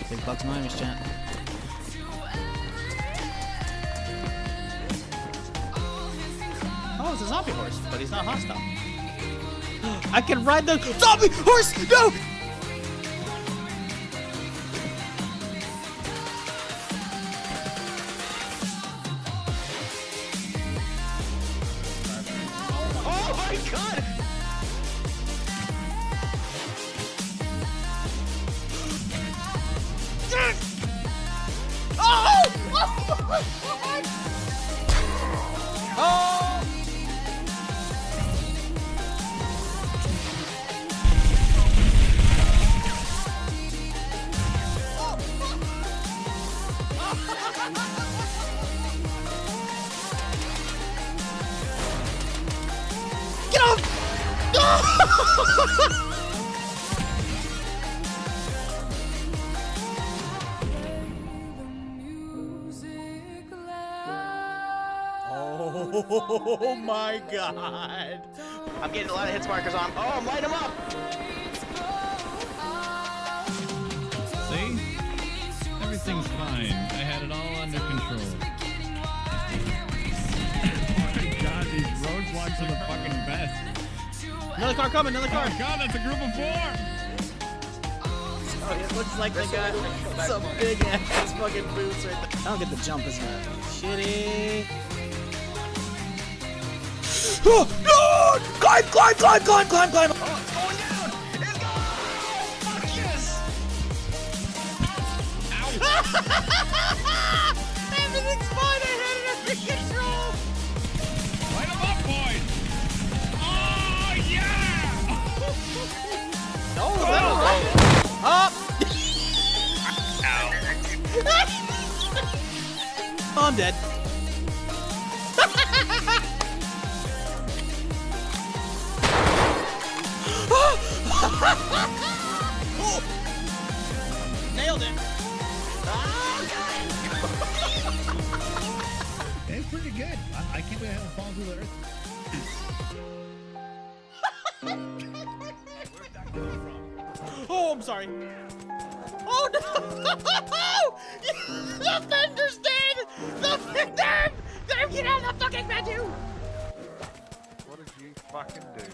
Big bucks mimes, chat. Oh, it's a zombie horse, but he's not hostile. I can ride the zombie horse! No! Oh my god! Oh! Oh! Get off! Oh my god. I'm getting a lot of hits markers on. Oh, I'm lighting them up. See? Everything's fine. I had it all under control. Oh my god, these roadblocks are the fucking best. Another car coming, another car. Oh god, that's a group of 4! Oh, it looks like they got some big ass fucking boots right there. I don't get the jump, isn't it? Shitty. Oh, no! Climb, climb, climb, climb, climb, climb! Oh, it's going down! It's going! Fuck yes! Everything's fine, I had it under control! Light them up, boys! Oh, yeah! No, that was right. Up! Oh, I'm dead. Oh. Nailed it. It's pretty good. I can't believe I haven't fallen through the earth. Where'd that come from? Oh, I'm sorry. Oh no! The fender's dead! The fender! Get out of the fucking menu! What did you fucking do?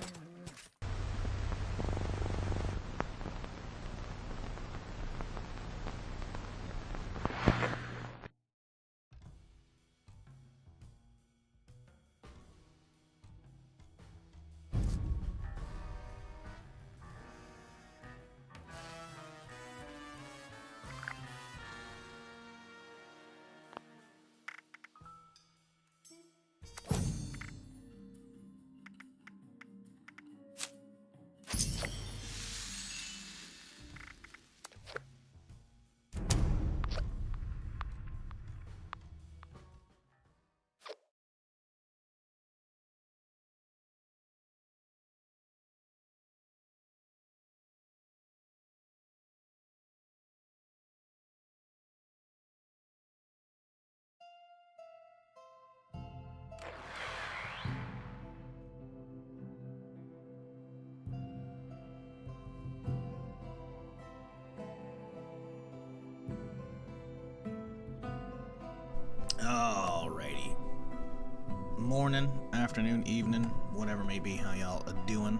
Alrighty. Morning, afternoon, evening, whatever may be, how y'all are doing.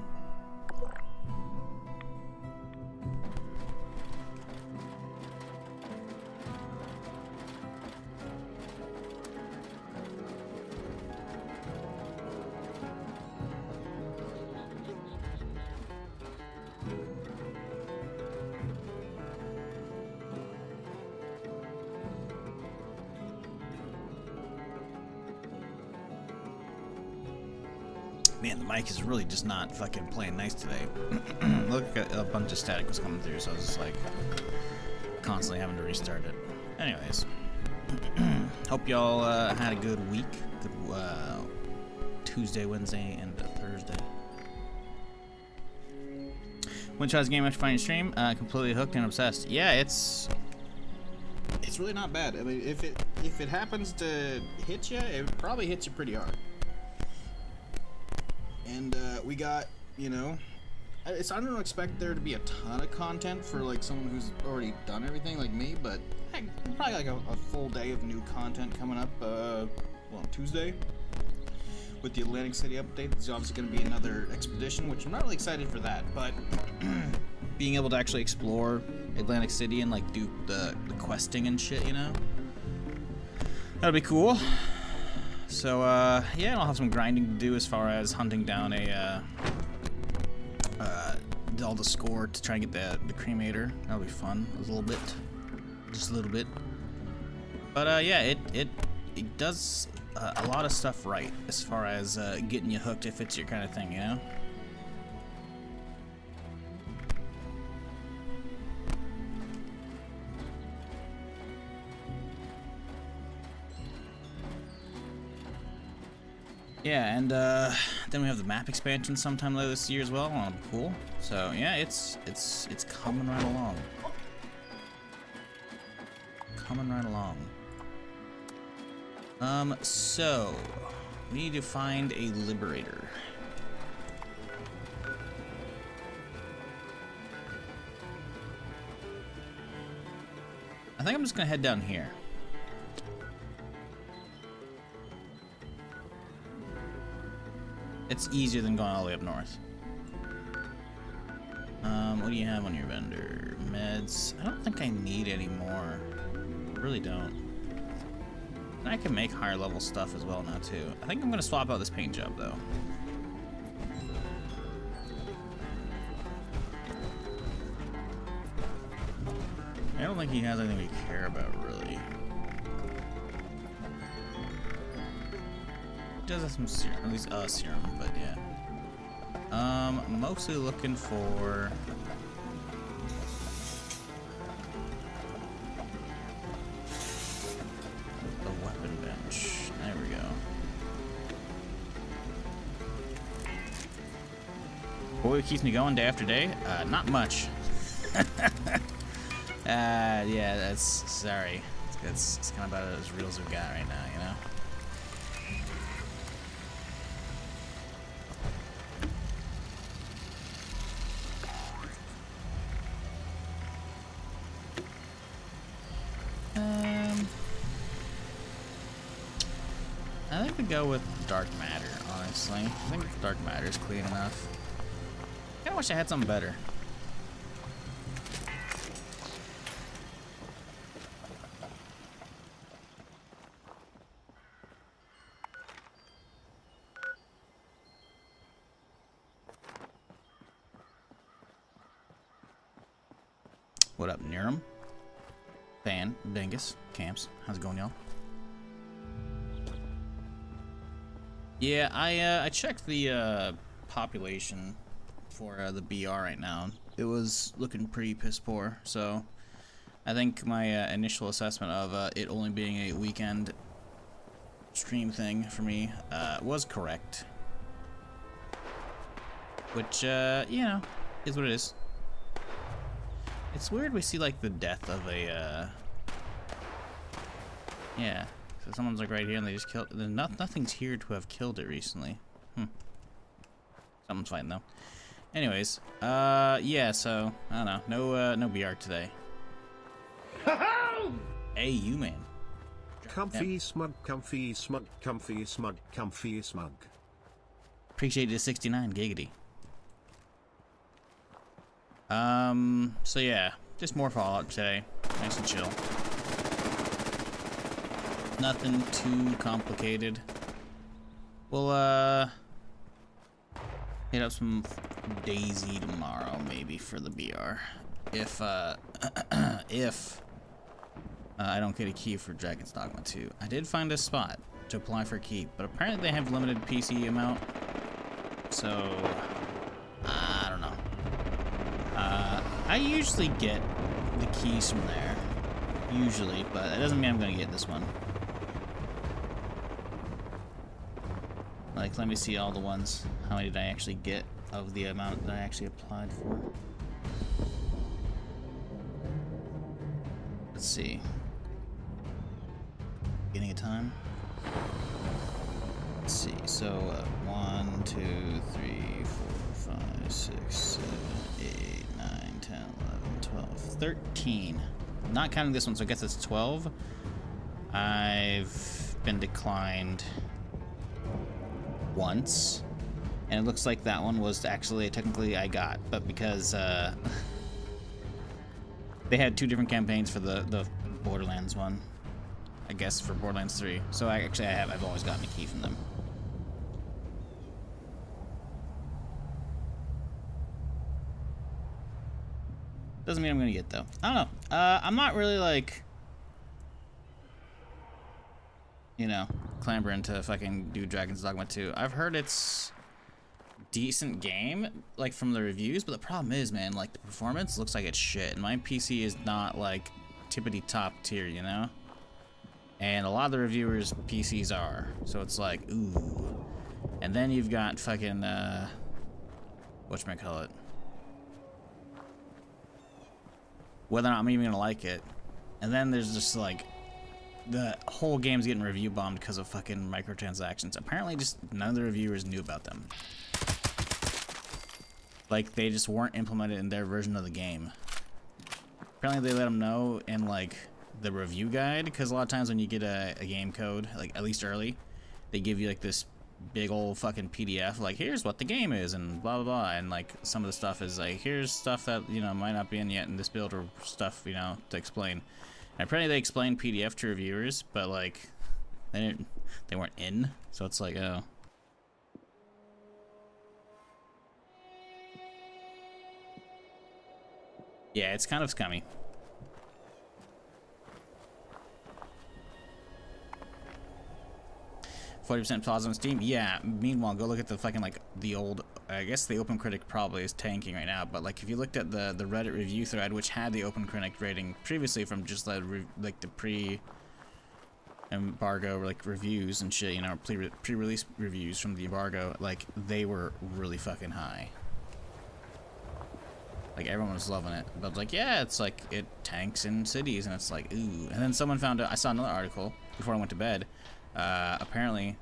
Man, the mic is really just not fucking playing nice today. Look, a bunch of static was coming through, so I was just like constantly having to restart it. Anyways, hope y'all had a good week. Good Tuesday, Wednesday, and Thursday. When tries game after finding stream, completely hooked and obsessed. Yeah, it's really not bad. I mean, if it happens to hit you, it probably hits you pretty hard. And we got, you know, I don't expect there to be a ton of content for like someone who's already done everything like me, but heck, probably like a full day of new content coming up. Well, on Tuesday with the Atlantic City update. There's obviously going to be another expedition, which I'm not really excited for that, but being able to actually explore Atlantic City and like do the questing and shit, you know, that'll be cool. So yeah, I'll have some grinding to do as far as hunting down all the score to try and get the cremator. That'll be fun. A little bit, just a little bit. But yeah, it does a lot of stuff right as far as getting you hooked if it's your kind of thing, you know. Yeah, and then we have the map expansion sometime later this year as well. Oh, cool. So yeah, it's coming right along. Coming right along. So we need to find a liberator. I think I'm just gonna head down here. It's easier than going all the way up north. What do you have on your vendor? Meds. I don't think I need any more. I really don't. And I can make higher level stuff as well now too. I think I'm gonna swap out this paint job though. I don't think he has anything we care about really. Does have some serum, at least serum, but yeah. Mostly looking for the weapon bench. There we go. What keeps me going day after day? Not much. Yeah, that's sorry. It's kind of about as real as we've got right now, you know. I think we go with dark matter, honestly. I think dark matter is clean enough. I kinda wish I had something better. What up, Niram? Fan, Dingus, Camps. How's it going, y'all? Yeah, I checked the population for the BR right now. It was looking pretty piss poor, so I think my initial assessment of it only being a weekend stream thing for me was correct. Which, you know, is what it is. It's weird we see like the death of a yeah. So someone's like right here and they just killed. Nothing's here to have killed it recently. Someone's fighting though. Anyways, yeah. So I don't know. No BR today. Hey, you man. Comfy, Yep. smug, comfy, smug, comfy, smug, comfy, smug. Appreciate it, 69 giggity. So yeah, just more Fallout today. Nice and chill. Nothing too complicated. We'll hit up some Daisy tomorrow, maybe for the BR. If if I don't get a key for Dragon's Dogma 2. I did find a spot to apply for a key, but apparently they have limited PC amount. So I don't know. I usually get the keys from there. Usually, but that doesn't mean I'm gonna get this one. Like, let me see all the ones. How many did I actually get of the amount that I actually applied for? Let's see. Beginning of time. Let's see. So 1, 2, 3, 4, 5, 6, 7, 8, 9, 10, 11, 12, 13. Not counting this one, so I guess it's 12. I've been declined once, and it looks like that one was actually technically I got, but because they had 2 different campaigns for the Borderlands one, I guess for Borderlands 3. So I've always gotten a key from them. Doesn't mean I'm gonna get though. I don't know. I'm not really like, you know, clambering to fucking do Dragon's Dogma 2. I've heard it's decent game, like from the reviews, but the problem is, man, like the performance looks like it's shit. And my PC is not like tippity top tier, you know? And a lot of the reviewers' PCs are. So it's like, ooh. And then you've got fucking, whatchamacallit? Whether or not I'm even gonna like it. And then there's just like, the whole game's getting review bombed because of fucking microtransactions. Apparently just none of the reviewers knew about them. Like, they just weren't implemented in their version of the game. Apparently they let them know in like the review guide, because a lot of times when you get a game code, like at least early, they give you like this big old fucking PDF, like here's what the game is and blah blah blah, and like some of the stuff is like here's stuff that, you know, might not be in yet in this build or stuff, you know, to explain. And apparently they explain PDF to reviewers, but like they weren't in, so it's like, oh. Yeah, it's kind of scummy. 40% pause on Steam. Yeah. Meanwhile, go look at the fucking like the old. I guess the OpenCritic probably is tanking right now. But like, if you looked at the Reddit review thread, which had the OpenCritic rating previously from just like the pre-embargo like reviews and shit, you know, pre-release reviews from the embargo, like they were really fucking high. Like everyone was loving it. But like, yeah, it's like it tanks in cities, and it's like, ooh. And then someone found out. I saw another article before I went to bed. Apparently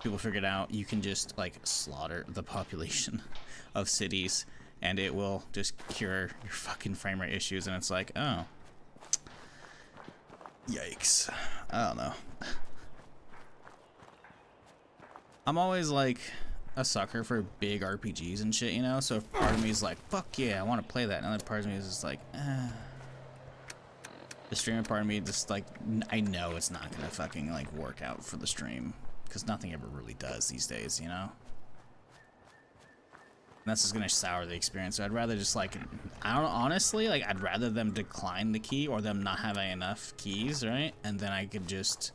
people figured out you can just like slaughter the population of cities and it will just cure your fucking frame rate issues, and it's like, oh, yikes. I don't know. I'm always like a sucker for big RPGs and shit, you know, so if part of me is like, fuck yeah, I want to play that, and other part of me is just like, the streamer part of me just like, I know it's not gonna fucking like work out for the stream, because nothing ever really does these days, you know. And that's just gonna sour the experience. So I'd rather just like, I don't know, honestly, like I'd rather them decline the key or them not having enough keys, right? And then I could just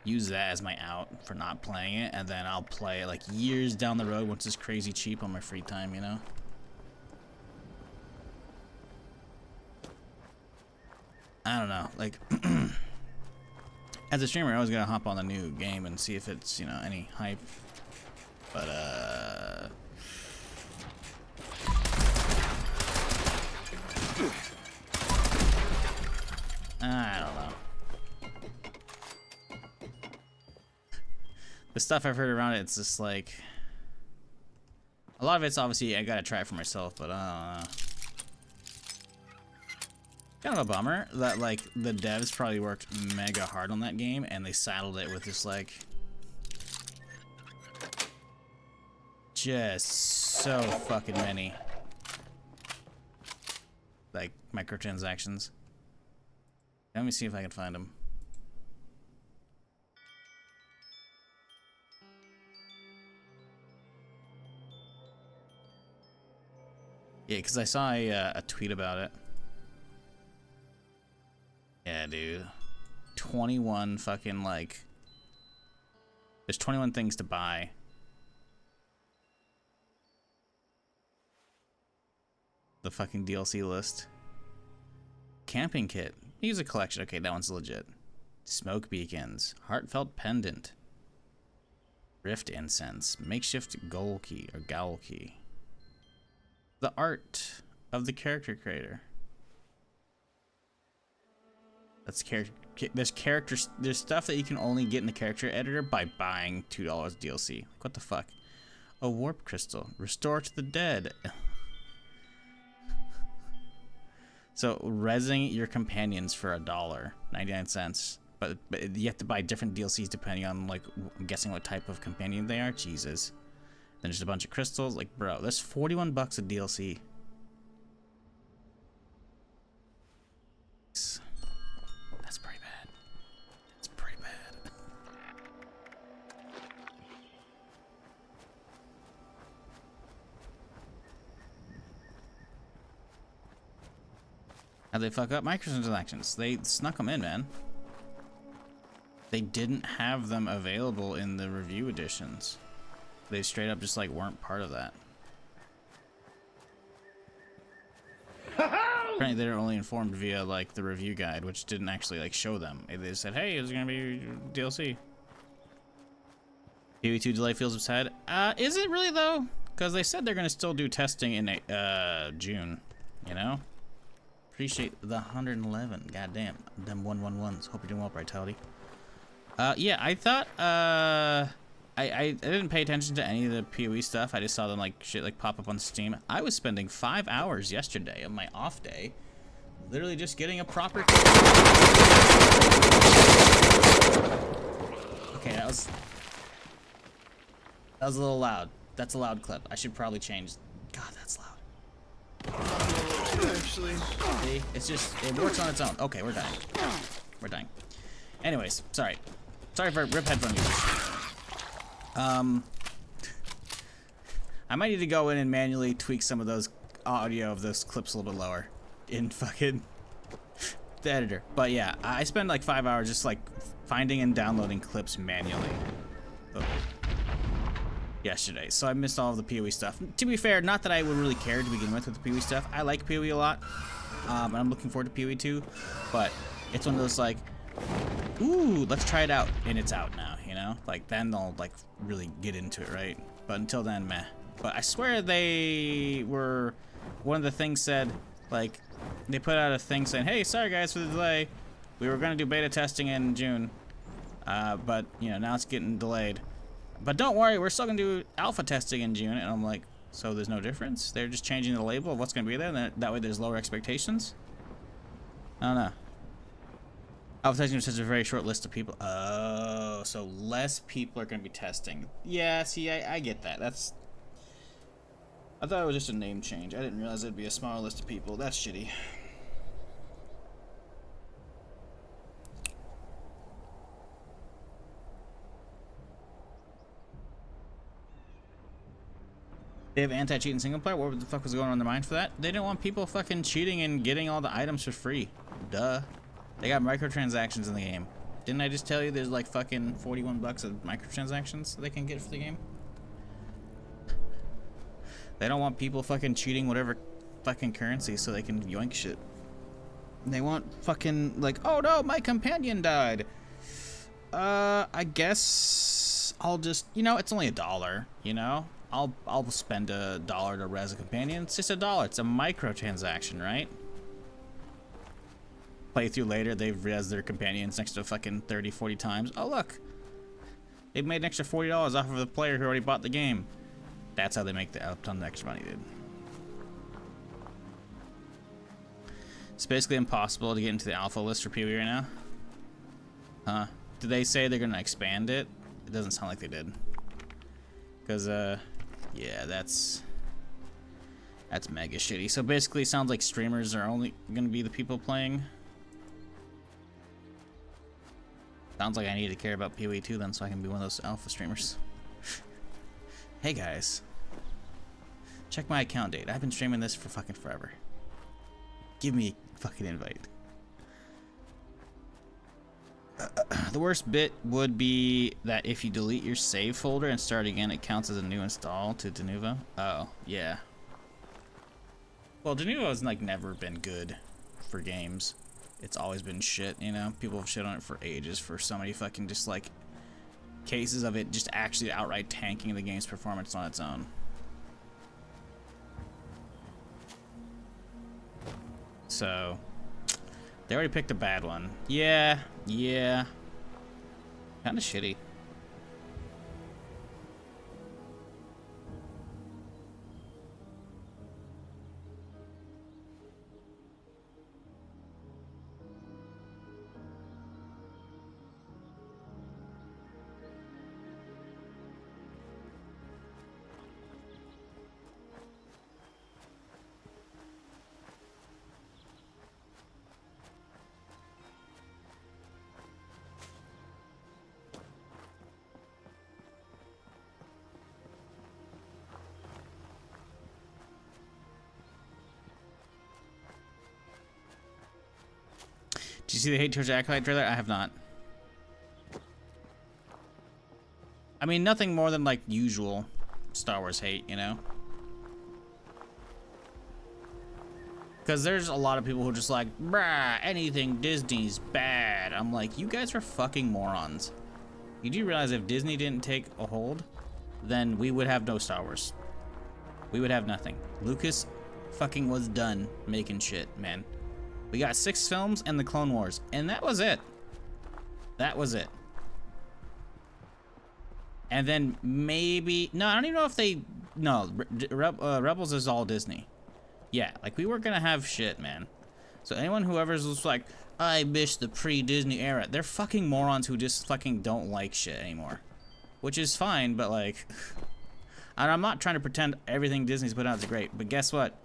use that as my out for not playing it, and then I'll play it like years down the road once it's crazy cheap on my free time, you know. I don't know, like, as a streamer, I always gotta hop on the new game and see if it's, you know, any hype. But, I don't know. The stuff I've heard around it, it's just like, a lot of it's obviously I gotta try it for myself, but I don't know. Kind of a bummer that like the devs probably worked mega hard on that game and they saddled it with just like so fucking many like microtransactions. Let me see if I can find them. Yeah, because I saw a tweet about it. Yeah, dude. 21 fucking, like... There's 21 things to buy. The fucking DLC list. Camping kit. Music collection. Okay, that one's legit. Smoke beacons. Heartfelt pendant. Rift incense. Makeshift goal key or gowl key. The art of the character creator. There's stuff that you can only get in the character editor by buying $2 DLC. Like, what the fuck? A warp crystal. Restore to the dead. So, rezzing your companions for $1.99. But you have to buy different DLCs depending on, like, I'm guessing what type of companion they are. Jesus. Then there's a bunch of crystals. Like, bro, that's 41 bucks a DLC. That's pretty bad. That's pretty bad. How'd they fuck up microtransactions? They snuck them in, man. They didn't have them available in the review editions. They straight up just like weren't part of that. Apparently they were only informed via like the review guide, which didn't actually like show them. They said, hey, there's gonna be DLC. PoE2 delay feels upset. Is it really though? Because they said they're gonna still do testing in June, you know? Appreciate the 111. Goddamn, them 111s. Hope you're doing well, Vitality. Yeah, I thought I didn't pay attention to any of the PoE stuff. I just saw them like shit like pop up on Steam. I was spending 5 hours yesterday on my off day, literally just getting a proper. Okay, that was a little loud. That's a loud clip. I should probably change. God, that's loud. Actually, See? It's just it works on its own. Okay, we're dying. We're dying. Anyways, sorry for rip headphone users. I might need to go in and manually tweak some of those audio of those clips a little bit lower in fucking the editor. But yeah, I spend like 5 hours just like finding and downloading clips manually yesterday. So I missed all of the PoE stuff. To be fair, not that I would really care to begin with the PoE stuff. I like PoE a lot. And I'm looking forward to PoE 2, but it's one of those like, ooh, let's try it out, and it's out now, you know? Like, then they'll, like, really get into it, right? But until then, meh. But I swear they were, one of the things said, like, they put out a thing saying, hey, sorry guys for the delay. We were going to do beta testing in June, but, you know, now it's getting delayed. But don't worry, we're still going to do alpha testing in June. And I'm like, so there's no difference? They're just changing the label of what's going to be there, and that way there's lower expectations? I don't know. Alpha testing is such a very short list of people. Oh, so less people are going to be testing. Yeah, see, I get that. I thought it was just a name change. I didn't realize it'd be a smaller list of people. That's shitty. They have anti-cheat in single player? What the fuck was going on in their mind for that? They didn't want people fucking cheating and getting all the items for free. Duh. They got microtransactions in the game. Didn't I just tell you there's like fucking 41 bucks of microtransactions they can get for the game? They don't want people fucking cheating whatever fucking currency so they can yoink shit. They want fucking like, oh no, my companion died. I guess I'll just, you know, it's only $1, you know? I'll spend $1 to res a companion. It's just $1. It's a microtransaction, right? Play through later, they've res their companions next to fucking 30, 40 times. Oh look, they've made an extra $40 off of the player who already bought the game. That's how they make a ton of extra money, dude. It's basically impossible to get into the alpha list for PoE right now. Huh? Did they say they're gonna expand it? It doesn't sound like they did. Cause yeah, that's mega shitty. So basically, it sounds like streamers are only gonna be the people playing. Sounds like I need to care about PoE 2 then, so I can be one of those alpha streamers. Hey guys, check my account date. I've been streaming this for fucking forever. Give me a fucking invite. The worst bit would be that if you delete your save folder and start again, it counts as a new install to Denuvo. Oh, yeah. Well, Denuvo has like never been good for games. It's always been shit, you know? People have shit on it for ages for so many fucking just like cases of it just actually outright tanking the game's performance on its own. So They already picked a bad one. Yeah, yeah. Kind of shitty. Did you see the hate towards the Acolyte trailer? I have not. I mean, nothing more than like usual Star Wars hate, you know? Because there's a lot of people who are just like, bruh, anything Disney's bad. I'm like, you guys are fucking morons. You do realize if Disney didn't take a hold, then we would have no Star Wars. We would have nothing. Lucas fucking was done making shit, man. We got 6 films and the Clone Wars, and that was it. That was it. And then maybe, no, I don't even know if they, no, Rebels is all Disney. Yeah, like we were gonna have shit, man. So anyone whoever's just like, I miss the pre-Disney era, they're fucking morons who just fucking don't like shit anymore. Which is fine, but like, and I'm not trying to pretend everything Disney's put out is great, but guess what?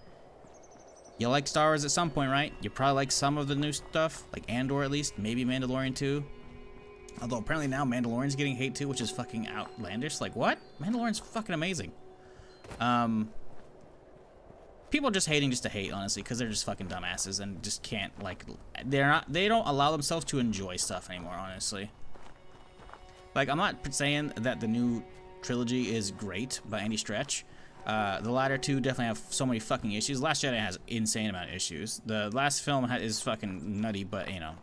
You like Star Wars at some point, right? You probably like some of the new stuff, like Andor at least, maybe Mandalorian 2. Although apparently now Mandalorian's getting hate too, which is fucking outlandish. Like what? Mandalorian's fucking amazing. People just hating just to hate, honestly, because they're just fucking dumbasses and just can't like. They don't allow themselves to enjoy stuff anymore, honestly. Like I'm not saying that the new trilogy is great by any stretch. The latter two definitely have so many fucking issues. Last Jedi has insane amount of issues. The last film is fucking nutty, but you know,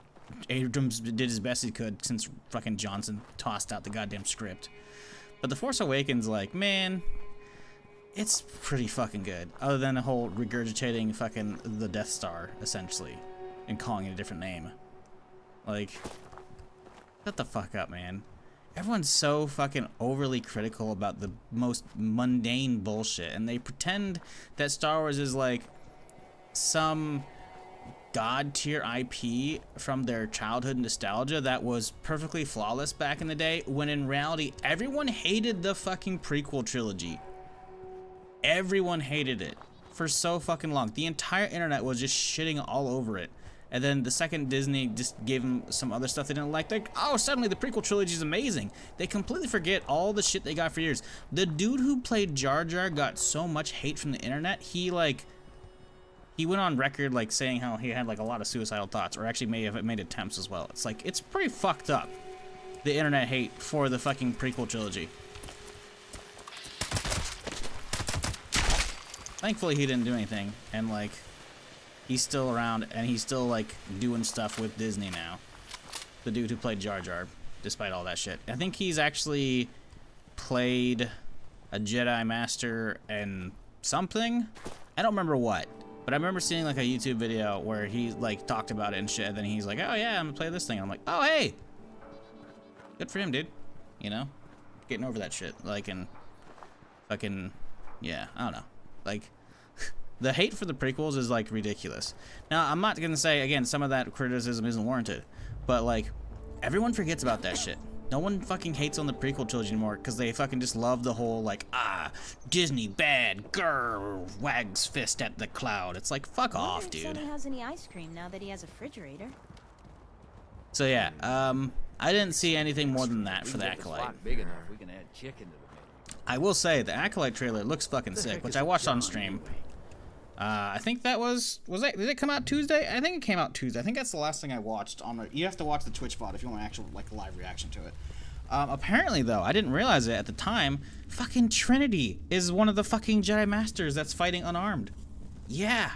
Abrams did his best he could since fucking Johnson tossed out the goddamn script. But The Force Awakens, like, man, it's pretty fucking good. Other than the whole regurgitating fucking the Death Star, essentially, and calling it a different name. Like, shut the fuck up, man. Everyone's so fucking overly critical about the most mundane bullshit, and they pretend that Star Wars is like some god tier IP from their childhood nostalgia that was perfectly flawless back in the day, when in reality everyone hated the fucking prequel trilogy. Everyone hated it for so fucking long. The entire internet was just shitting all over it. And then the second Disney just gave them some other stuff they didn't like, like, oh, suddenly the prequel trilogy is amazing. They completely forget all the shit they got for years. The dude who played Jar Jar got so much hate from the internet, he went on record like saying how he had like a lot of suicidal thoughts, or actually may have made attempts as well. It's like, it's pretty fucked up, the internet hate for the fucking prequel trilogy. Thankfully he didn't do anything, and like, he's still around, and he's still, like, doing stuff with Disney now. The dude who played Jar Jar, despite all that shit. I think he's actually played a Jedi Master and something. I don't remember what, but I remember seeing, like, a YouTube video where he, like, talked about it and shit, and then he's like, oh, yeah, I'm gonna play this thing. And I'm like, oh, hey! Good for him, dude. You know? Getting over that shit. Like, and fucking, yeah, I don't know. Like, the hate for the prequels is, like, ridiculous. Now, I'm not gonna say, again, some of that criticism isn't warranted, but, like, everyone forgets about that shit. No one fucking hates on the prequel trilogy anymore because they fucking just love the whole, like, Disney bad, grrr, wags fist at the cloud. It's like, fuck off, dude. If Sonny has any ice cream now that he has a refrigerator. So, yeah, I didn't see anything more than that for the Acolyte. Big enough, we can add chicken to the menu. I will say, the Acolyte trailer looks fucking sick, which I watched on stream. I think that did it come out Tuesday? I think it came out Tuesday. I think that's the last thing I watched on you have to watch the Twitch VOD if you want an actual, like, live reaction to it. Apparently, though, I didn't realize it at the time, fucking Trinity is one of the fucking Jedi Masters that's fighting unarmed. Yeah.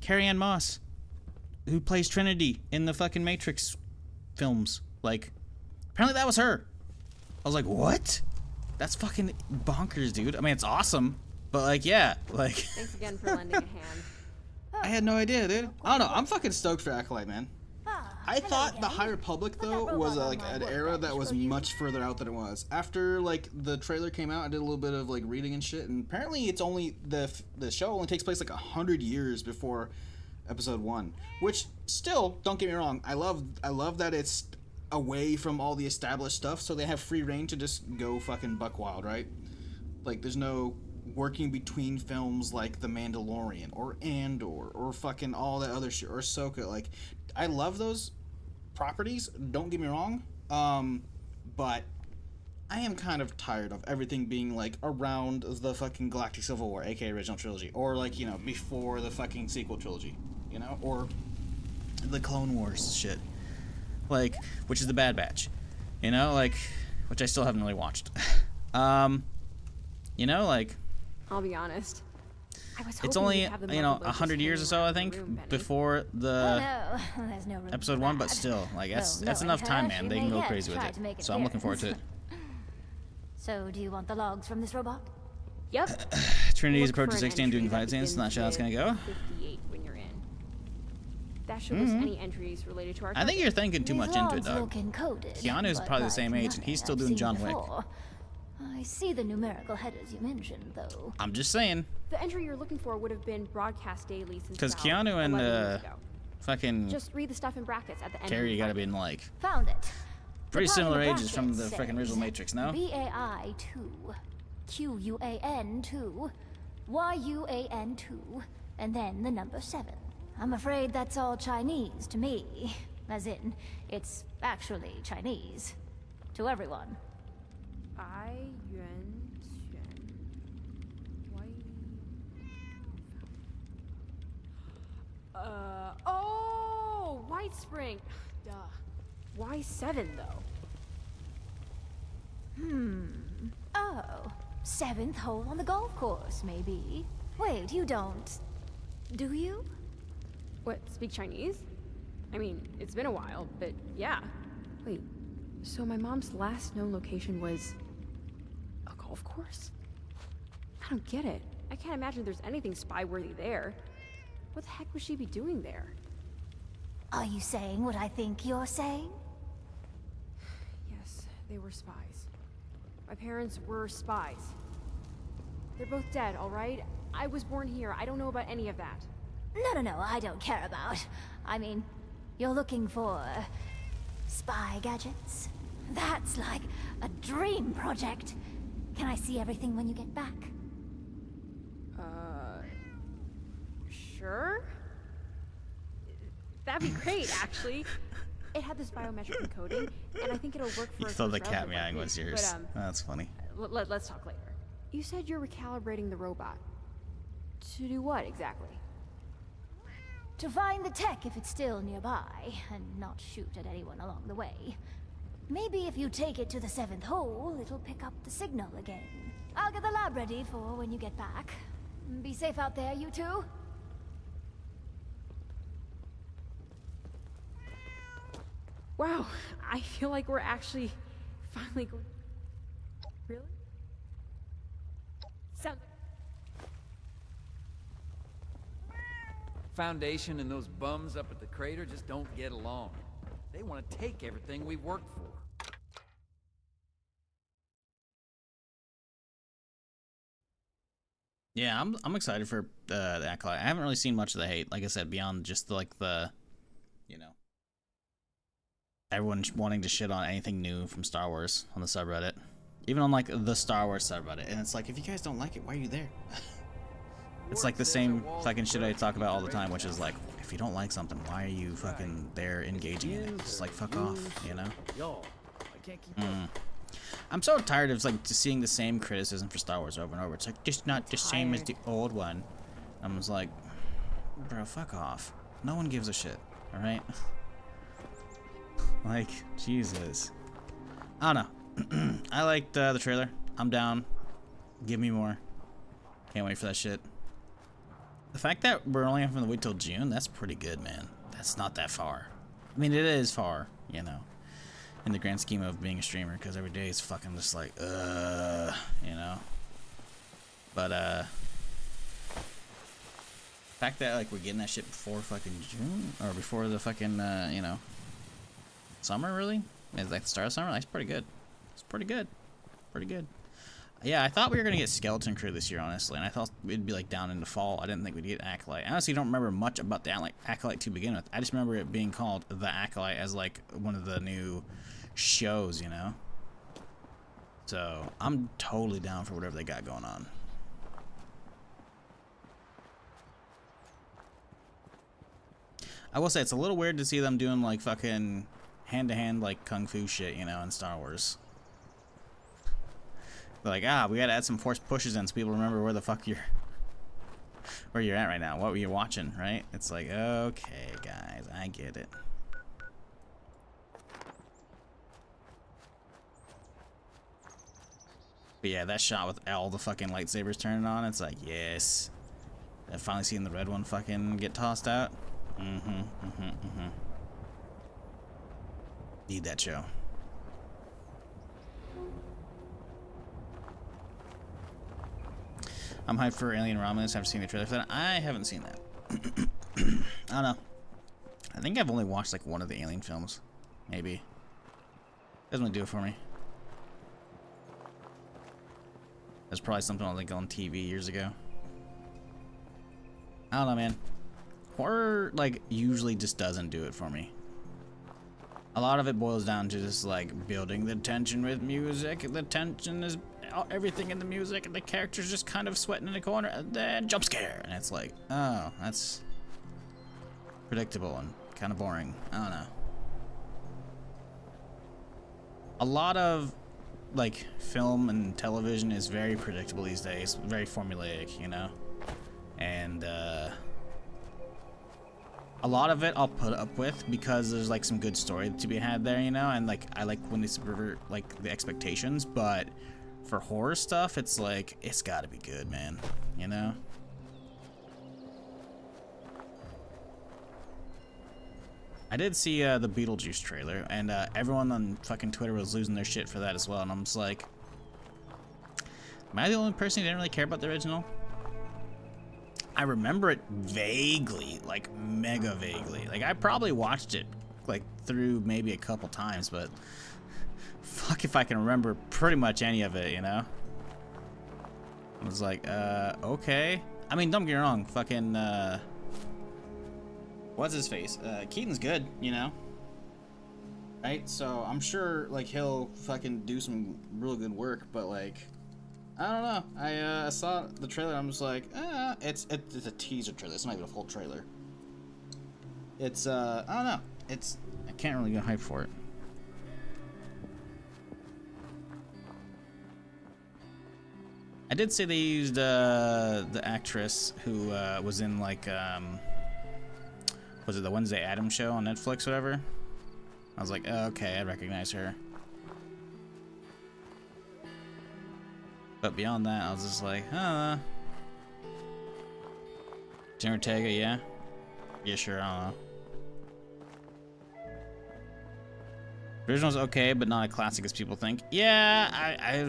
Carrie-Anne Moss, who plays Trinity in the fucking Matrix films. Like, apparently that was her. I was like, what? That's fucking bonkers, dude. I mean, it's awesome. But, like, yeah, like... Thanks again for lending a hand. I had no idea, dude. I don't know. I'm fucking stoked for Acolyte, man. I thought the gang. High Republic Put that though was robot on like my an workbench, era that was will you? much further out than it was. After like the trailer came out, I did a little bit of like reading and shit, and apparently it's only the show only takes place like 100 years before episode 1, which still, don't get me wrong, I love that it's away from all the established stuff, so they have free reign to just go fucking buck wild, right? Like there's no working between films like The Mandalorian or Andor or fucking all that other shit or Ahsoka. Like I love those properties, don't get me wrong, but I am kind of tired of everything being like around the fucking Galactic Civil War, aka original trilogy, or like, you know, before the fucking sequel trilogy, you know, or the Clone Wars shit, like, which is the Bad Batch, you know, like, which I still haven't really watched. You know, like, I'll be honest. I was it's hoping only, we'd have the you know, Marvel logos 100 years or hanging so, I around the think, room, Benny. before Oh the no, there's no room episode for 1, but that. still, like, that's Though enough knowing time, her, man. she They can may go yet crazy with try it. to make So I'm looking forward to it. So, do you want the logs from this robot? Yep. Trinity's Look for approaching an 16 doing entry fight that scenes, not sure how it's gonna begins go. with 58 when you're in. That shows us any entries related to our I think you're thinking too These much into it, logs dog. look encoded, Keanu's but probably the like same age, and he's nothing still I've doing seen John Wick. before. I see the numerical headers you mentioned, though. I'm just saying, The entry you're looking for would have been broadcast daily since because about Keanu and 11 years ago. fucking Just read the stuff in brackets at the end. Carrie of the gotta part. be in like Found it. pretty The part in similar the ages from the brackets freaking original says Matrix, no? BAI 2, QUAN 2, YUAN 2, and then the number 7. I'm afraid that's all Chinese to me. As in, it's actually Chinese. To everyone. I Yuan Xuan. Why? Oh, White Spring. Duh. Why 7 though? Oh, 7th hole on the golf course, maybe. Wait, you don't... do you? What, speak Chinese? I mean, it's been a while, but yeah. Wait, so my mom's last known location was a golf course? I don't get it. I can't imagine there's anything spy-worthy there. What the heck would she be doing there? Are you saying what I think you're saying? Yes, they were spies. My parents were spies. They're both dead, all right? I was born here. I don't know about any of that. No, I don't care about. I mean, you're looking for... spy gadgets? That's like a dream project. Can I see everything when you get back? Sure? That'd be great, actually. It had this biometric encoding, and I think it'll work for You a thought the first cat relative like meowing me. was yours. But, That's funny. let's talk later. You said you're recalibrating the robot. To do what, exactly? To find the tech if it's still nearby, and not shoot at anyone along the way. Maybe if you take it to the 7th hole, it'll pick up the signal again. I'll get the lab ready for when you get back. Be safe out there, you two. Wow, I feel like we're actually finally going... Really? Sound... Foundation and those bums up at the crater just don't get along. They want to take everything we worked for. Yeah, I'm excited for the Acolyte. I haven't really seen much of the hate, like I said, beyond just like the, you know, everyone wanting to shit on anything new from Star Wars on the subreddit, even on like the Star Wars subreddit. And it's like, if you guys don't like it, why are you there? It's like the same fucking shit I talk about all the time, which is like, if you don't like something, why are you fucking there engaging in it? Just like fuck off, you know? Yo, I can't keep up. I'm so tired of like just seeing the same criticism for Star Wars over and over. It's like just not the same as the old one. I'm just like, bro, fuck off. No one gives a shit. All right. Like Jesus. I don't know. I liked the trailer. I'm down. Give me more. Can't wait for that shit. The fact that we're only having to wait till June, that's pretty good, man. That's not that far. I mean, it is far, you know, in the grand scheme of being a streamer, because every day is fucking just like, you know. But, the fact that, like, we're getting that shit before fucking June, or before the fucking, you know, Summer, really? Is like the start of summer? That's pretty good. It's pretty good. Pretty good. Yeah, I thought we were gonna get Skeleton Crew this year, honestly, and I thought it'd be like down into fall. I didn't think we'd get Acolyte. I honestly don't remember much about the Acolyte to begin with. I just remember it being called the Acolyte as like one of the new shows, you know? So I'm totally down for whatever they got going on. I will say it's a little weird to see them doing like fucking hand-to-hand like kung fu shit, you know, in Star Wars. They're like, we gotta add some forced pushes in so people remember where the fuck you're at right now, what you're watching, right? It's like, okay, guys, I get it. But yeah, that shot with all the fucking lightsabers turning on, it's like, yes. I've finally seen the red one fucking get tossed out. Need that show. I'm hyped for Alien Romulus. I've seen the trailer for that. I haven't seen that. I don't know. I think I've only watched like one of the Alien films. Maybe. Doesn't really do it for me. That's probably something I think on TV years ago. I don't know, man. Horror, like, usually just doesn't do it for me. A lot of it boils down to just, like, building the tension with music. The tension is everything in the music, and the character's just kind of sweating in a corner, and then jump scare. And it's like, oh, that's predictable and kind of boring. I don't know. A lot of, like, film and television is very predictable these days. Very formulaic, you know? And, a lot of it I'll put up with because there's like some good story to be had there, you know, and like I like when they subvert like the expectations, but for horror stuff it's like it's gotta be good, man, you know. I did see the Beetlejuice trailer, and everyone on fucking Twitter was losing their shit for that as well, and I'm just like, am I the only person who didn't really care about the original? I remember it vaguely, like mega vaguely. Like I probably watched it like through maybe a couple times, but fuck if I can remember pretty much any of it, you know? I was like, okay. I mean, don't get me wrong, fucking, what's his face? Keaton's good, you know? Right? So I'm sure, like, he'll fucking do some really good work, but like, I don't know. I saw the trailer. I'm just like, it's a teaser trailer. It's not even a full trailer. It's I don't know. I can't really get hyped for it. I did say they used the actress who was in like was it the Wednesday Addams show on Netflix, whatever. I was like, okay, I recognize her. But beyond that, I was just like, Jenna Ortega, yeah? Yeah, sure, I don't know. The original's okay, but not a classic as people think. Yeah, I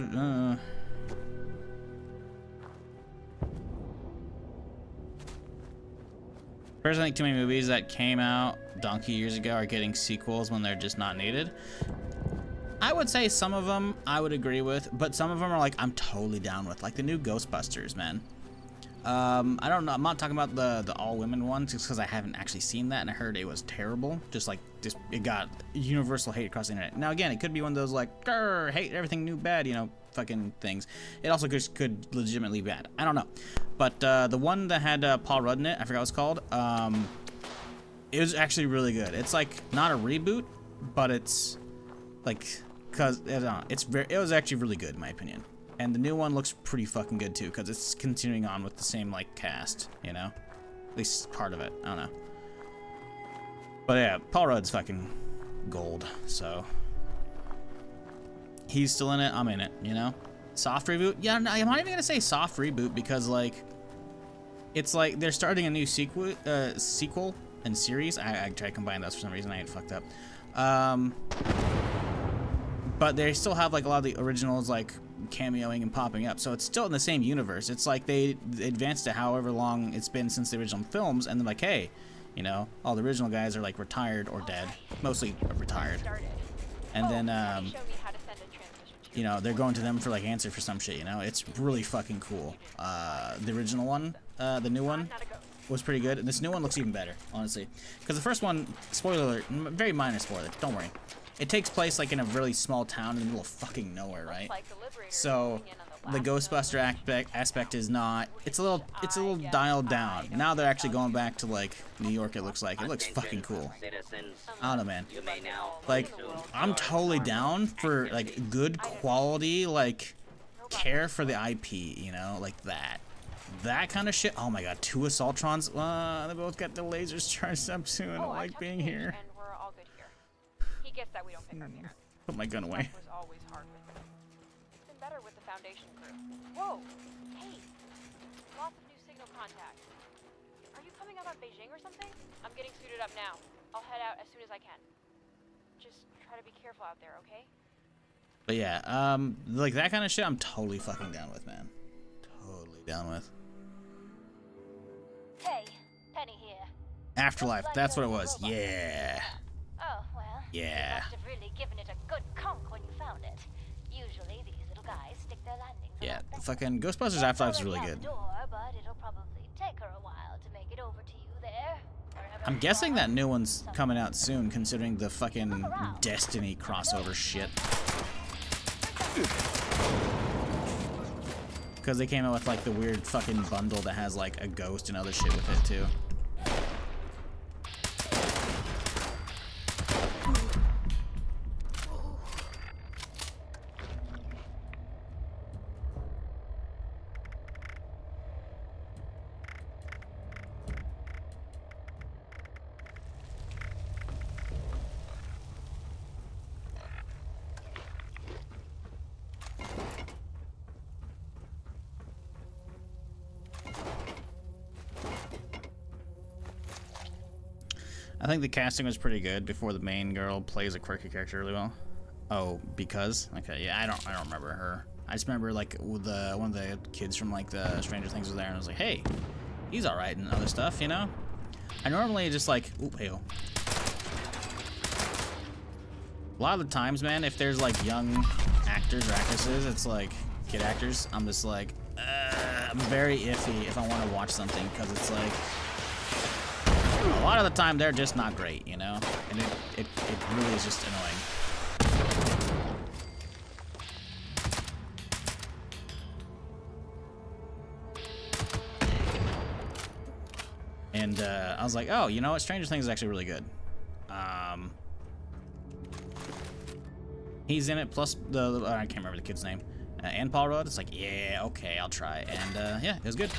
Personally, I think too many movies that came out donkey years ago are getting sequels when they're just not needed. I would say some of them I would agree with, but some of them are like I'm totally down with, like the new Ghostbusters, man. I don't know. I'm not talking about the all-women one, just because I haven't actually seen that, and I heard it was terrible. Just it got universal hate across the internet. Now again, it could be one of those like grr, hate everything new bad, you know, fucking things. It also could legitimately be bad. I don't know, but the one that had Paul Rudd in it, I forgot what it's called. It was actually really good. It's like not a reboot, but it's like. Cause it was actually really good in my opinion, and the new one looks pretty fucking good too, because it's continuing on with the same like cast, you know, at least part of it. I don't know, but yeah, Paul Rudd's fucking gold, so he's still in it. I'm in it, you know. Soft reboot? Yeah, no, I'm not even gonna say soft reboot because like it's like they're starting a new sequel and series. I tried to combine those for some reason. I ain't fucked up. But they still have like a lot of the originals like cameoing and popping up, so it's still in the same universe. It's like they advanced it however long it's been since the original films, and they're like, hey, You know, all the original guys are like retired or dead, mostly retired. And then, you know, they're going to them for like answer for some shit. You know, it's really fucking cool. The original one, the new one, was pretty good, and this new one looks even better, honestly. Because the first one, spoiler alert, very minor spoiler, don't worry. It takes place like in a really small town in the middle of fucking nowhere, right? So the Ghostbuster aspect is not. It's a little dialed down. Now they're actually going back to like New York. It looks like it looks fucking cool. I don't know, man. Like I'm totally down for like good quality like care for the IP. You know, like that. That kind of shit. Oh my god, 2 Assaultrons. They both got the lasers charged up too. I don't like being here. And we're all good here. He gets that we don't pick our parents. Put my gun away. Was always hard with him. It's been better with the Foundation crew. Whoa! Hey! Lots of new signal contact. Are you coming out on Beijing or something? I'm getting suited up now. I'll head out as soon as I can. Just try to be careful out there, okay? But yeah, like that kind of shit I'm totally fucking down with, man. Totally down with. Hey, Penny here. Afterlife, that's what it was. Yeah. Oh, well. Yeah. You must have really given it a good conk when you found it. Usually these little guys stick their landings a Yeah, lot better. fucking Ghostbusters Afterlife is really good. Door, but it'll probably take her a while to make it over to you there. Wherever I'm you guessing are. that new one's coming out soon, considering the fucking Destiny crossover shit. Because they came out with like the weird fucking bundle that has like a ghost and other shit with it too. I think the casting was pretty good before the main girl plays a quirky character really well. Oh, because? Okay, yeah, I don't remember her. I just remember like with one of the kids from like the Stranger Things was there and I was like, hey, he's alright and other stuff, you know? I normally just like, oop, hey-oh. A lot of the times, man, if there's like young actors or actresses, it's like kid actors, I'm just like, I'm very iffy if I want to watch something because it's like, a lot of the time they're just not great, you know? And it really is just annoying. And I was like, oh, you know what? Stranger Things is actually really good. He's in it, plus I can't remember the kid's name. And Paul Rudd. It's like, yeah, okay, I'll try. And yeah, it was good.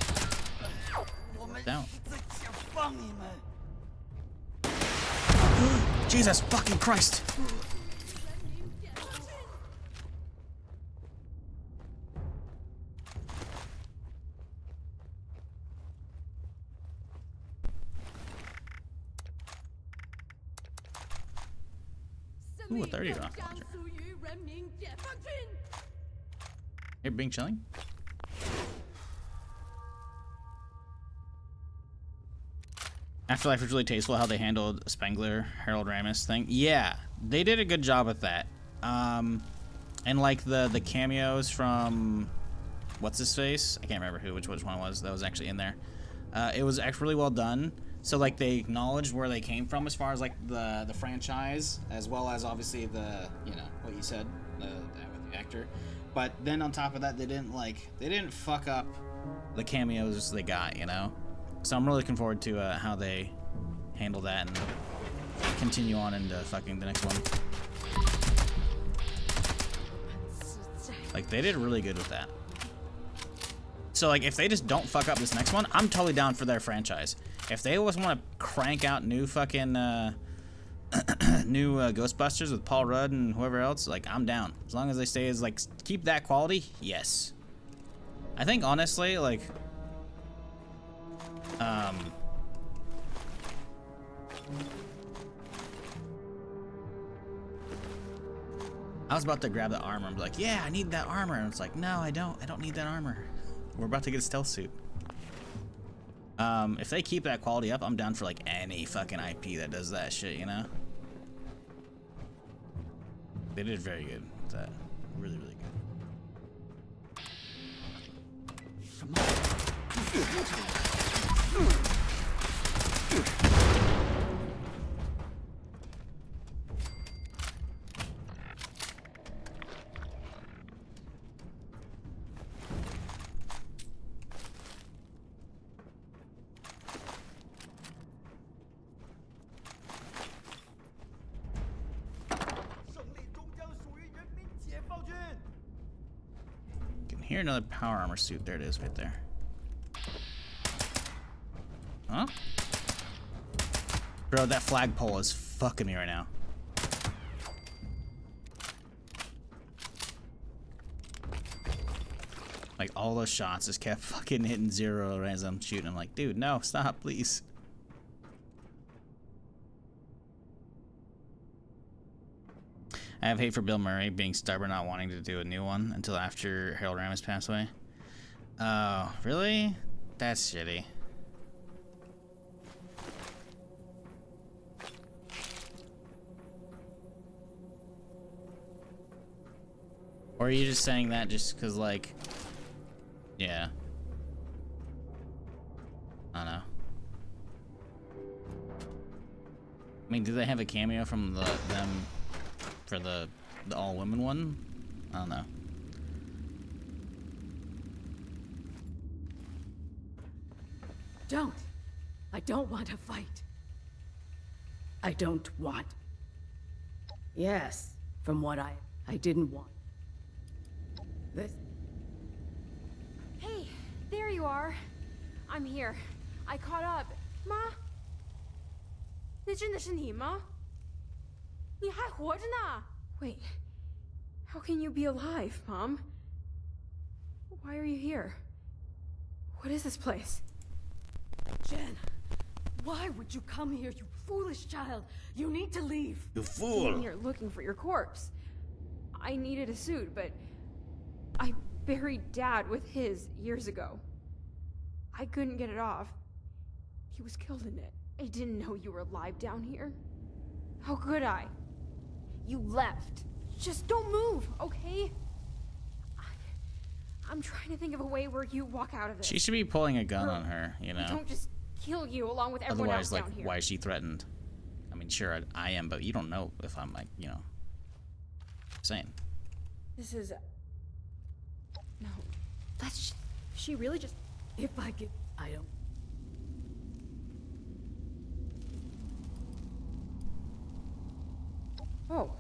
Down. Jesus fucking Christ! Ooh, a 30 round launcher. You're being chilling? Afterlife was really tasteful how they handled Spengler, Harold Ramis thing. Yeah, they did a good job with that. And like the cameos from what's his face? I can't remember which one it was that was actually in there. It was actually really well done. So like they acknowledged where they came from as far as like the franchise, as well as obviously the what you said with the actor. But then on top of that, they didn't fuck up the cameos they got, you know. So I'm really looking forward to how they handle that and continue on into fucking the next one. Like they did really good with that. So like if they just don't fuck up this next one, I'm totally down for their franchise. If they always want to crank out new fucking new Ghostbusters with Paul Rudd and whoever else, like I'm down. As long as they stay as like keep that quality, yes. I think honestly, like I was about to grab the armor and be like, yeah, I need that armor. And it's like, no, I don't need that armor. We're about to get a stealth suit. If they keep that quality up, I'm down for like any fucking IP that does that shit, you know? They did very good with that. Really, really good. Hear another power armor suit. There it is, right there. Huh? Bro, that flagpole is fucking me right now. Like, all those shots just kept fucking hitting zero as I'm shooting. I'm like, dude, no, stop, please. I have hate for Bill Murray being stubborn, not wanting to do a new one until after Harold Ramis passed away. Oh, really? That's shitty. Or are you just saying that just because, like, yeah. I don't know. I mean, do they have a cameo from them for the all-women one? I don't know. Don't. I don't want to fight. I don't want. Yes, from what I didn't want. This. Hey, there you are. I'm here. I caught up. 妈，那真的是你吗？你还活着呢？ Wait, how can you be alive, Mom? Why are you here? What is this place? Jen, why would you come here, you foolish child? You need to leave. You I'm fool! here looking for your corpse. I needed a suit, but I buried Dad with his years ago. I couldn't get it off. He was killed in it. I didn't know you were alive down here. How could I? You left. Just don't move, okay? I'm trying to think of a way where you walk out of this. She should be pulling a gun on her, you know? Don't just kill you along with everyone Otherwise, else like, down here. why is she threatened? I mean, sure, I am, but you don't know if I'm, like, you know, saying. This is... No. That's... She really just... If I could... I don't... Oh.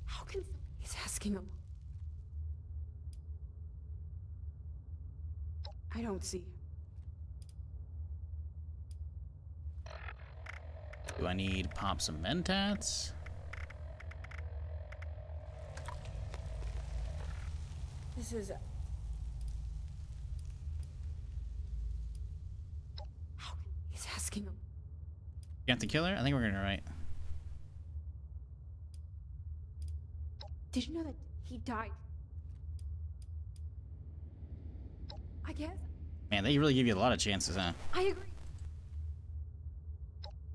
How can... He's asking him. I don't see. Do I need pop some mentats? This is... How can... He's asking him. You have to kill her? I think we're gonna right. Did you know that he died? I guess. Man, they really give you a lot of chances, huh? I agree.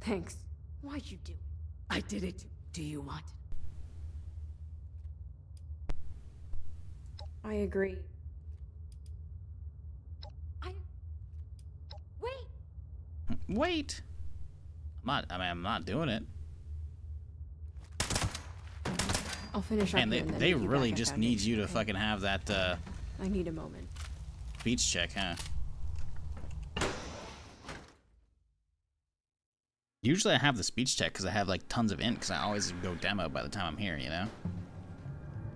Thanks. Why'd you do it? I did it. Do you want it? I agree. Wait! Wait! I'm not doing it. I'll finish up Man, here and then they meet you really back at just that need base, you to okay? fucking have that, I need a moment. speech check, huh? Usually I have the speech check because I have, like, tons of int because I always go demo by the time I'm here, you know?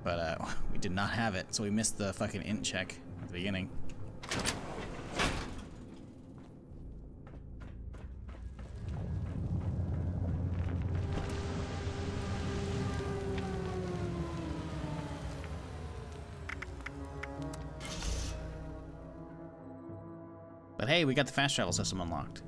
But, we did not have it, so we missed the fucking int check at the beginning. But hey, we got the fast travel system unlocked.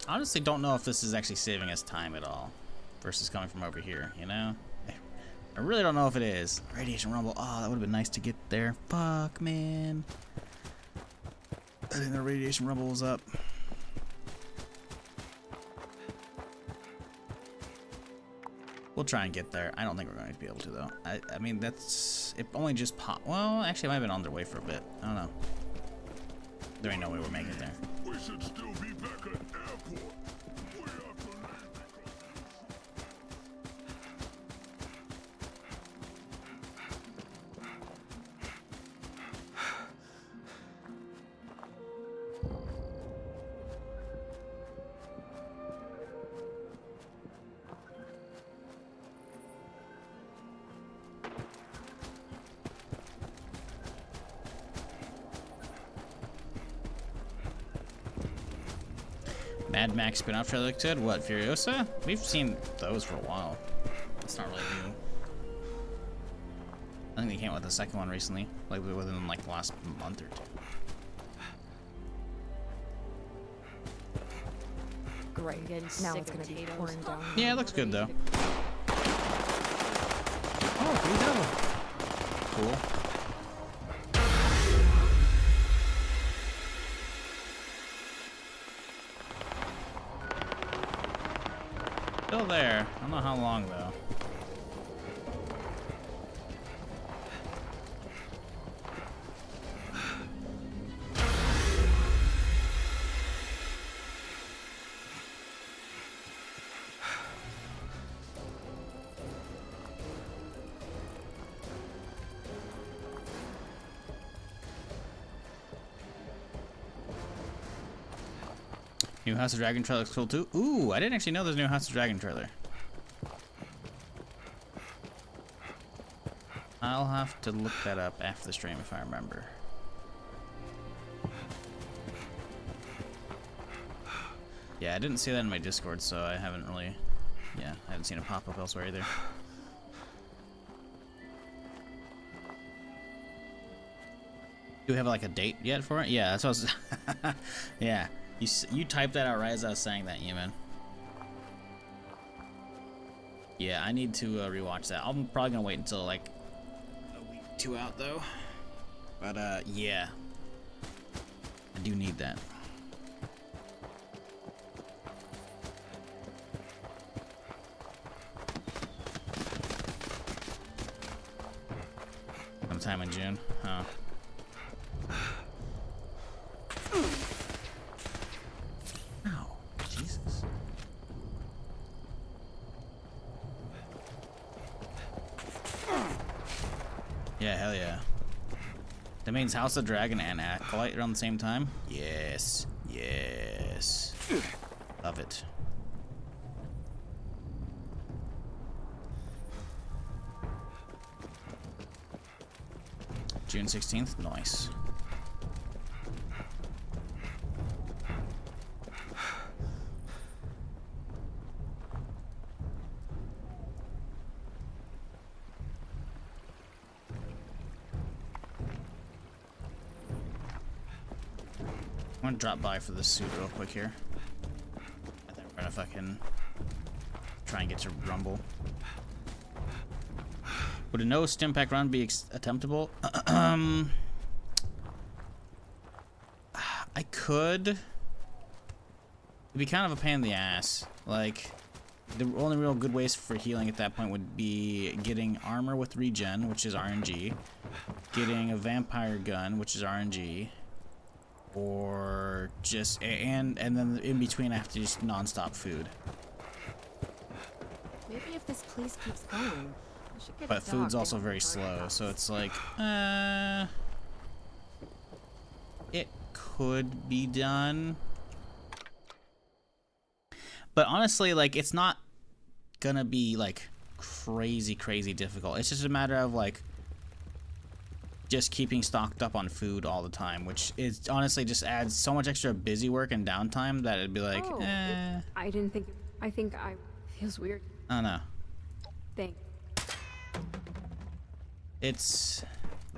Honestly, don't know if this is actually saving us time at all versus coming from over here, you know? I really don't know if it is. Radiation rumble. Oh, that would have been nice to get there. Fuck, man. I think the radiation rumble was up. We'll try and get there. I don't think we're going to be able to, though. I mean, that's... It only just popped. Well, actually, it might have been on their way for a bit. I don't know. There ain't no way we're making it there. We should still be back at airport. We have to leave because... Mad Max spin-off trailer looks good. What, Furiosa? We've seen those for a while. It's not really new. I think they came out with the second one recently, like within like the last month or two. Great. Now it's gonna be pouring down. Yeah, it looks good though. Oh, free double. Cool. Still there. I don't know how long though. New House of Dragon trailer looks cool too. Ooh, I didn't actually know there's a new House of Dragon trailer. I'll have to look that up after the stream if I remember. Yeah, I didn't see that in my Discord, so I haven't really... Yeah, I haven't seen it pop up elsewhere either. Do we have like a date yet for it? Yeah, that's what I was... Yeah. You typed that out right as I was saying that, Eamon. Yeah, I need to rewatch that. I'm probably gonna wait until like a week or two out though. But yeah, I do need that. Sometime in June, huh? Yeah, hell yeah. That means House of Dragon and Acolyte around the same time? Yes. Yes. Love it. June 16th? Nice. I'm gonna drop by for this suit real quick here. And then we're gonna fucking try and get to Rumble. Would a no Stimpack run be attemptable? I could. It'd be kind of a pain in the ass. Like, the only real good ways for healing at that point would be getting armor with regen, which is RNG, getting a vampire gun, which is RNG, or just and then in between I have to just non-stop food. Maybe if this place keeps going, I should get But food's also very slow, so it's like it could be done. But honestly, like, it's not gonna be like crazy difficult. It's just a matter of like just keeping stocked up on food all the time, which is honestly just adds so much extra busy work and downtime that it'd be like, I didn't think. I think I feels weird. I don't know. Thanks. It's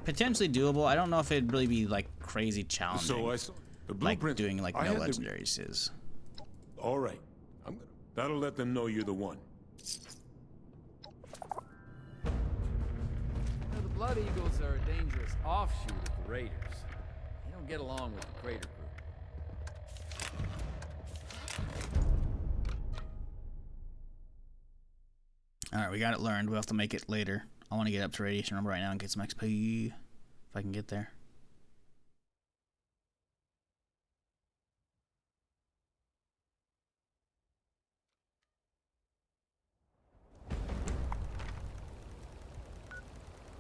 potentially doable. I don't know if it'd really be like crazy challenging. So I saw the like blueprint. doing like I no had to- legendaries is. All right. That'll let them know you're the one. Now, the Blood Eagles are a dangerous offshoot of the Raiders. They don't get along with the Crater Group. Alright, we got it learned. We'll have to make it later. I want to get up to radiation number right now and get some XP. If I can get there.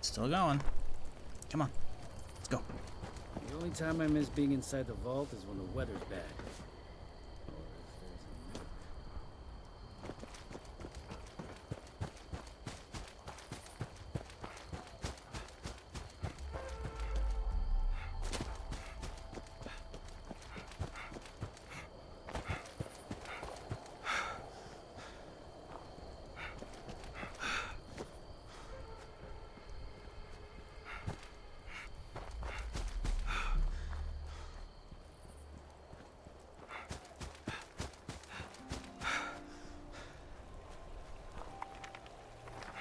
Still going. Come on. Let's go. The only time I miss being inside the vault is when the weather's bad.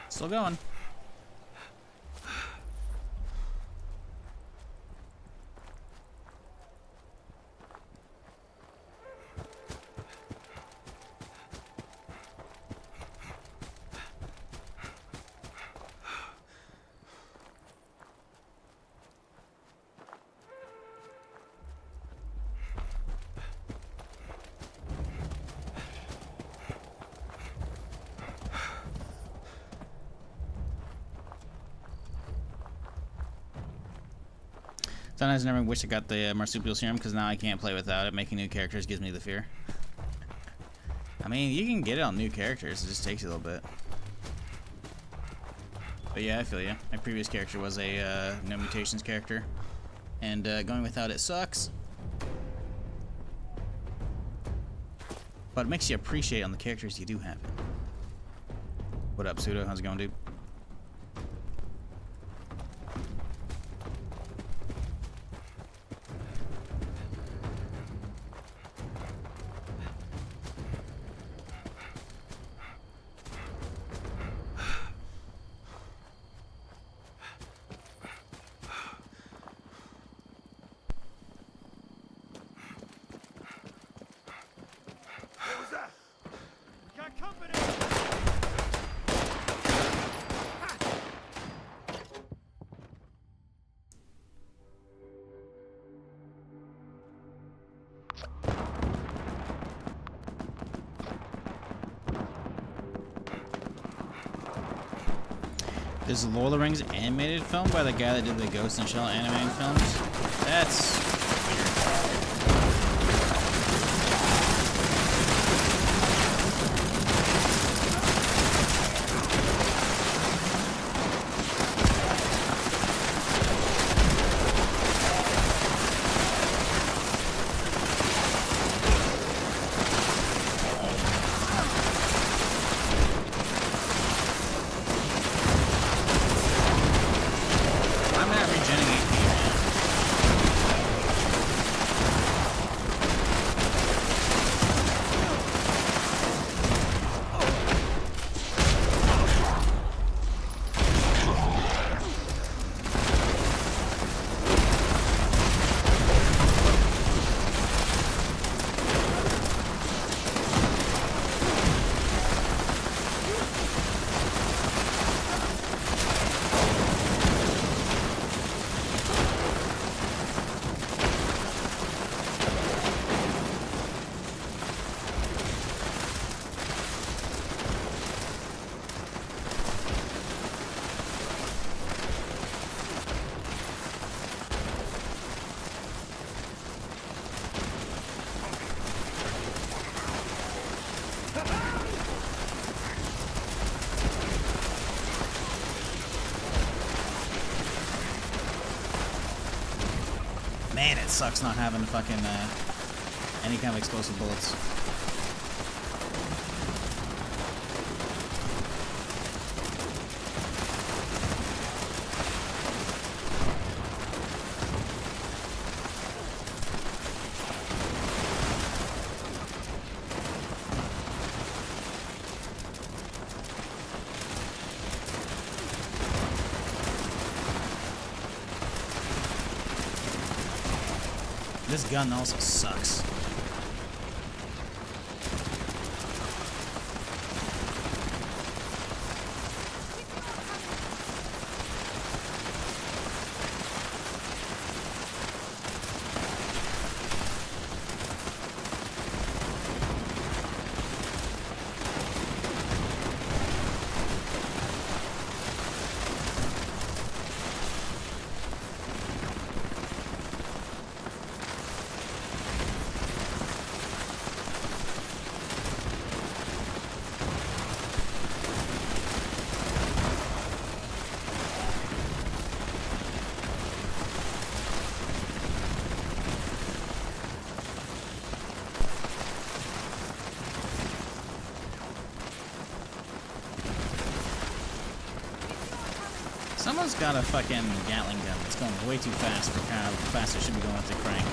Still going. Sometimes I never wish I got the marsupial serum because now I can't play without it. Making new characters gives me the fear. I mean, you can get it on new characters. It just takes you a little bit. But yeah, I feel you. My previous character was a no mutations character, and going without it sucks. But it makes you appreciate on the characters you do have. What up, Pseudo? How's it going, dude? What was that? We got company! This is Lord of the Rings animated film by the guy that did the Ghost in the Shell animated films. That's man, it sucks not having fucking any kind of explosive bullets. This gun also sucks. Someone's got a fucking Gatling gun that's going way too fast for how fast it should be going with the crank.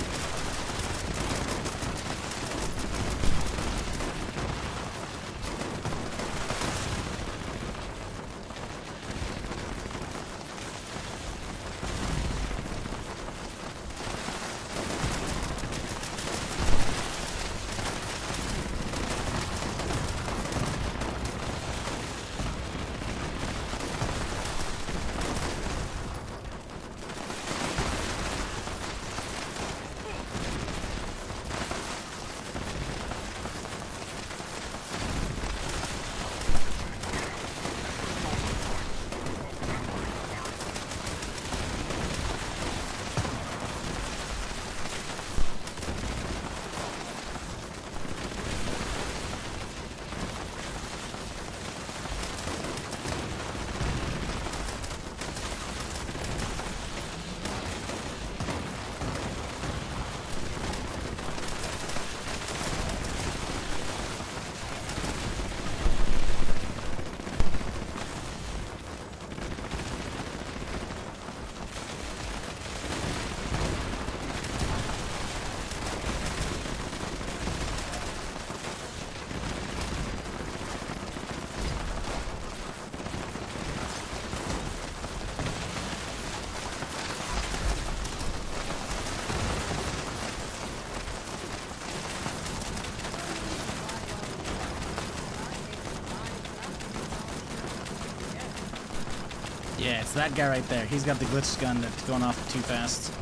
Yeah, it's that guy right there. He's got the glitch gun that's going off too fast.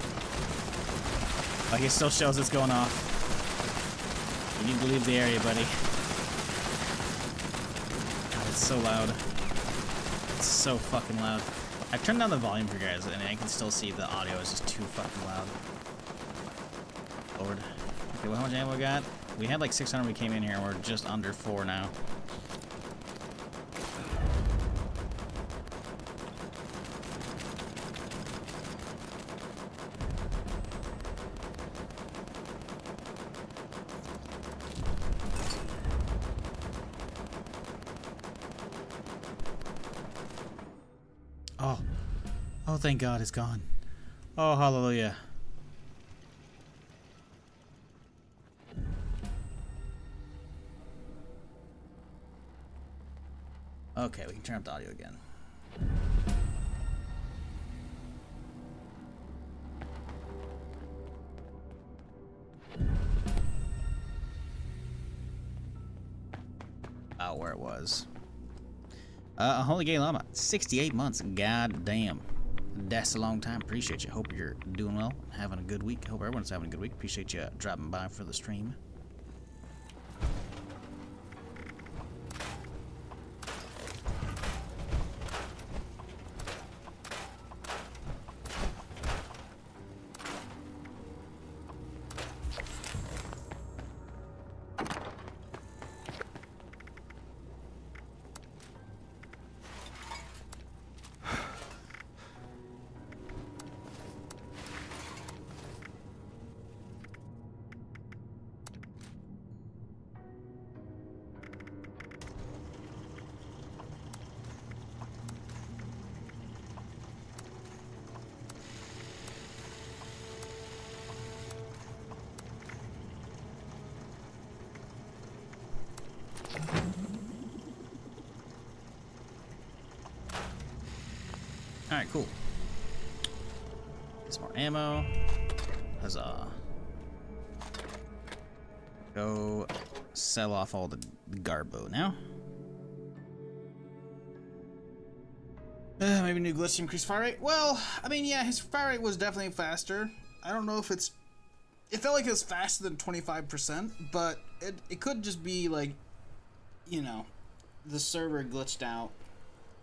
But he still shows it's going off. You need to leave the area, buddy. God, it's so loud. It's so fucking loud. I've turned down the volume for you guys, and I can still see the audio is just too fucking loud. Lord. Okay, well, how much ammo we got? We had like 600 when we came in here, and we're just under 4 now. Oh, thank God it's gone. Oh, hallelujah. Okay, we can turn up the audio again. Oh, where it was. A Holy Gay Llama, 68 months. God damn. That's a long time. Appreciate you. Hope you're doing well, having a good week. Hope everyone's having a good week. Appreciate you dropping by for the stream. Alright, cool. Get some more ammo. Huzzah. Go sell off all the garbo now. Maybe new glitch to increase fire rate. Well, I mean, yeah, his fire rate was definitely faster. I don't know if it felt like it was faster than 25%, but it could just be like, you know, the server glitched out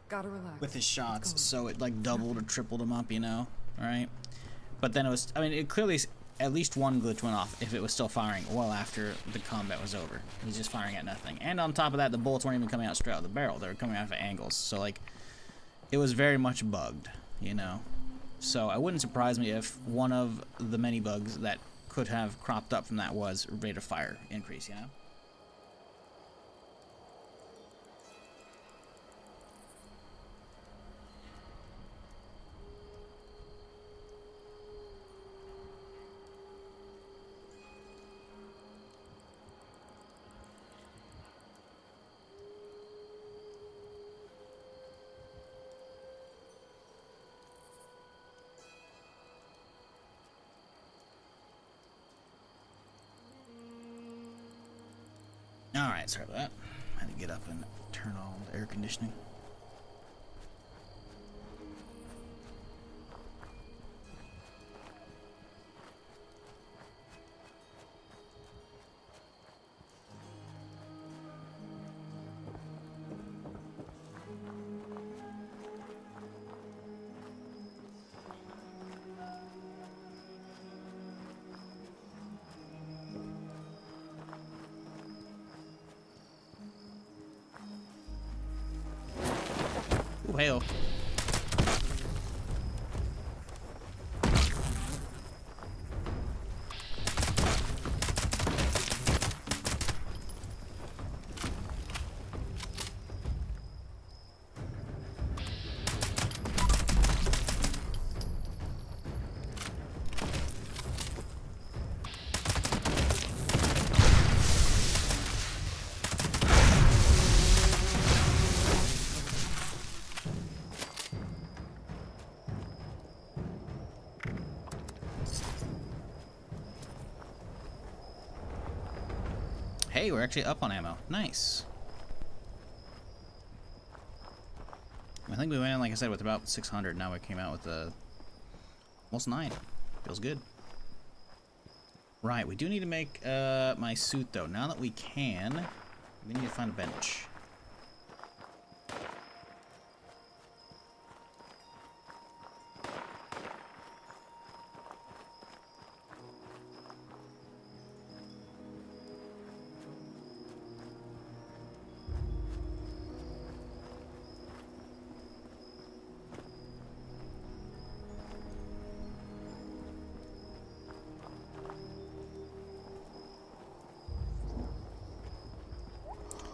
Gotta relax. with his shots, so it like doubled or tripled him up, you know, right? But then it was, I mean, it clearly, at least one glitch went off if it was still firing well after the combat was over. He's just firing at nothing. And on top of that, the bullets weren't even coming out straight out of the barrel. They were coming out of angles. So like, it was very much bugged, you know? So it wouldn't surprise me if one of the many bugs that could have cropped up from that was rate of fire increase, you know? Alright, sorry about that. I had to get up and turn on the air conditioning. Ooh, hell. Hey, we're actually up on ammo. Nice. I think we went in, like I said, with about 600. Now we came out with almost 9. Feels good. Right, we do need to make my suit, though. Now that we can, we need to find a bench.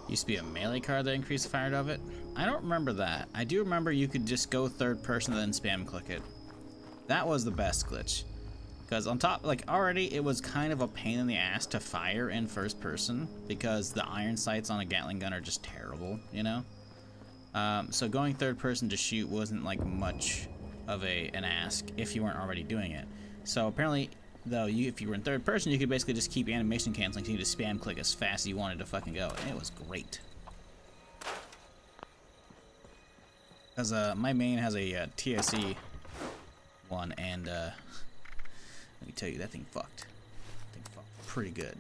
Used to be a melee card that increased the fire rate of it. I don't remember that. I do remember you could just go third person and then spam click it. That was the best glitch. Because on top, like already it was kind of a pain in the ass to fire in first person because the iron sights on a Gatling gun are just terrible, you know? So going third person to shoot wasn't like much of an ask if you weren't already doing it. So apparently, though, if you were in third person, you could basically just keep animation canceling, so you just spam click as fast as you wanted to fucking go, and it was great. Because my main has a TSE one, and let me tell you, that thing fucked. That thing fucked pretty good.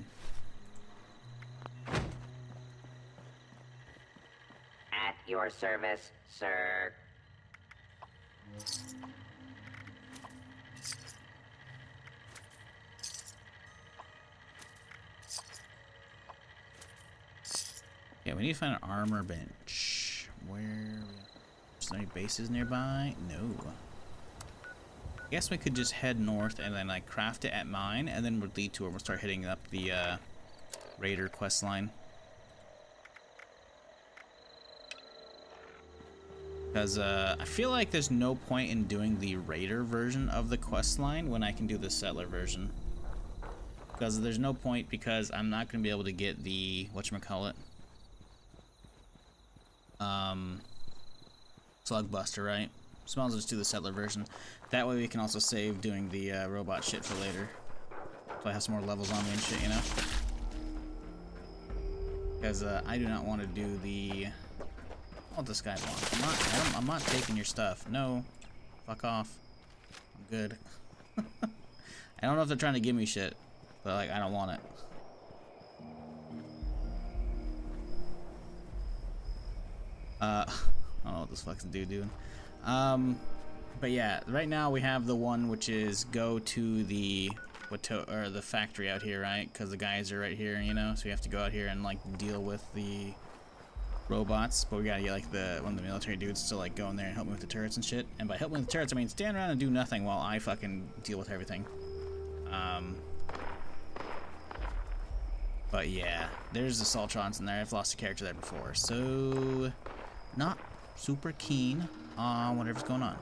At your service, sir. Yeah, we need to find an armor bench. Where? Is there any bases nearby? No. I guess we could just head north and then like craft it at mine, and then we'll lead to it. We'll start hitting up the Raider quest line. Because I feel like there's no point in doing the Raider version of the quest line when I can do the Settler version. Because there's no point, because I'm not going to be able to get the whatchamacallit. Slug Buster, right? So I'll just do the Settler version. That way we can also save doing the robot shit for later. So I have some more levels on me and shit, you know? Because I do not want to do the... What this guy wants. I'm not taking your stuff. No. Fuck off. I'm good. I don't know if they're trying to give me shit, but like I don't want it. I don't know what this fucking dude doing. But yeah, right now we have the one which is go to the the factory out here, right? Because the guys are right here, you know. So we have to go out here and like deal with the robots. But we gotta get like one of the military dudes to like go in there and help me with the turrets and shit. And by helping with the turrets, I mean stand around and do nothing while I fucking deal with everything. But yeah, there's the Saltrons in there. I've lost a character there before, so not super keen on whatever's going on.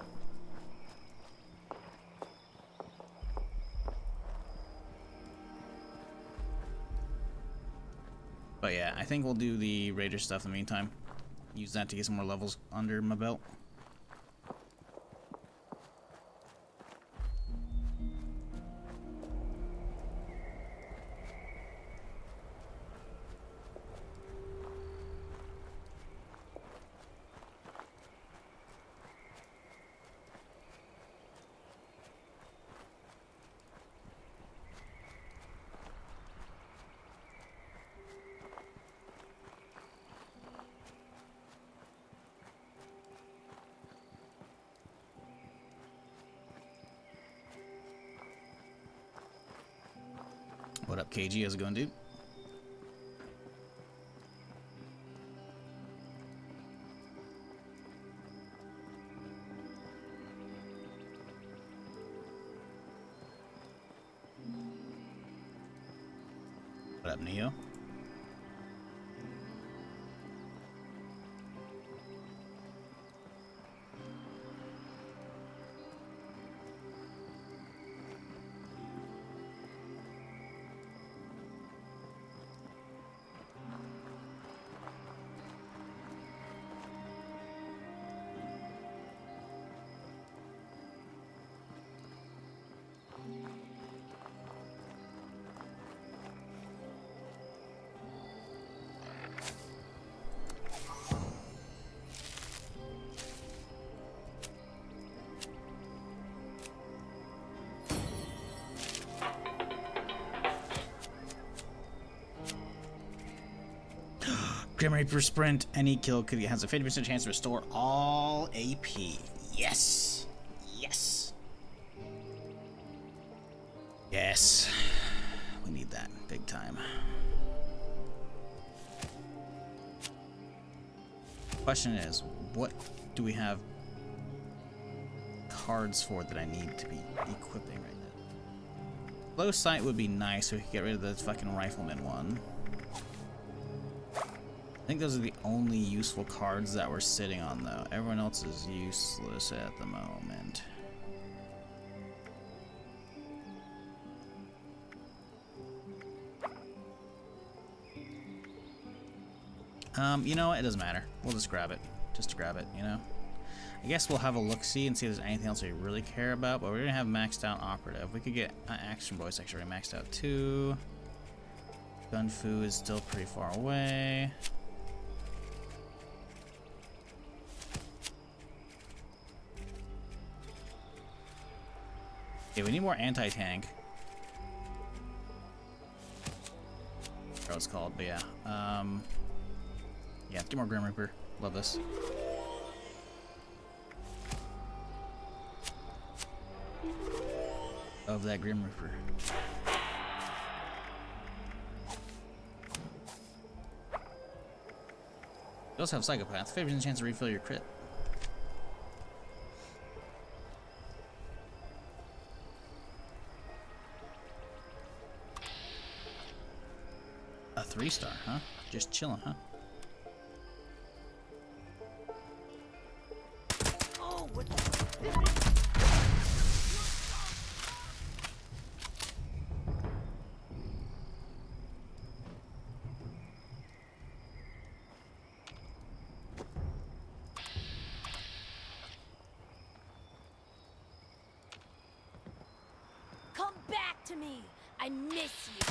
But yeah, I think we'll do the Raider stuff in the meantime. Use that to get some more levels under my belt. What up, KG? How's it going, dude? What up, Neo? Grim Reaper Sprint. Any kill has a 50% chance to restore all AP. Yes. Yes. Yes. We need that big time. Question is, what do we have cards for that I need to be equipping right now? Low sight would be nice so we could get rid of the fucking rifleman one. I think those are the only useful cards that we're sitting on, though. Everyone else is useless at the moment. You know what? It doesn't matter. We'll just grab it. Just to grab it, you know? I guess we'll have a look-see and see if there's anything else we really care about, but we're gonna have maxed out Operative. We could get Action Voice actually maxed out too. Gun Fu is still pretty far away. Okay, we need more anti-tank. I forgot what it's called, but yeah. Yeah, get more Grim Reaper. Love this. Of that Grim Reaper. You also have Psychopath. 50% chance to refill your crit. A 3-star, huh? Just chilling, huh? Oh, what Come back to me! I miss you!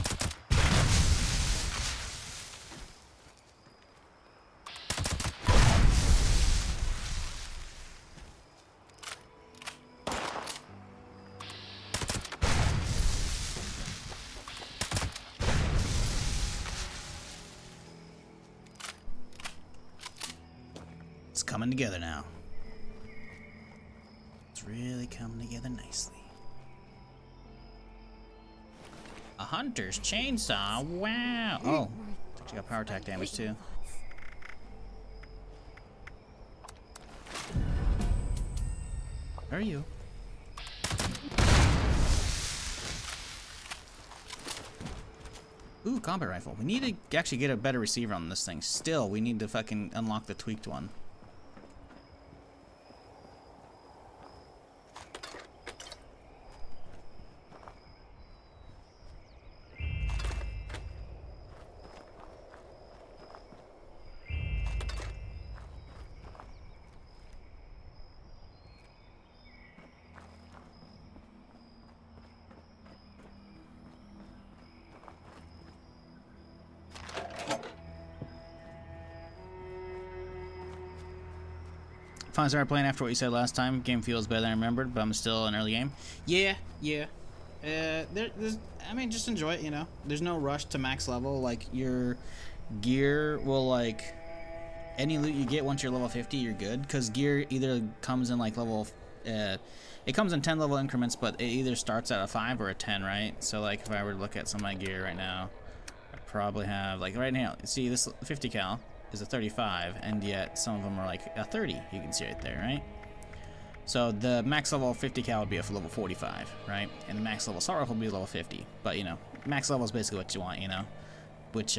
coming together now. It's really coming together nicely. A hunter's chainsaw. Wow. Oh, actually got power attack damage too. Where are you? Ooh, combat rifle. We need to actually get a better receiver on this thing. Still, we need to fucking unlock the tweaked one. Finally started playing after what you said last time. Game feels better than I remembered, but I'm still in early game. Yeah. I mean, just enjoy it, you know. There's no rush to max level. Like, your gear will, like, any loot you get once you're level 50, you're good. Because gear either comes in, like, level, it comes in 10 level increments, but it either starts at a 5 or a 10, right? So, like, if I were to look at some of my gear right now, I probably have, like, right now, see, this 50 cal is a 35, and yet some of them are like a 30, you can see right there, right? So the max level 50 cal would be a level 45, right? And the max level assault rifle would be level 50. But, you know, max level is basically what you want, you know? Which,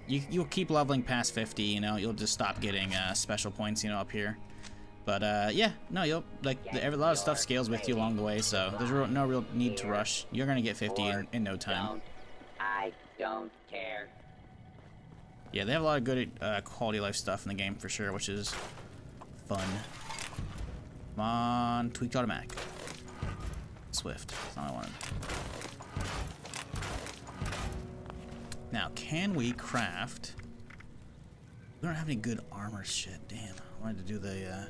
you'll keep leveling past 50, you know? You'll just stop getting special points, you know, up here. But, yeah, no, you'll, like, a lot of stuff scales with you along the way, so there's no real need to rush. You're gonna get 50 in no time. I don't care. Yeah, they have a lot of good quality of life stuff in the game for sure, which is fun. Come on, tweaked automatic. Swift, that's not what I wanted. Now, can we craft? We don't have any good armor shit, damn. I wanted to do the,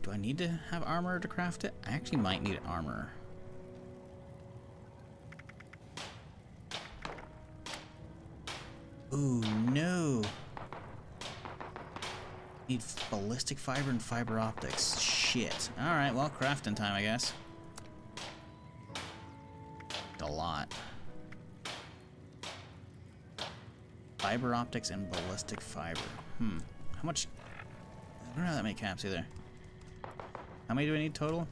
do I need to have armor to craft it? I actually might need armor. Ooh, no. Need ballistic fiber and fiber optics. Shit. Alright, well, crafting time, I guess. A lot. Fiber optics and ballistic fiber. How much? I don't have that many caps either. How many do I need total?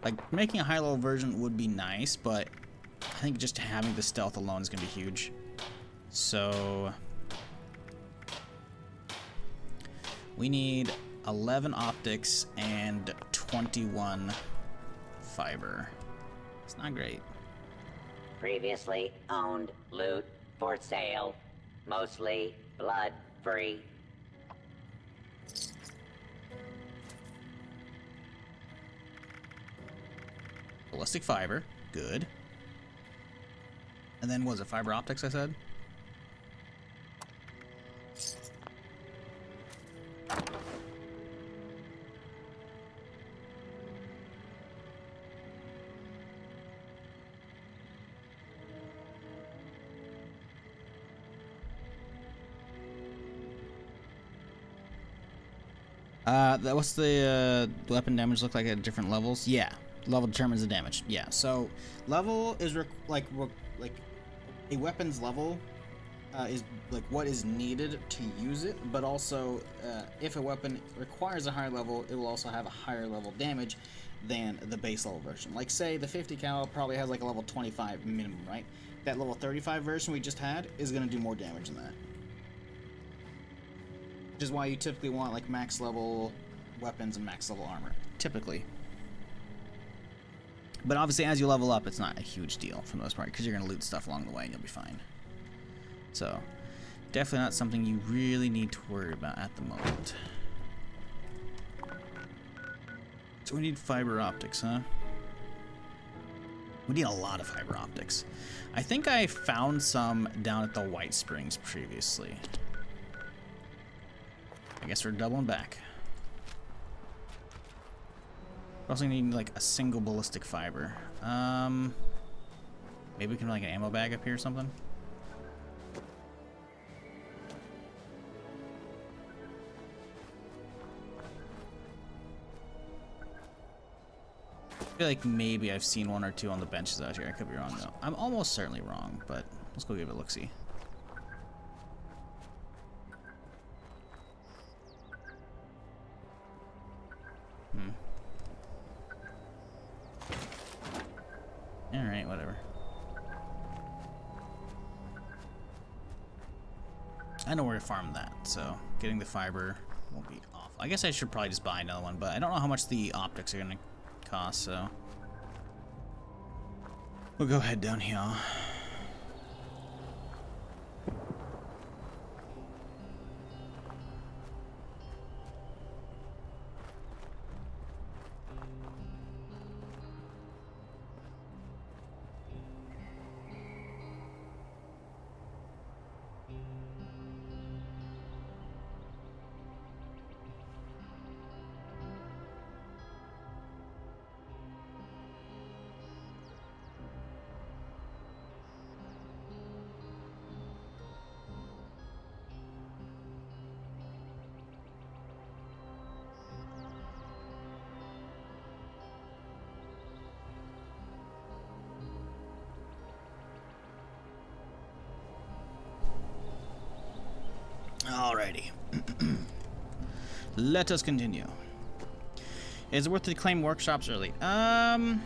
Like, making a high-level version would be nice, but I think just having the stealth alone is going to be huge. So we need 11 optics and 21 fiber. It's not great. Previously owned loot for sale. Mostly blood free. Ballistic fiber, good. And then was it fiber optics I said? What's the weapon damage look like at different levels? Yeah, level determines the damage. Yeah, so level is like a weapon's level is like what is needed to use it, but also if a weapon requires a higher level, it will also have a higher level damage than the base level version. Like say the 50 cal probably has like a level 25 minimum, right? That level 35 version we just had is going to do more damage than that. Which is why you typically want like max level weapons and max level armor, typically. But obviously as you level up, it's not a huge deal for the most part, because you're going to loot stuff along the way and you'll be fine. So, definitely not something you really need to worry about at the moment. So we need fiber optics, huh? We need a lot of fiber optics. I think I found some down at the White Springs previously. I guess we're doubling back. We also need like a single ballistic fiber. Maybe we can like an ammo bag up here or something. I feel like maybe I've seen 1 or 2 on the benches out here. I could be wrong though. I'm almost certainly wrong, but let's go give it a look-see. Alright, whatever. I know where to farm that, so getting the fiber won't be awful. I guess I should probably just buy another one, but I don't know how much the optics are gonna cost, so we'll go head down here. Alrighty. Let us continue. Is it worth to claim workshops early? Not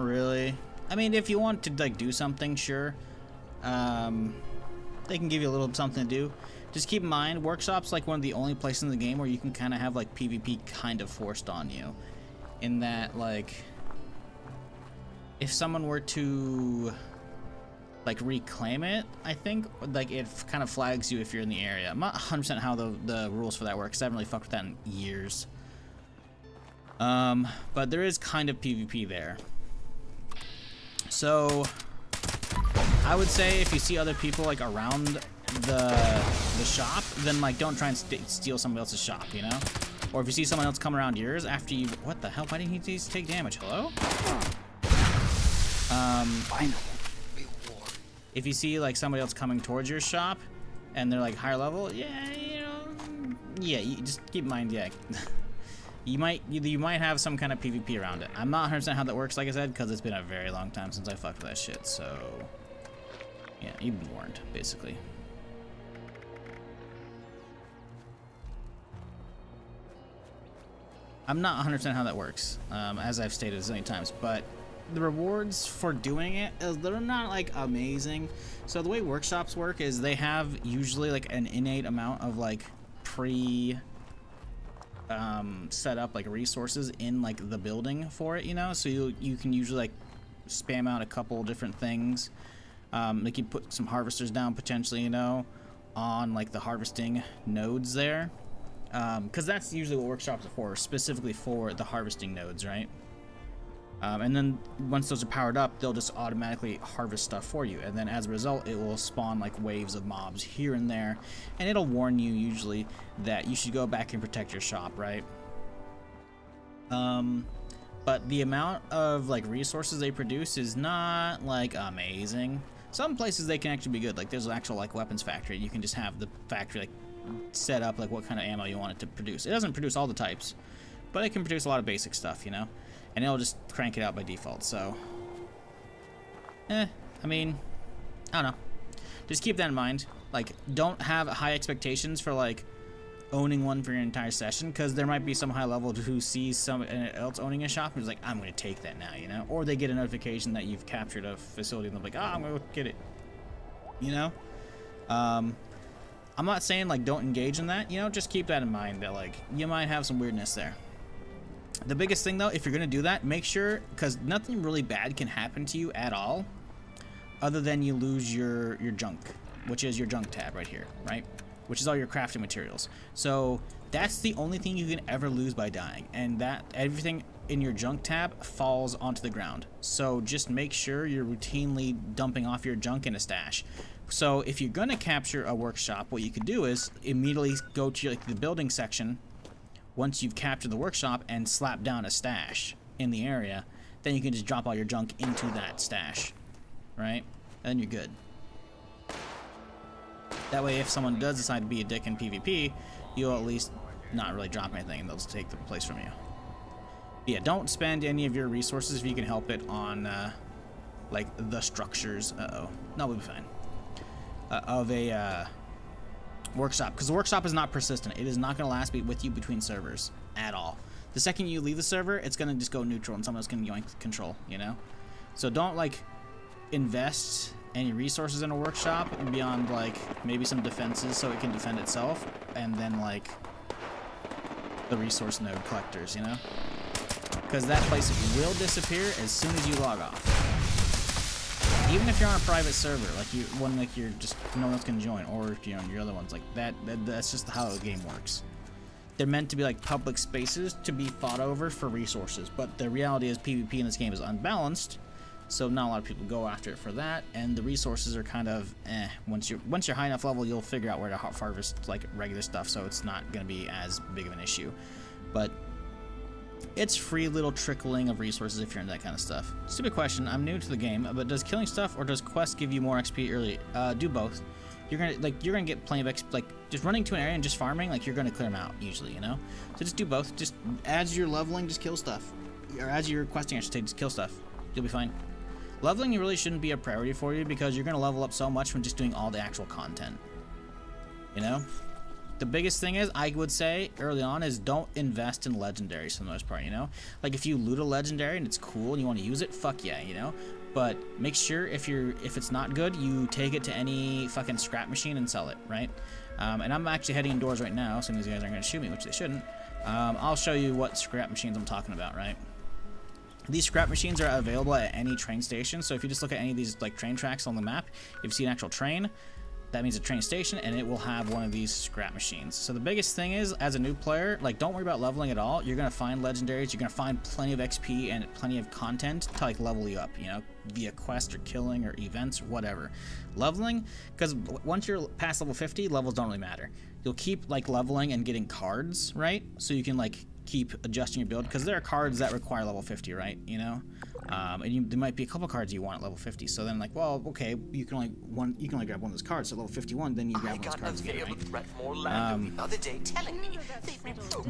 really. I mean, if you want to like do something, sure. They can give you a little something to do. Just keep in mind, workshops like one of the only places in the game where you can kind of have like PvP kind of forced on you. In that, like, if someone were to like reclaim it, I think like it kind of flags you if you're in the area. I'm not 100% how the rules for that work, because I haven't really fucked with that in years. But there is kind of PvP there. So I would say if you see other people like around the shop, then like don't try and steal somebody else's shop, you know? Or if you see someone else come around yours after you, what the hell? Why didn't he take damage? Hello? Final. If you see like somebody else coming towards your shop and they're like higher level, yeah, you know, yeah, you just keep in mind, yeah, you might have some kind of PvP around it. I'm not 100% how that works, like I said, because it's been a very long time since I fucked with that shit. So yeah, you've been warned, basically. I'm not 100% how that works, as I've stated a zillion times, but the rewards for doing it, they're not like amazing. So the way workshops work is they have usually like an innate amount of like set up like resources in like the building for it, you know. So you can usually like spam out a couple different things. Like you put some harvesters down potentially, you know, on like the harvesting nodes there, because that's usually what workshops are for, specifically for the harvesting nodes, right? And then once those are powered up, they'll just automatically harvest stuff for you. And then as a result, it will spawn like waves of mobs here and there. And it'll warn you usually that you should go back and protect your shop, right? But the amount of like resources they produce is not like amazing. Some places they can actually be good. Like there's an actual like weapons factory. You can just have the factory like set up like what kind of ammo you want it to produce. It doesn't produce all the types, but it can produce a lot of basic stuff, you know? And it'll just crank it out by default, so I mean, I don't know. Just keep that in mind. Like, don't have high expectations for like owning one for your entire session, because there might be some high level who sees someone else owning a shop and is like, I'm gonna take that now, you know? Or they get a notification that you've captured a facility and they're like, I'm gonna get it, you know? I'm not saying like don't engage in that, you know, just keep that in mind that like you might have some weirdness there. The biggest thing though, if you're gonna do that, make sure, because nothing really bad can happen to you at all other than you lose your junk, which is your junk tab right here, right? Which is all your crafting materials. So that's the only thing you can ever lose by dying, and that everything in your junk tab falls onto the ground. So just make sure you're routinely dumping off your junk in a stash. So if you're gonna capture a workshop, what you could do is immediately go to like the building section once you've captured the workshop and slap down a stash in the area. Then you can just drop all your junk into that stash, right? And then you're good. That way if someone does decide to be a dick in PvP, you'll at least not really drop anything and they'll just take the place from you. Yeah, don't spend any of your resources if you can help it on like the structures. No, we'll be fine. Of a workshop, because the workshop is not persistent. It is not going to last with you between servers at all. The second you leave the server, it's going to just go neutral and someone else can yoink control, you know? So don't like invest any resources in a workshop beyond like maybe some defenses so it can defend itself, and then like the resource node collectors, you know? Because that place will disappear as soon as you log off. Even if you're on a private server, like one like you're just no one's gonna join, or if you're on your other ones, like that's just how the game works. They're meant to be like public spaces to be fought over for resources, but the reality is PvP in this game is unbalanced, so not a lot of people go after it for that, and the resources are kind of once you're high enough level, you'll figure out where to harvest like regular stuff, so it's not gonna be as big of an issue. But it's free little trickling of resources if you're into that kind of stuff. Stupid question, I'm new to the game, but does killing stuff or does quests give you more XP early? Do both. You're gonna get plenty of XP, like just running to an area and just farming, like you're gonna clear them out usually, you know? So just do both. Just as you're leveling, just kill stuff. Or as you're questing, I should say, just kill stuff. You'll be fine. Leveling really shouldn't be a priority for you because you're gonna level up so much from just doing all the actual content. You know? The biggest thing is, I would say, early on, is don't invest in legendaries for the most part, you know? Like, if you loot a legendary and it's cool and you want to use it, fuck yeah, you know? But make sure if it's not good, you take it to any fucking scrap machine and sell it, right? And I'm actually heading indoors right now, so these guys aren't going to shoot me, which they shouldn't. I'll show you what scrap machines I'm talking about, right? These scrap machines are available at any train station, so if you just look at any of these like train tracks on the map, if you see an actual train, that means a train station, and it will have one of these scrap machines. So the biggest thing is, as a new player, like, don't worry about leveling at all. You're gonna find legendaries, you're gonna find plenty of XP and plenty of content to like level you up, you know, via quest or killing or events or whatever. Leveling, because once you're past level 50, levels don't really matter. You'll keep like leveling and getting cards, right? So you can like keep adjusting your build, because there are cards that require level 50, right? You know, and there might be a couple cards you want at level 50. So then, like, well, okay, you can only grab one of those cards. So level 51, then you grab one of those cards again, right?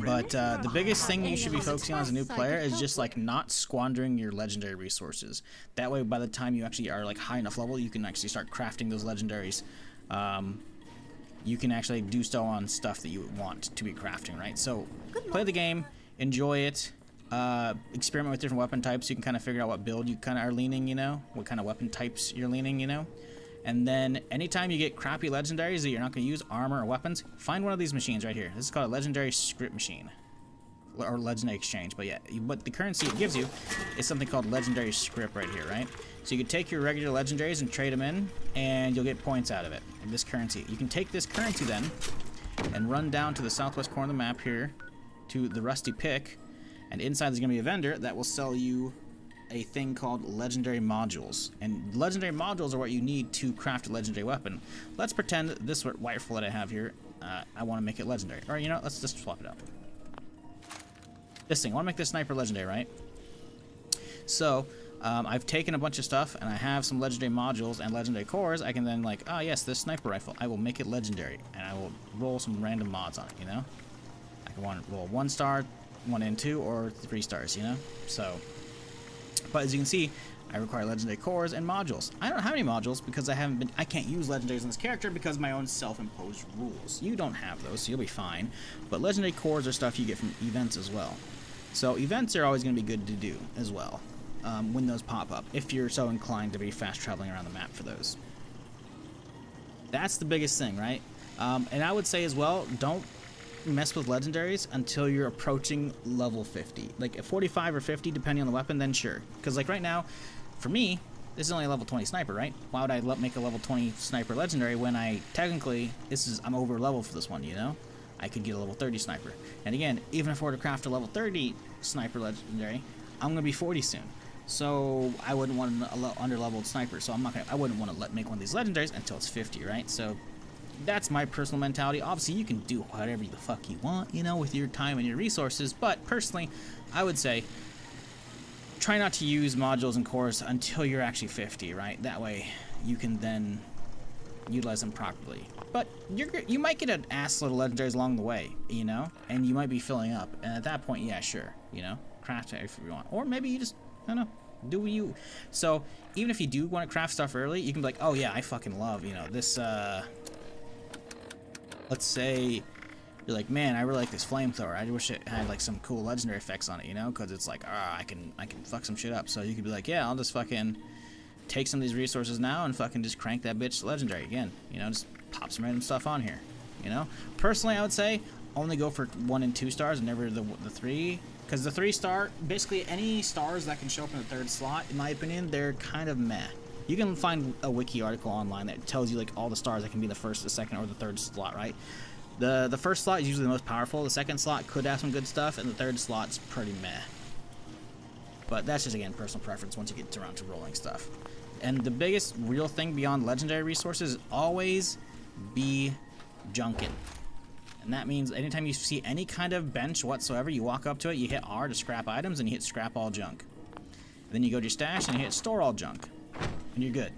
But the biggest thing you should be focusing on as a new player is just like not squandering your legendary resources. That way, by the time you actually are like high enough level, you can actually start crafting those legendaries. You can actually do so on stuff that you want to be crafting, right? So play the game, enjoy it, experiment with different weapon types. So you can kind of figure out what build you kind of are leaning, you know, what kind of weapon types you're leaning, you know. And then anytime you get crappy legendaries that you're not going to use, armor or weapons, find one of these machines right here. This is called a legendary script machine, or legendary exchange. But yeah, what the currency it gives you is something called legendary script right here, right? So you can take your regular legendaries and trade them in, and you'll get points out of it. And this currency, you can take this currency then and run down to the southwest corner of the map here to the rusty pick, and inside there's going to be a vendor that will sell you a thing called legendary modules. And legendary modules are what you need to craft a legendary weapon. Let's pretend this rifle that I have here, I want to make it legendary. Or, you know, let's just swap it out. This thing, I want to make this sniper legendary, right? So I've taken a bunch of stuff and I have some legendary modules and legendary cores. I can then like, oh yes, this sniper rifle, I will make it legendary, and I will roll some random mods on it, you know? I can want to roll 1 star, 1 and 2, or 3 stars, you know? So, but as you can see, I require legendary cores and modules. I don't have any modules because I can't use legendaries on this character because of my own self-imposed rules. You don't have those, so you'll be fine. But legendary cores are stuff you get from events as well. So events are always going to be good to do as well. When those pop up, if you're so inclined to be fast traveling around the map for those. That's the biggest thing, right? And I would say as well, don't mess with legendaries until you're approaching level 50. Like at 45 or 50, depending on the weapon, then sure. Because like right now, for me, this is only a level 20 sniper, right? Why would I make a level 20 sniper legendary when I'm over level for this one, you know? I could get a level 30 sniper. And again, even if I were to craft a level 30 sniper legendary, I'm gonna be 40 soon. So I wouldn't want an under-leveled sniper. So I wouldn't want to make one of these legendaries until it's 50, right? So that's my personal mentality. Obviously, you can do whatever the fuck you want, you know, with your time and your resources. But personally, I would say try not to use modules and cores until you're actually 50, right? That way you can then utilize them properly. But you might get an ass load of legendaries along the way, you know, and you might be filling up. And at that point, yeah, sure, you know. craft it if you want. Or maybe you just, I don't know, do what you... So, even if you do want to craft stuff early, you can be like, oh yeah, I fucking love, you know, this, let's say you're like, man, I really like this flamethrower. I wish it had like some cool legendary effects on it, you know, because it's like, I can fuck some shit up. So you could be like, yeah, I'll just fucking take some of these resources now and fucking just crank that bitch legendary again. You know, just pop some random stuff on here. You know, personally, I would say only go for 1 and 2 stars and never the 3, because the 3-star, basically any stars that can show up in the 3rd slot, in my opinion, they're kind of meh. You can find a wiki article online that tells you like all the stars that can be the 1st, the 2nd, or the 3rd slot, right? The 1st slot is usually the most powerful. The 2nd slot could have some good stuff, and the 3rd slot's pretty meh. But that's just, again, personal preference once you get around to rolling stuff. And the biggest real thing beyond legendary resources is always be junkin'. And that means anytime you see any kind of bench whatsoever, you walk up to it, you hit R to scrap items, and you hit scrap all junk. And then you go to your stash and you hit store all junk. And you're good.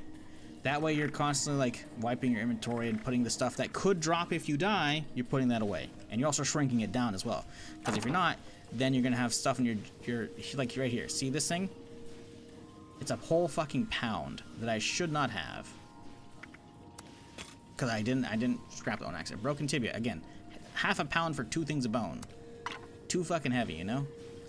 That way you're constantly like wiping your inventory and putting the stuff that could drop if you die, you're putting that away. And you're also shrinking it down as well. Because if you're not, then you're gonna have stuff in your like right here. See this thing? It's a whole fucking pound that I should not have. Because I didn't scrap the on accident. Broken tibia, again, half a pound for 2 things of bone. Too fucking heavy, you know?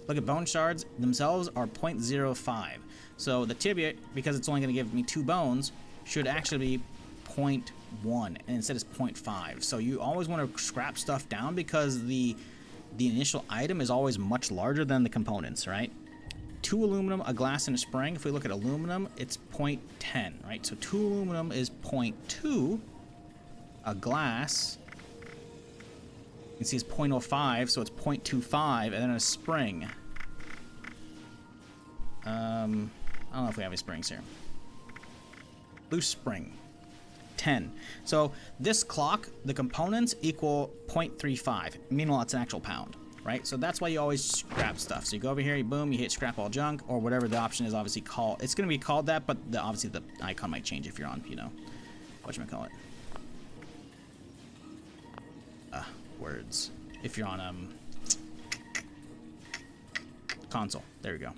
Look at bone shards themselves are 0.05. So the tibia, because it's only gonna give me 2 bones, should actually be 0.1, and instead it's 0.5. So you always want to scrap stuff down because the initial item is always much larger than the components, right? 2 aluminum, a glass, and a spring. If we look at aluminum, it's 0.10, right? So 2 aluminum is 0.2. A glass, you can see it's 0.05, so it's 0.25, and then a spring. I don't know if we have any springs here. Loose spring, 10. So this clock, the components equal 0.35. Meanwhile, it's an actual pound, right? So that's why you always scrap stuff. So you go over here, you boom, you hit scrap all junk, or whatever the option is. Obviously, it's going to be called that, but obviously the icon might change if you're on, you know, whatchamacallit. Words. If you're on console, there we go.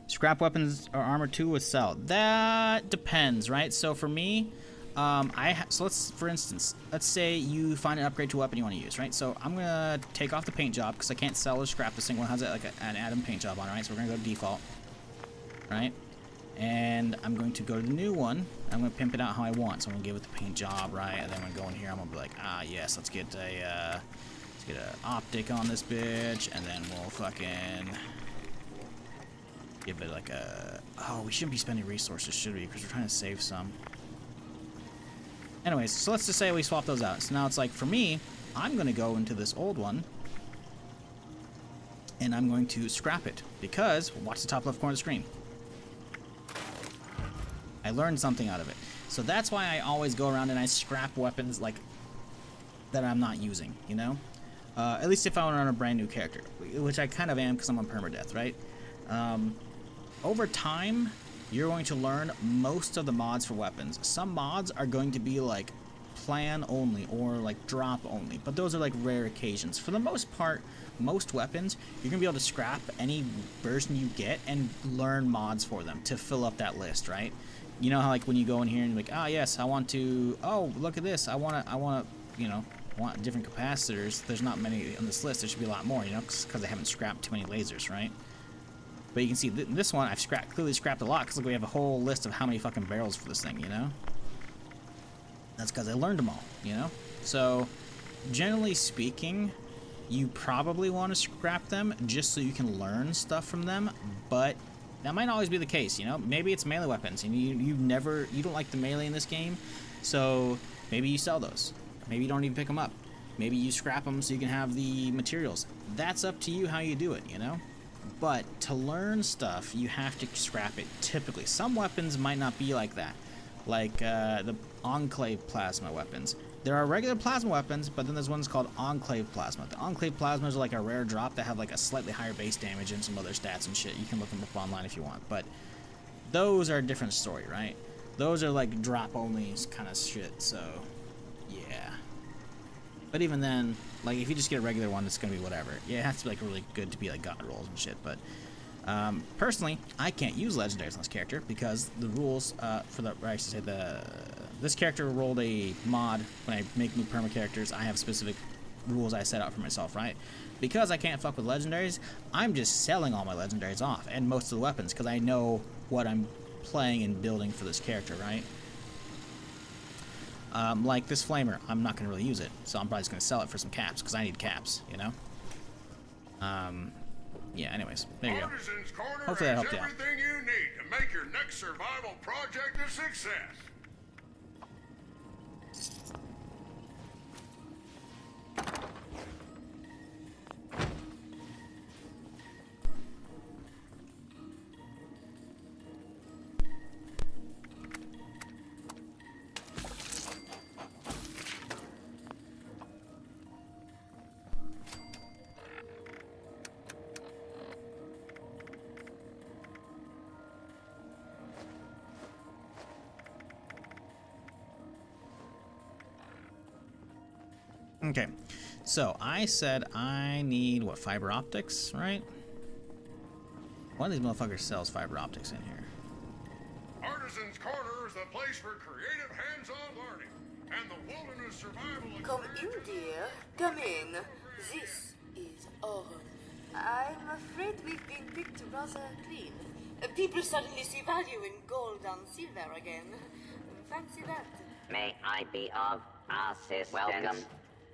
Scrap weapons or armor 2 with sell. That depends, right? So for me, so let's, for instance, let's say you find an upgrade to a weapon you want to use, right? So I'm gonna take off the paint job because I can't sell or scrap this thing. One has like an Adam paint job on it, right? So we're gonna go to default, right? And I'm going to go to the new one. I'm gonna pimp it out how I want. So I'm gonna give it the paint job, right? And then I'm gonna go in here. I'm gonna be like, yes, let's get an optic on this bitch, and then we'll fucking give it like a... Oh, we shouldn't be spending resources, should we? Because we're trying to save some. Anyways, so let's just say we swap those out. So now it's like, for me, I'm going to go into this old one, and I'm going to scrap it. Because, watch the top left corner of the screen. I learned something out of it. So that's why I always go around and I scrap weapons like that I'm not using, you know? At least if I want to run a brand new character, which I kind of am because I'm on permadeath, right? Over time, you're going to learn most of the mods for weapons. Some mods are going to be like plan only or like drop only, but those are like rare occasions. For the most part, most weapons, you're gonna be able to scrap any version you get and learn mods for them to fill up that list, right? You know how like when you go in here and you're like, yes, I want to, look at this, I want you know, want different capacitors. There's not many on this list. There should be a lot more, you know, because I haven't scrapped too many lasers, right? But you can see this one I've clearly scrapped a lot because look, we have a whole list of how many fucking barrels for this thing, you know? That's because I learned them all, you know? So, generally speaking, you probably want to scrap them just so you can learn stuff from them, but that might not always be the case, you know? Maybe it's melee weapons, and you don't like the melee in this game, so maybe you sell those. Maybe you don't even pick them up. Maybe you scrap them so you can have the materials. That's up to you how you do it, you know? But to learn stuff, you have to scrap it, typically. Some weapons might not be like that, like the Enclave plasma weapons. There are regular plasma weapons, but then there's ones called Enclave plasma. The Enclave plasmas are like a rare drop that have like a slightly higher base damage and some other stats and shit. You can look them up online if you want, but those are a different story, right? Those are like drop only kind of shit, so yeah. But even then, like, if you just get a regular one, it's gonna be whatever. Yeah, it has to be like really good to be like god rolls and shit. But personally, I can't use legendaries on this character because the rules for the, or I should say this character rolled a mod when I make new perma characters. I have specific rules I set out for myself, right? Because I can't fuck with legendaries, I'm just selling all my legendaries off and most of the weapons because I know what I'm playing and building for this character, right? Like this flamer, I'm not gonna really use it, so I'm probably just gonna sell it for some caps because I need caps, you know. Yeah. Anyways, there you go. Artisan's Corner Hopefully that has helped you out. everything you need to make your next survival project a success. Okay, so I said I need, what, fiber optics, right? One of these motherfuckers sells fiber optics in here. Artisan's Corner is the place for creative hands-on learning and the wilderness survival. Come in, dear. Come in. This is oven. I'm afraid we've been picked rather clean. People suddenly see value in gold and silver again. Fancy that. May I be of assistance? Welcome.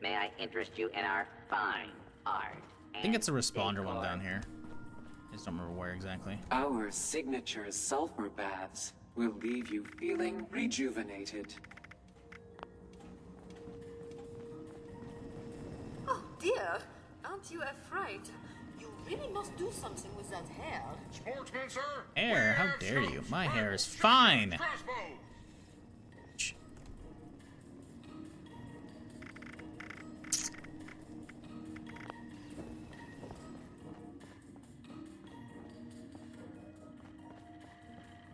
May I interest you in our fine art? I think it's a responder one down here. I just don't remember where exactly. Our signature sulfur baths will leave you feeling rejuvenated. Oh, dear. Aren't you afraid? You really must do something with that hair. Sportsman, sir. Hair? How dare you? My hair is fine. Crossbow.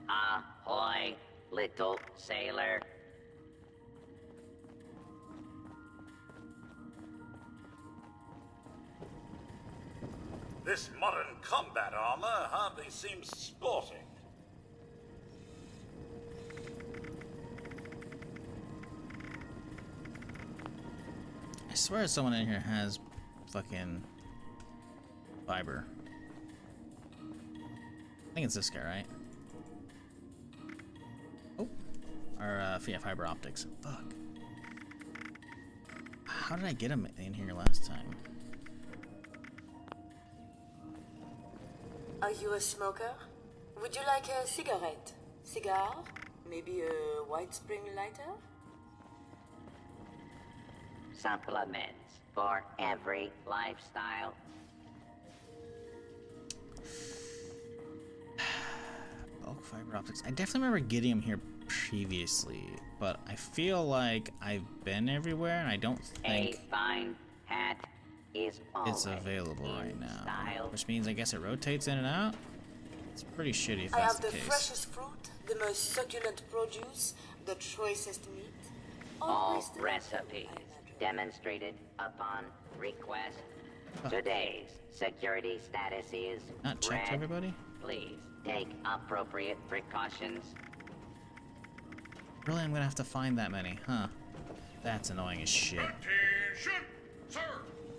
Ahoy, little sailor. This modern combat armor hardly seems sporting. I swear someone in here has fucking fiber. I think it's this guy, right? Oh, or yeah, fiber optics. Fuck. How did I get him in here last time? Are you a smoker? Would you like a cigarette? Cigar? Maybe a white spring lighter? Supplements for every lifestyle. Bulk fiber optics. I definitely remember getting him here previously, but I feel like I've been everywhere and I don't think A fine hat is it's available right now. Which means I guess it rotates in and out. It's pretty shitty if I that's have the the case. freshest fruit, the most succulent produce, the choicest meat. All Always the- recipes demonstrated upon request. Today's security status is Not checked, red. everybody? Please take appropriate precautions. Really, I'm gonna have to find that many, huh? That's annoying as shit. Attention, sir.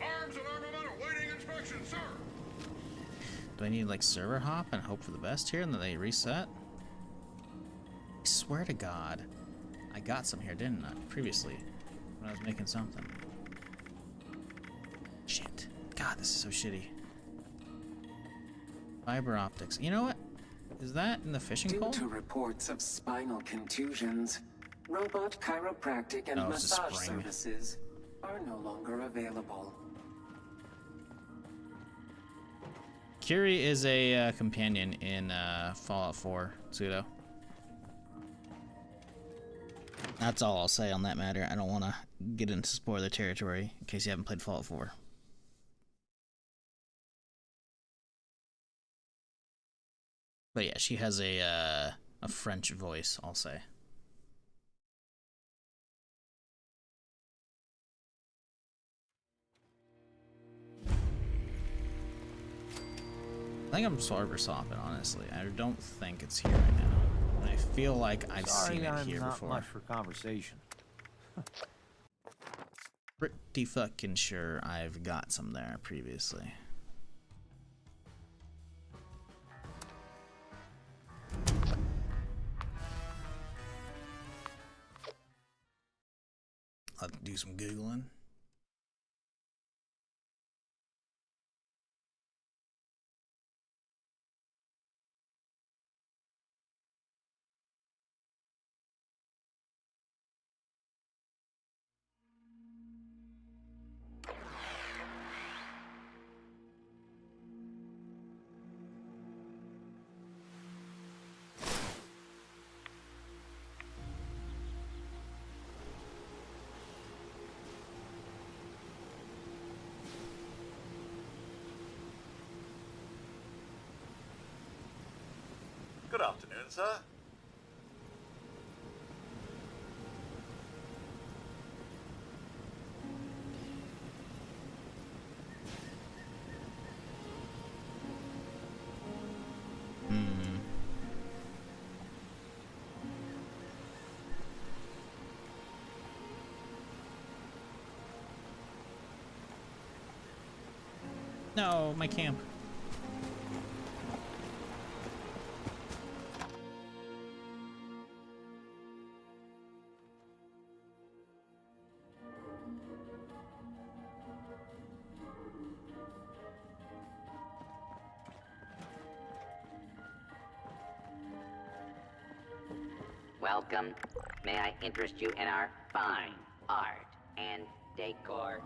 Arms and armament awaiting inspection, sir. Do I need like server hop and hope for the best here and then they reset? I swear to God, I got some here, didn't I? Previously, when I was making something. Shit. God, this is so shitty. Fiber optics. You know what? Is that in the fishing Due pole? to reports of spinal contusions, robot chiropractic and Oh, it's a massage spring. services are no longer available. Curie is a companion in Fallout 4, Pseudo. That's all I'll say on that matter. I don't want to get into spoiler territory in case you haven't played Fallout 4. But yeah, she has a French voice, I'll say. think I'm Sorber Soppin', honestly. I don't think it's here right now. And I feel like I've seen it here not before. much for conversation. Pretty fucking sure I've got some there previously. I'll do some Googling. Good afternoon, sir. No, my camp. Welcome. May I interest you in our fine art and decor?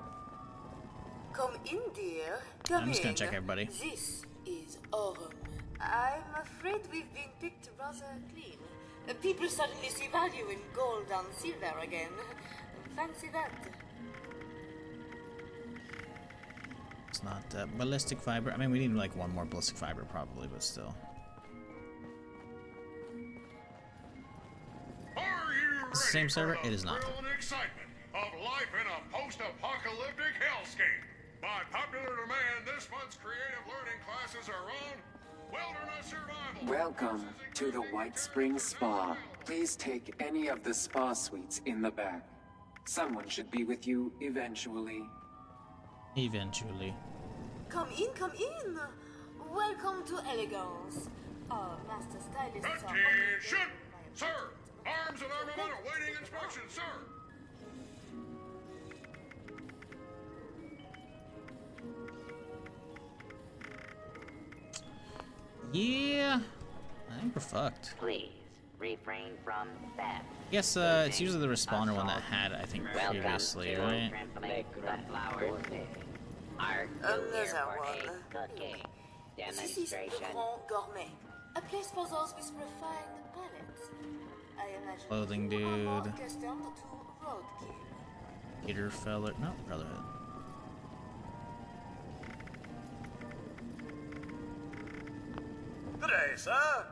Come in, dear. Come I'm just gonna in. check everybody. This is our room. I'm afraid we've been picked rather clean. People suddenly see value in gold and silver again. Fancy that. It's not ballistic fiber. I mean, we need like one more ballistic fiber probably, but still. It's the same server? It is not. Thrill and excitement of life in a post-apocalyptic hellscape. By popular demand, this month's creative learning classes are on Wilderness Survival. Welcome to the White Springs Spa. Please take any of the spa suites in the back. Someone should be with you eventually. Eventually. Come in, come in. Welcome to Elegance. Our master stylists are... Attention! Sir! Arms and armament awaiting inspection, sir! Yeah, I think we're fucked. Please refrain from theft. Yes, it's usually the respawner one that had, I think, previously, right? Art Another one. cooking This is Le demonstration. Grand Gourmet. A place for those with refined palates. I imagine Clothing you are more dude. accustomed to roadkill. Peter Feller. No, Brotherhood. Good day, sir.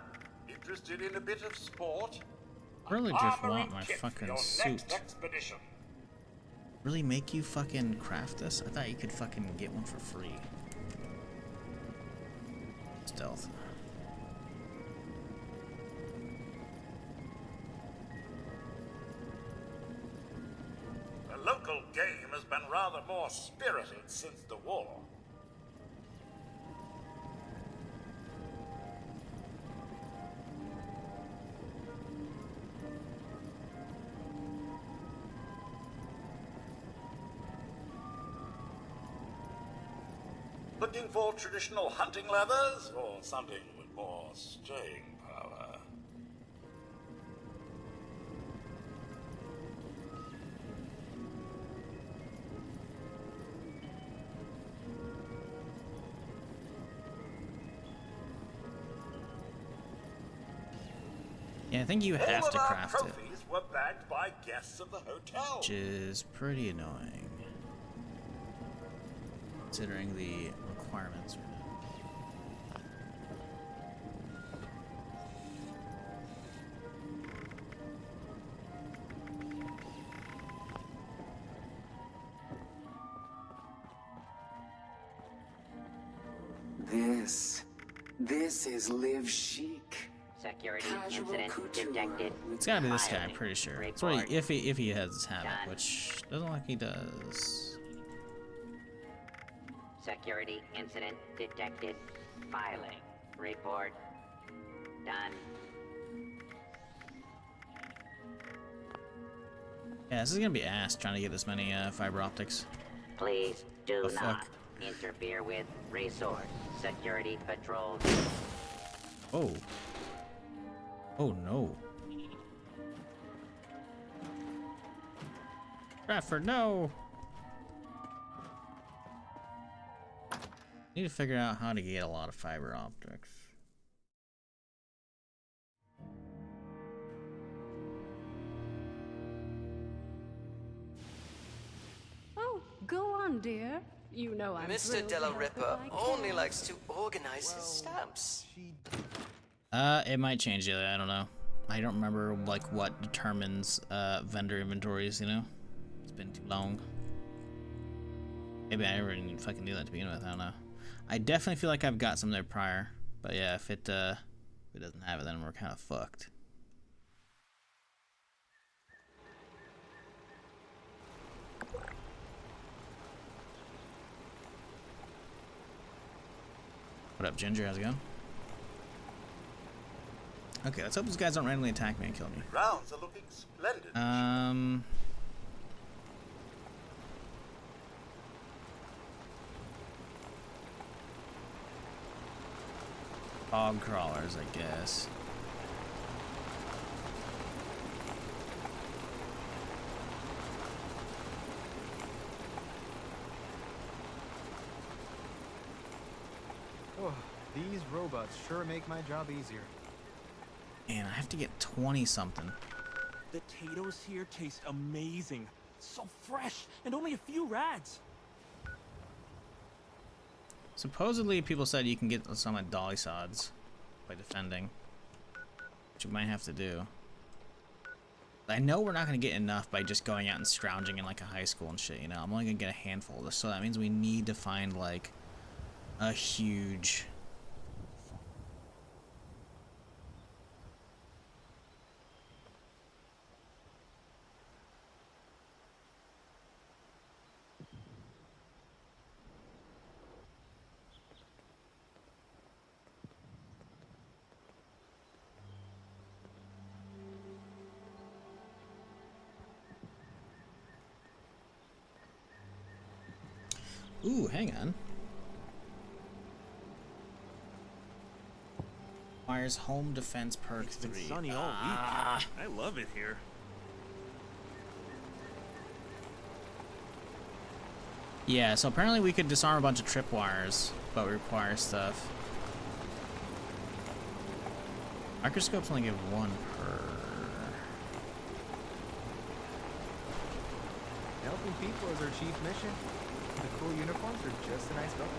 Interested in a bit of sport? Really just Armory want my kit for fucking your suit. next expedition. Really make you fucking craft this? I thought you could fucking get one for free. Stealth. The local game has been rather more spirited since the war. Looking for traditional hunting leathers or something with more staying power? Yeah, I think you All have of to our craft it, trophies were bagged by guests of the hotel. which is pretty annoying. Considering the requirements right now. This This is live chic. Security Casual incident couture detected. It's gotta be this guy, I'm pretty sure. It's right if he has this habit, which doesn't look like he does. Security incident detected. Filing. Report. Done. Yeah, this is gonna be ass trying to get this many fiber optics. Please do The not fuck? interfere with resource security patrols. Oh. Oh no. Bradford, no! Need to figure out how to get a lot of fiber optics. Oh, go on, dear. You know I'm Mr. thrilled to Della help if Ripper I only can. likes to organize his stamps. It might change the other, I don't know. I don't remember like what determines vendor inventories, you know? It's been too long. Maybe I never even fucking knew that to begin with, I don't know. I definitely feel like I've got some there prior. But yeah, if it doesn't have it, then we're kinda fucked. What up, Ginger? How's it going? Okay, let's hope these guys don't randomly attack me and kill me. Grounds are looking splendid. Fog crawlers, I guess. Oh, these robots sure make my job easier. Man, I have to get 20 something. The potatoes here taste amazing. So fresh, and only a few rads. Supposedly, people said you can get some at dolly sods by defending, which you might have to do. I know we're not gonna get enough by just going out and scrounging in like a high school and shit. You know, I'm only gonna get a handful of this, so that means we need to find like a huge. Ooh, hang on. Requires home defense perk 3. It's been sunny all week. I love it here. Yeah, so apparently we could disarm a bunch of tripwires, but we require stuff. Microscopes only give 1 per. Helping people is our chief mission. The cool uniforms are just a nice bonus.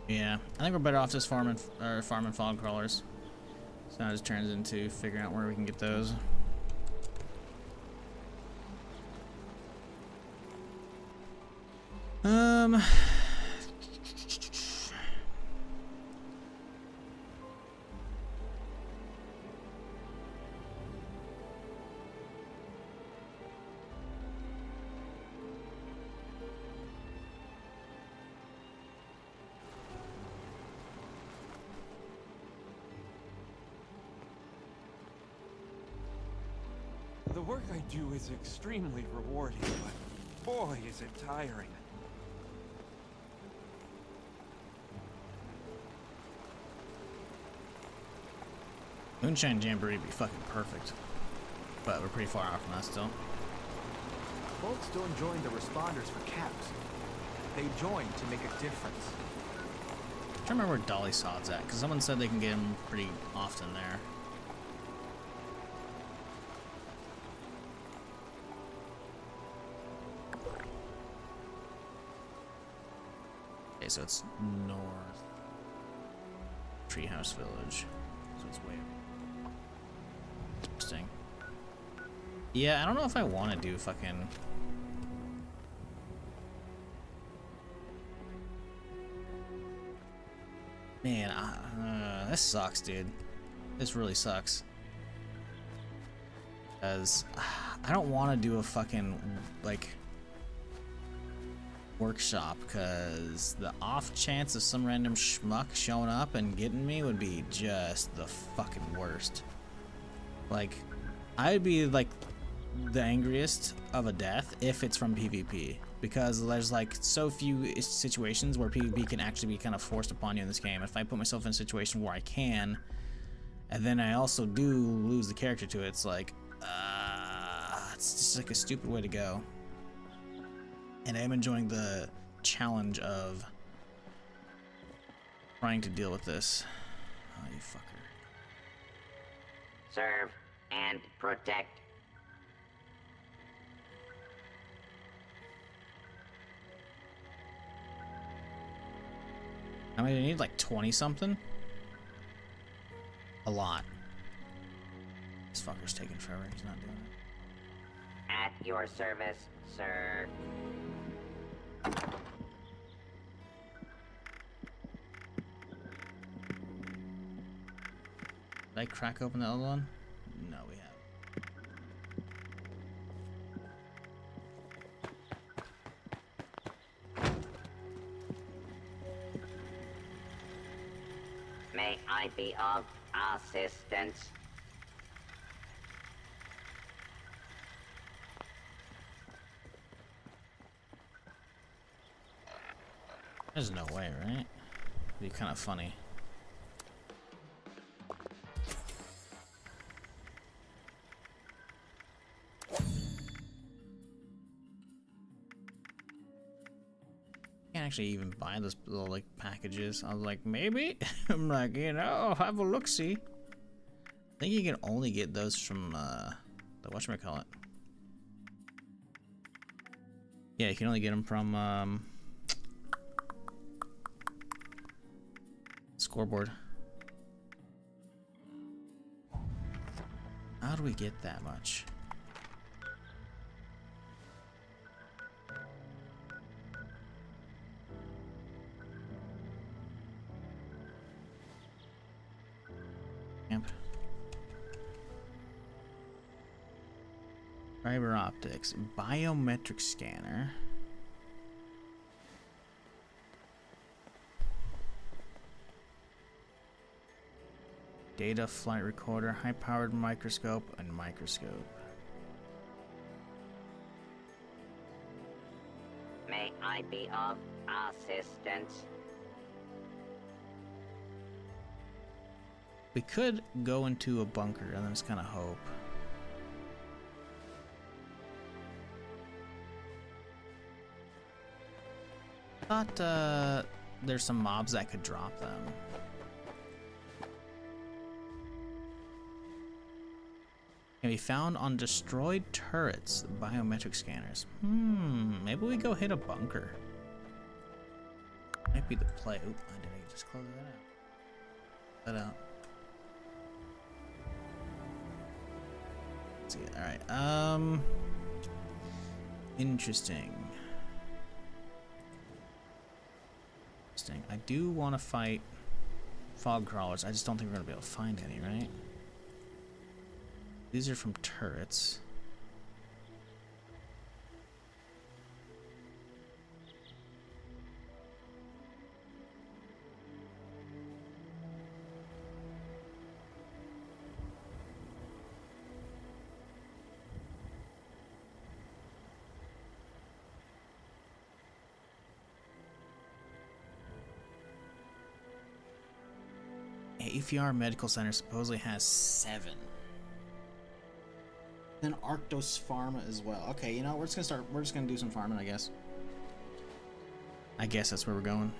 Yeah, I think we're better off just farming fog crawlers. So now it just turns into figuring out where we can get those. The work I do is extremely rewarding, but boy, is it tiring. Moonshine Jamboree would be fucking perfect. But we're pretty far off from that still. Folks don't join the responders for caps. They join to make a difference. I'm trying to remember where Dolly Sod's at, because someone said they can get them pretty often there. Okay, so it's north. Treehouse Village. So it's way interesting. Yeah, I don't know if I want to do fucking... Man, this sucks, dude. This really sucks. Because I don't want to do a fucking, like, workshop, because the off chance of some random schmuck showing up and getting me would be just the fucking worst. Like, I'd be, like, the angriest of a death if it's from PvP. Because there's like so few situations where PvP can actually be kind of forced upon you in this game. If I put myself in a situation where I can, and then I also do lose the character to it, it's like, it's just like a stupid way to go. And I am enjoying the challenge of trying to deal with this. Oh, you fucker. Serve and protect. I mean, I need like 20 something. A lot. This fucker's taking forever. He's not doing it. At your service, sir. Did I crack open the other one? No, we haven't. May I be of assistance? There's no way, right? It'd be kind of funny. Can't actually even buy those little like packages. I was like, maybe. I'm like, you know, have a look see. I think you can only get those from the whatchamacallit. Yeah, you can only get them from Scoreboard. How do we get that much? Camp. Fiber optics, biometric scanner. Data flight recorder, high-powered microscope, and microscope. May I be of assistance? We could go into a bunker and then just kind of hope. I thought there's some mobs that could drop them. Can be found on destroyed turrets, biometric scanners. Maybe we go hit a bunker. Might be the play. Oop, did I just close that out? That out. Let's see. Alright, interesting. I do want to fight fog crawlers. I just don't think we're going to be able to find any, right? These are from turrets. AFR Medical Center supposedly has 7. Then Arctos Pharma as well. Okay, you know, we're just gonna do some farming, I guess. I guess that's where we're going.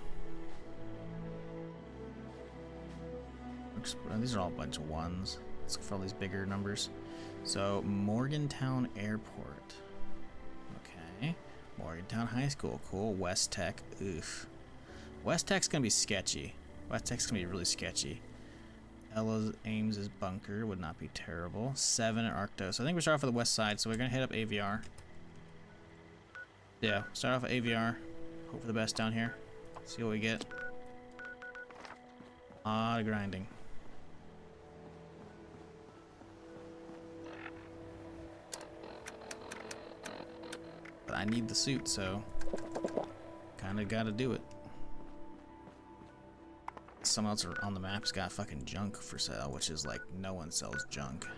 These are all a bunch of ones. Let's look for all these bigger numbers. So, Morgantown Airport. Okay. Morgantown High School. Cool. West Tech. Oof. West Tech's gonna be sketchy. West Tech's gonna be really sketchy. Ella's Ames' bunker would not be terrible. 7 at Arctos. So I think we start off with the west side, so we're gonna hit up AVR. Yeah, start off with AVR. Hope for the best down here. See what we get. A lot of grinding. But I need the suit, so kinda gotta do it. Someone else on the map's got fucking junk for sale, which is like no one sells junk.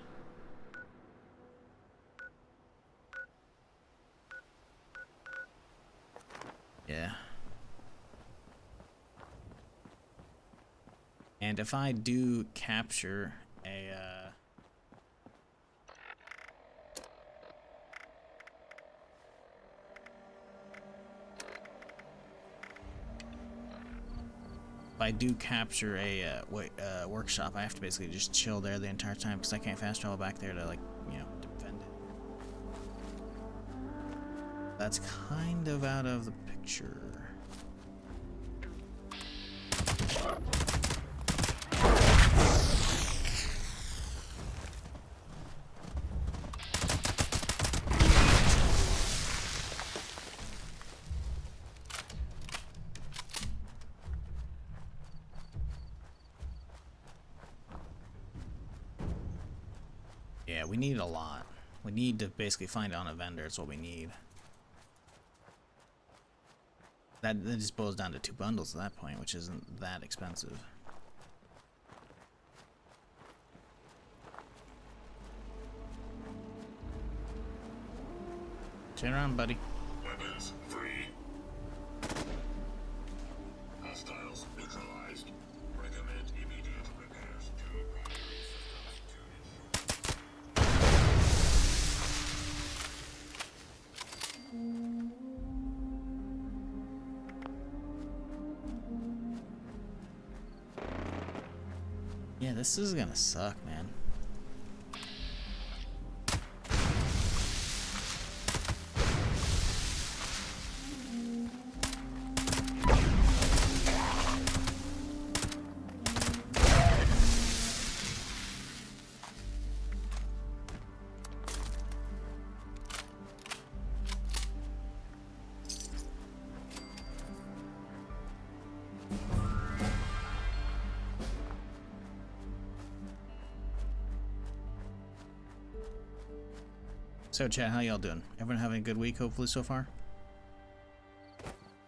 Yeah. And if I do capture a workshop, I have to basically just chill there the entire time because I can't fast travel back there to, like, you know, defend it. That's kind of out of the picture. Yeah, we need a lot. We need to basically find it on a vendor. It's what we need. That just boils down to 2 bundles at that point, which isn't that expensive. Turn around, buddy. Weapons free. Hostiles neutralized. Recommend immediate repairs to primary systems to Yeah, this is gonna suck, man. So chat, how y'all doing? Everyone having a good week, hopefully, so far?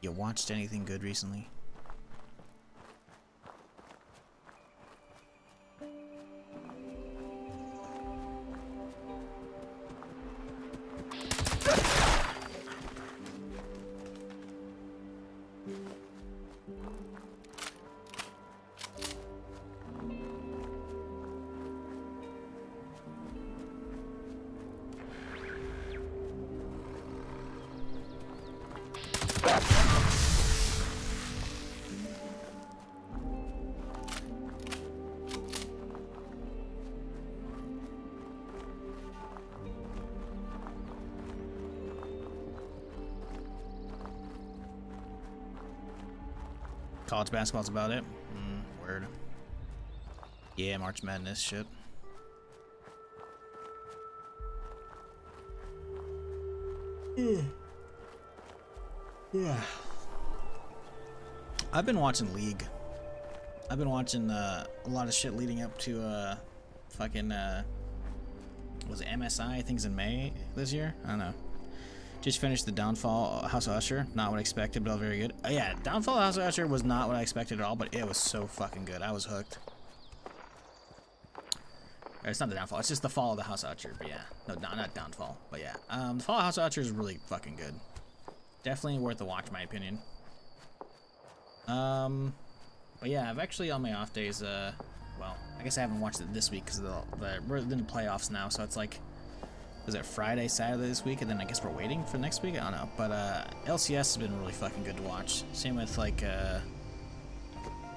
You watched anything good recently? College basketball's about it. Word. Yeah, March Madness shit. Yeah. I've been watching League. I've been watching a lot of shit leading up to fucking was it MSI? I think it's in May this year. I don't know. Just finished the Downfall House of Usher. Not what I expected, but all very good. Yeah, Downfall House of Usher was not what I expected at all, but it was so fucking good. I was hooked. It's not the Downfall. It's just the Fall of the House of Usher. But yeah, no, not Downfall. But yeah, the Fall of House of Usher is really fucking good. Definitely worth a watch, in my opinion. But yeah, I've actually on my off days. Well, I guess I haven't watched it this week because we're in the playoffs now, so it's like. Is it Friday, Saturday this week, and then I guess we're waiting for next week? I don't know. But LCS has been really fucking good to watch. Same with like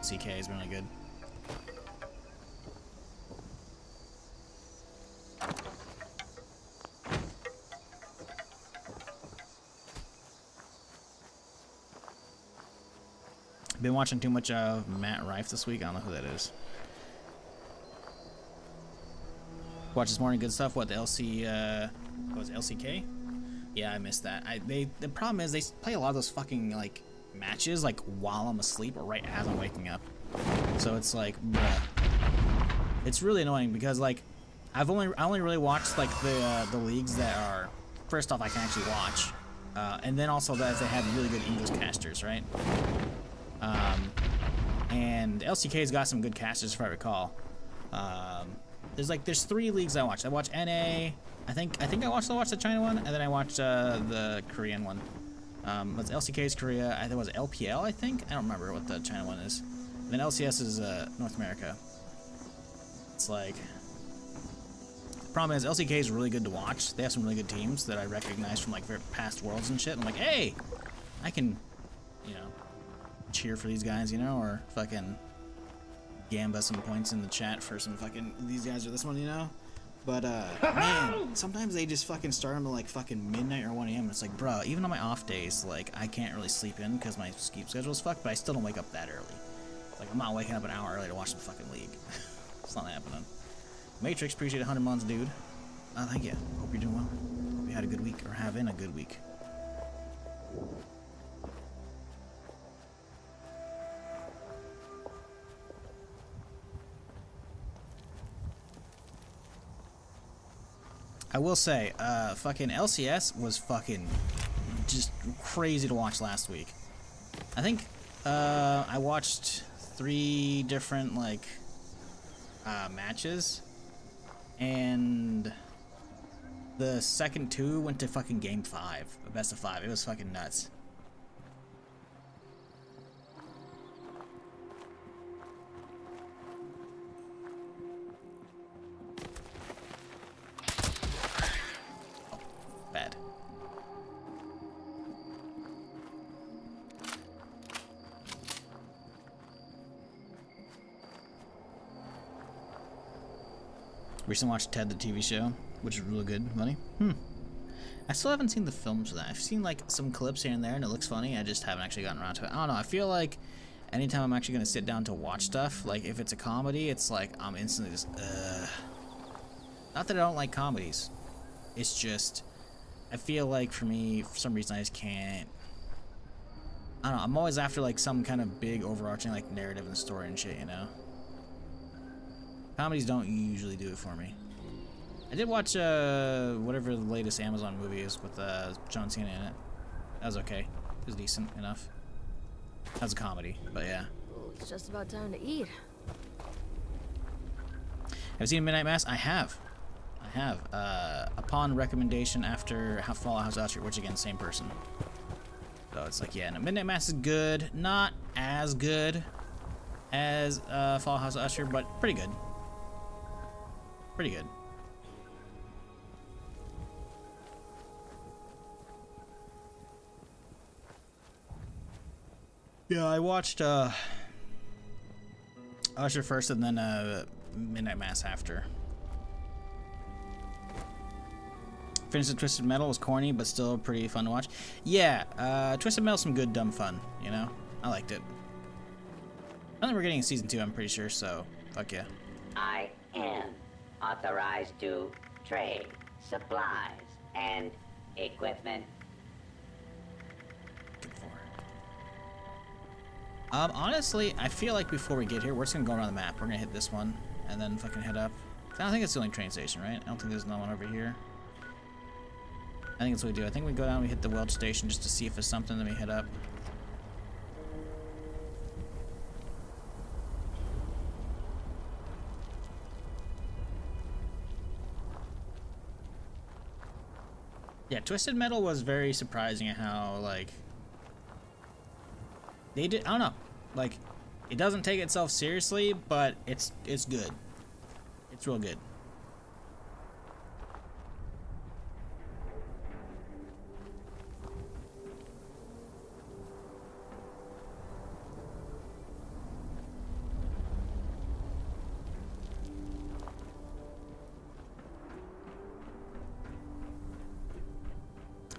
CK has been really good. Been watching too much of Matt Rife this week. I don't know who that is. Watch this morning, good stuff. What, the LC, what was it, LCK? Yeah, I missed that. The problem is they play a lot of those fucking, like, matches, like, while I'm asleep or right as I'm waking up. So it's like, bruh. It's really annoying because, like, I only really watched, like, the leagues that are, first off, I can actually watch. And then also that they have really good English casters, right? And LCK's got some good casters, if I recall. There's 3 leagues I watch. I watch NA. I think I watched the China one, and then I watched the Korean one. That's LCK's Korea. I think it was LPL. I think I don't remember what the China one is. And then LCS is North America. It's like the problem is LCK is really good to watch. They have some really good teams that I recognize from like past worlds and shit. I'm like, hey, I can, you know, cheer for these guys, you know, or fucking gamba some points in the chat for some fucking these guys or this one, you know. But man, sometimes they just fucking start them at like fucking midnight or 1 a.m. It's like, bro, even on my off days, like I can't really sleep in because my sleep schedule is fucked. But I still don't wake up that early. Like I'm not waking up an hour early to watch the fucking league. It's not happening. Matrix, appreciate 100 months, dude. Thank you. Hope you're doing well. Hope you had a good week or having a good week. I will say, fucking LCS was fucking just crazy to watch last week. I think I watched 3 different like matches, and the second 2 went to fucking game 5, a best of 5. It was fucking nuts. Bad. Recently watched Ted the TV show, which is really good, funny. I still haven't seen the films for that. I've seen like some clips here and there, and it looks funny. I just haven't actually gotten around to it. I don't know. I feel like anytime I'm actually gonna sit down to watch stuff, like if it's a comedy, it's like I'm instantly just Not that I don't like comedies. It's just I feel like for me, for some reason, I just can't. I don't know. I'm always after like some kind of big overarching like narrative and story and shit, you know. Comedies don't usually do it for me. I did watch whatever the latest Amazon movie is with John Cena in it. That was okay. It was decent enough. That was a comedy, but yeah. Well, it's just about time to eat. Have you seen Midnight Mass? I have. Upon recommendation after Fallout House Usher, which again, same person. So it's like, yeah, no, Midnight Mass is good. Not as good as Fallout House Usher, but pretty good. Pretty good. Yeah, I watched Usher first and then Midnight Mass after. Finished Twisted Metal was corny, but still pretty fun to watch. Yeah, Twisted Metal's some good dumb fun, you know? I liked it. I think we're getting a season 2, I'm pretty sure, so fuck yeah. I am authorized to trade supplies and equipment. Honestly, I feel like before we get here, we're just gonna go around the map. We're gonna hit this one, and then fucking head up. I don't think it's the only train station, right? I don't think there's no one over here. I think that's what we do. I think we go down, we hit the Welch station just to see if there's something, then we head up. Yeah, Twisted Metal was very surprising at how, like, they did, I don't know, like, it doesn't take itself seriously, but it's good. It's real good.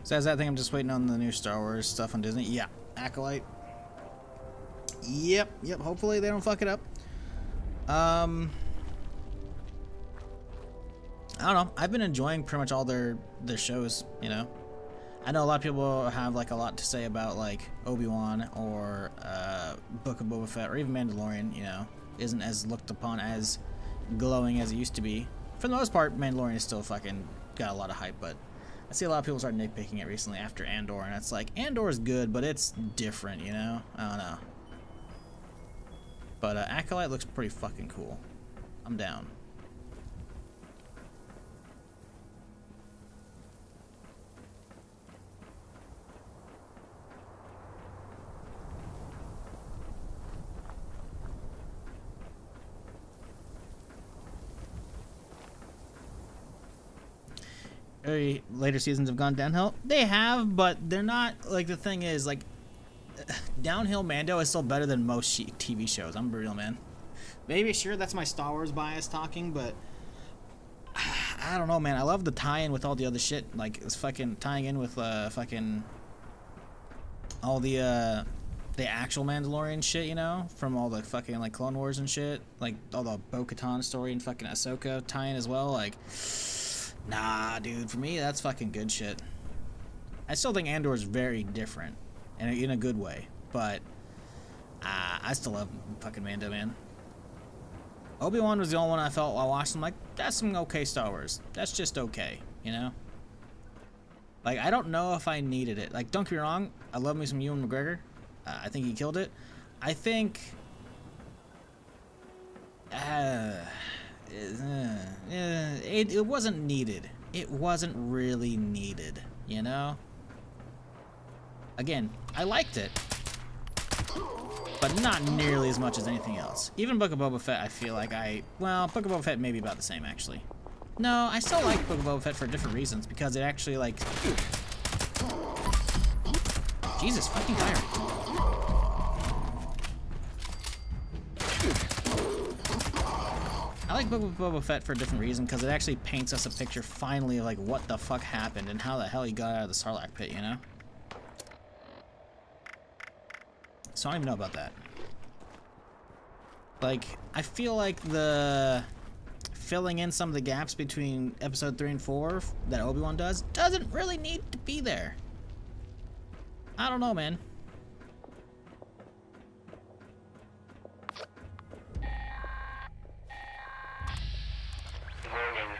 So as that thing, I'm just waiting on the new Star Wars stuff on Disney. Yeah, Acolyte. Yep. Hopefully they don't fuck it up. I don't know. I've been enjoying pretty much all their shows, you know. I know a lot of people have like a lot to say about like Obi-Wan or Book of Boba Fett or even Mandalorian, you know, isn't as looked upon as glowing as it used to be. For the most part, Mandalorian is still fucking got a lot of hype, but I see a lot of people start nitpicking it recently after Andor, and it's like, Andor is good, but it's different, you know? I don't know. But Acolyte looks pretty fucking cool. I'm down. Later seasons have gone downhill. They have, but they're not, like, the thing is, like, downhill Mando is still better than most TV shows. I'm real, man. Maybe, sure, that's my Star Wars bias talking, but I don't know, man. I love the tie-in with all the other shit. Like, it's fucking tying in with fucking all the actual Mandalorian shit, you know, from all the fucking like Clone Wars and shit, like all the Bo-Katan story and fucking Ahsoka tie-in as well. Like, nah, dude, for me that's fucking good shit. I still think Andor is very different, and in a good way, but I still love fucking Mando, man. Obi-Wan was the only one I felt while watching. I'm like, that's some okay Star Wars. That's just okay, you know? Like, I don't know if I needed it. Like, don't get me wrong, I love me some Ewan McGregor. I think he killed it. I think... it wasn't needed. It wasn't really needed, you know? Again, I liked it, but not nearly as much as anything else. Even Book of Boba Fett, I feel like well, Book of Boba Fett may be about the same, actually. No, I still like Book of Boba Fett for different reasons, because it actually, like... Jesus fucking Kyrie. I like Book of Boba Fett for a different reason, because it actually paints us a picture, finally, of, like, what the fuck happened, and how the hell he got out of the Sarlacc pit, you know? So I don't even know about that. Like, I feel like the filling in some of the gaps between episode 3 and 4 that Obi-Wan does doesn't really need to be there. I don't know, man. Warning.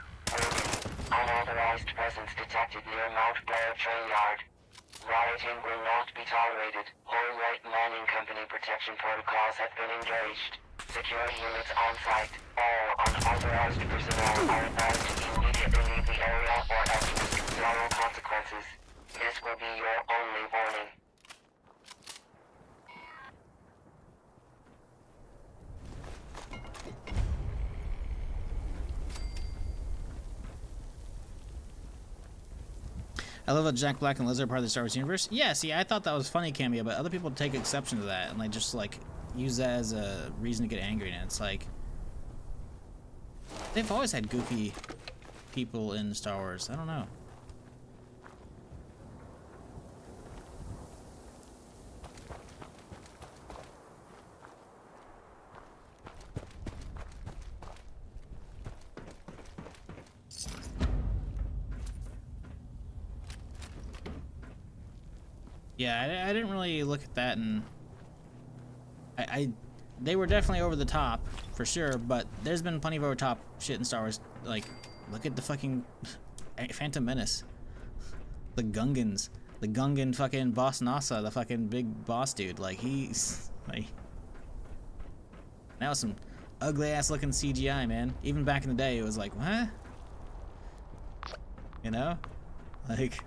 Unauthorized presence detected near Mount Blair train yard. Rioting will not be tolerated. All right mining company protection protocols have been engaged. Security units on site. All unauthorized personnel are advised to immediately leave the area or else risk dire consequences. This will be your only warning. I love that Jack Black and Lizard are part of the Star Wars universe. Yeah, see, I thought that was funny cameo, but other people take exception to that and like just like use that as a reason to get angry. And it's like they've always had goofy people in Star Wars. I don't know. Yeah, I didn't really look at that, and they were definitely over the top for sure. But there's been plenty of over the top shit in Star Wars. Like, look at the fucking Phantom Menace, the Gungans, the Gungan fucking boss Nasa, the fucking big boss dude. Like he's like, that was some ugly ass looking CGI, man. Even back in the day, it was like, what? You know, like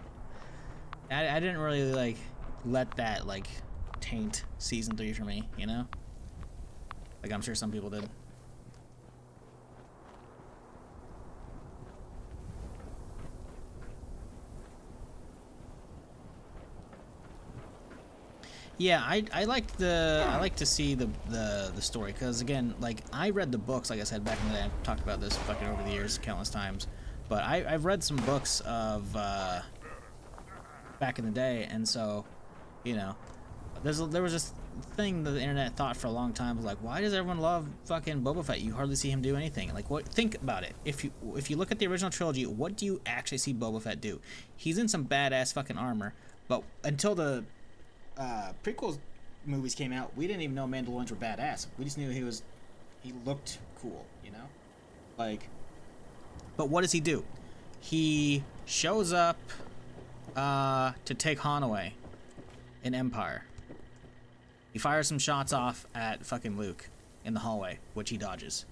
I didn't really like let that like taint season 3 for me, you know? Like I'm sure some people did. Yeah, I like to see the story, because again, like I read the books, like I said back in the day. I've talked about this fucking over the years countless times, but I've read some books of back in the day, and so, you know, There was this thing that the internet thought for a long time, was like, why does everyone love fucking Boba Fett? You hardly see him do anything. Like, what? Think about it. If you look at the original trilogy, what do you actually see Boba Fett do? He's in some badass fucking armor, but until the prequel movies came out, we didn't even know Mandalorians were badass. We just knew he looked cool, you know? Like, but what does he do? He shows up to take Han away in Empire. He fires some shots off at fucking Luke in the hallway, which he dodges.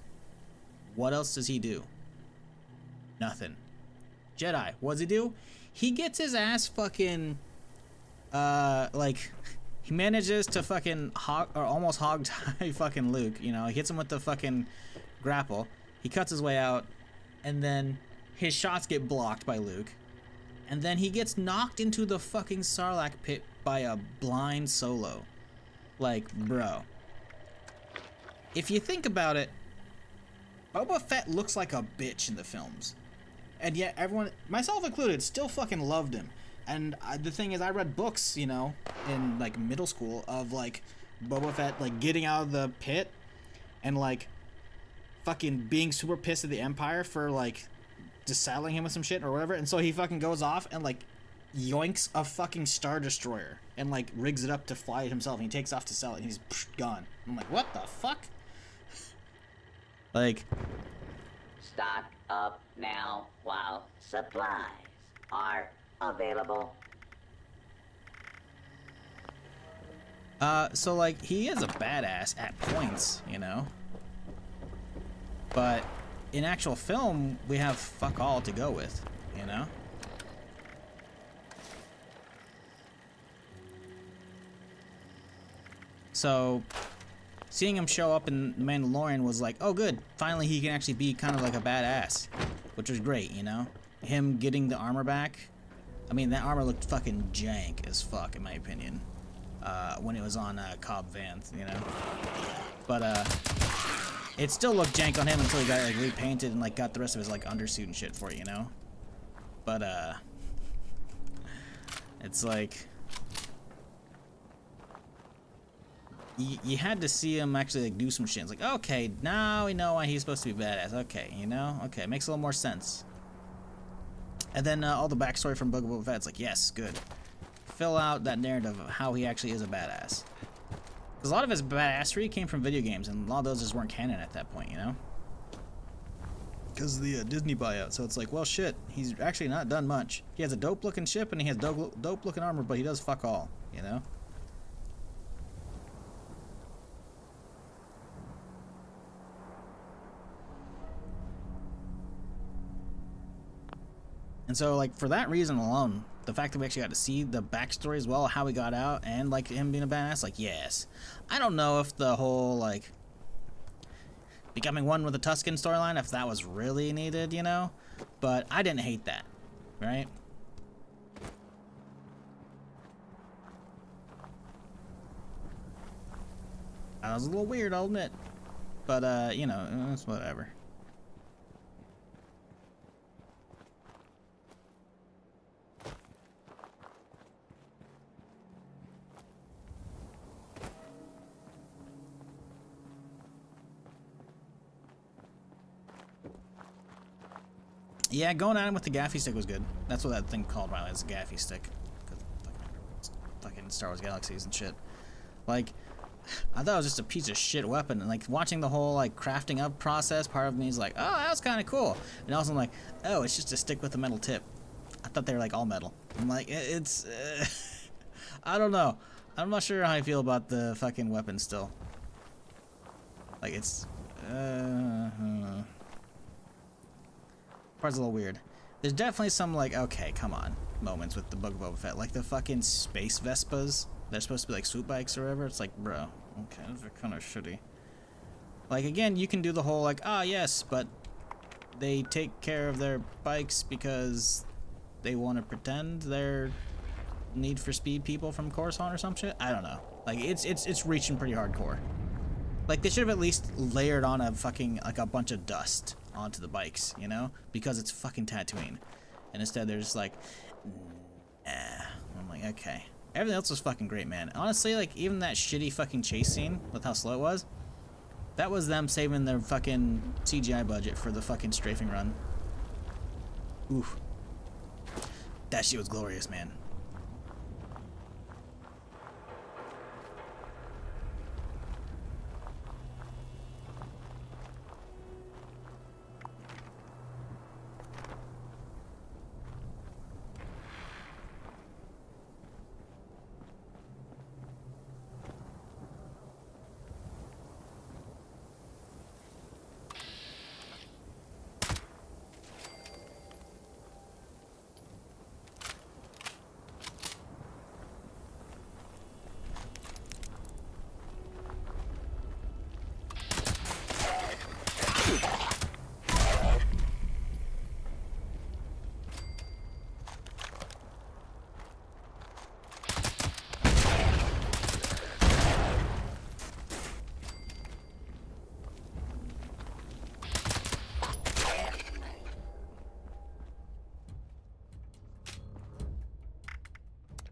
What else does he do? Nothing. Jedi, what does he do? He gets his ass fucking, like, he manages to fucking almost hog tie fucking Luke, you know? He hits him with the fucking grapple. He cuts his way out, and then his shots get blocked by Luke. And then he gets knocked into the fucking Sarlacc pit by a blind Solo. Like, bro. If you think about it, Boba Fett looks like a bitch in the films. And yet everyone, myself included, still fucking loved him. And the thing is, I read books, you know, in, like, middle school of, like, Boba Fett, like, getting out of the pit and, like, fucking being super pissed at the Empire for, like, just saddling him with some shit or whatever. And so he fucking goes off and, like, yoinks a fucking Star Destroyer and, like, rigs it up to fly it himself, and he takes off to sell it, and he's gone. I'm like, what the fuck? Like, Stock up now while supplies are available. So, like, he is a badass at points, you know? But in actual film, we have fuck all to go with, you know? So, seeing him show up in The Mandalorian was like, oh good, finally he can actually be kind of like a badass, which was great, you know? Him getting the armor back, I mean, that armor looked fucking jank as fuck, in my opinion, when it was on Cobb Vanth, you know? But, it still looked jank on him until he got, like, repainted and, like, got the rest of his, like, undersuit and shit for it, you know? But, it's like, you had to see him actually, like, do some shit. It's like, okay, now we know why he's supposed to be badass. Okay, you know? Okay, makes a little more sense. And then all the backstory from Boba Fett's like, yes, good. Fill out that narrative of how he actually is a badass. Because a lot of his badassery came from video games, and a lot of those just weren't canon at that point, you know? Because of the Disney buyout. So it's like, well, shit, he's actually not done much. He has a dope-looking ship, and he has dope-looking armor, but he does fuck all, you know? And so, like, for that reason alone, the fact that we actually got to see the backstory as well, how he got out, and, like, him being a badass, like, yes. I don't know if the whole, like, becoming one with the Tusken storyline, if that was really needed, you know? But I didn't hate that, right? That was a little weird, I'll admit. But, you know, it's whatever. Yeah, going at him with the gaffy stick was good. That's what that thing called, by the way, is a gaffy stick. Fucking Star Wars Galaxies and shit. Like, I thought it was just a piece of shit weapon. And, like, watching the whole, like, crafting up process, part of me is like, oh, that was kind of cool. And also I'm like, oh, it's just a stick with a metal tip. I thought they were, like, all metal. I'm like, it's... I don't know. I'm not sure how I feel about the fucking weapon still. Like, it's... Part's a little weird. There's definitely some, like, okay, come on, moments with the Book of Boba Fett. Like the fucking space Vespas. They're supposed to be like swoop bikes or whatever. It's like, bro, okay, those are kind of shitty. Like, again, you can do the whole, like, ah, yes, but they take care of their bikes because they want to pretend they're Need for Speed people from Coruscant or some shit. I don't know. Like, it's reaching pretty hardcore. Like, they should have at least layered on a fucking, like, a bunch of dust onto the bikes, you know? Because it's fucking Tatooine. And instead they're just like, nah. I'm like, okay. Everything else was fucking great, man. Honestly, like, even that shitty fucking chase scene with how slow it was, that was them saving their fucking CGI budget for the fucking strafing run. Oof. That shit was glorious, man.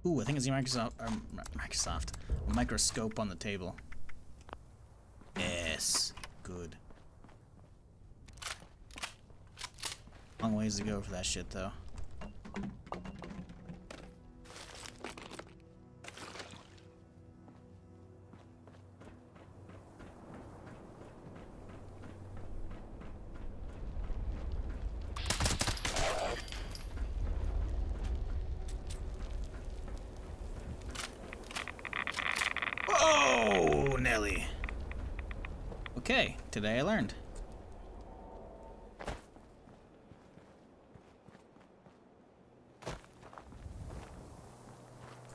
Ooh, I think it's the a microscope on the table. Yes, good. Long ways to go for that shit, though. Oh, Nelly. Okay, today I learned.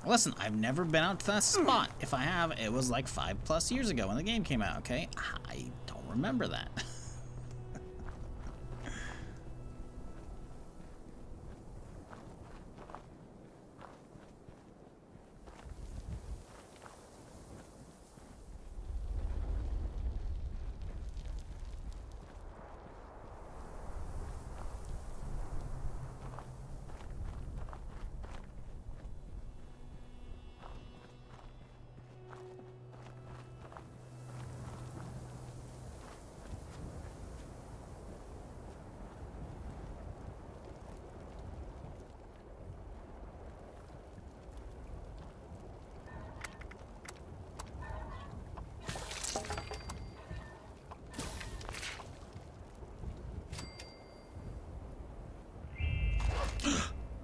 Listen, I've never been out to that spot. If I have, it was like 5+ years ago when the game came out, okay? I don't remember that.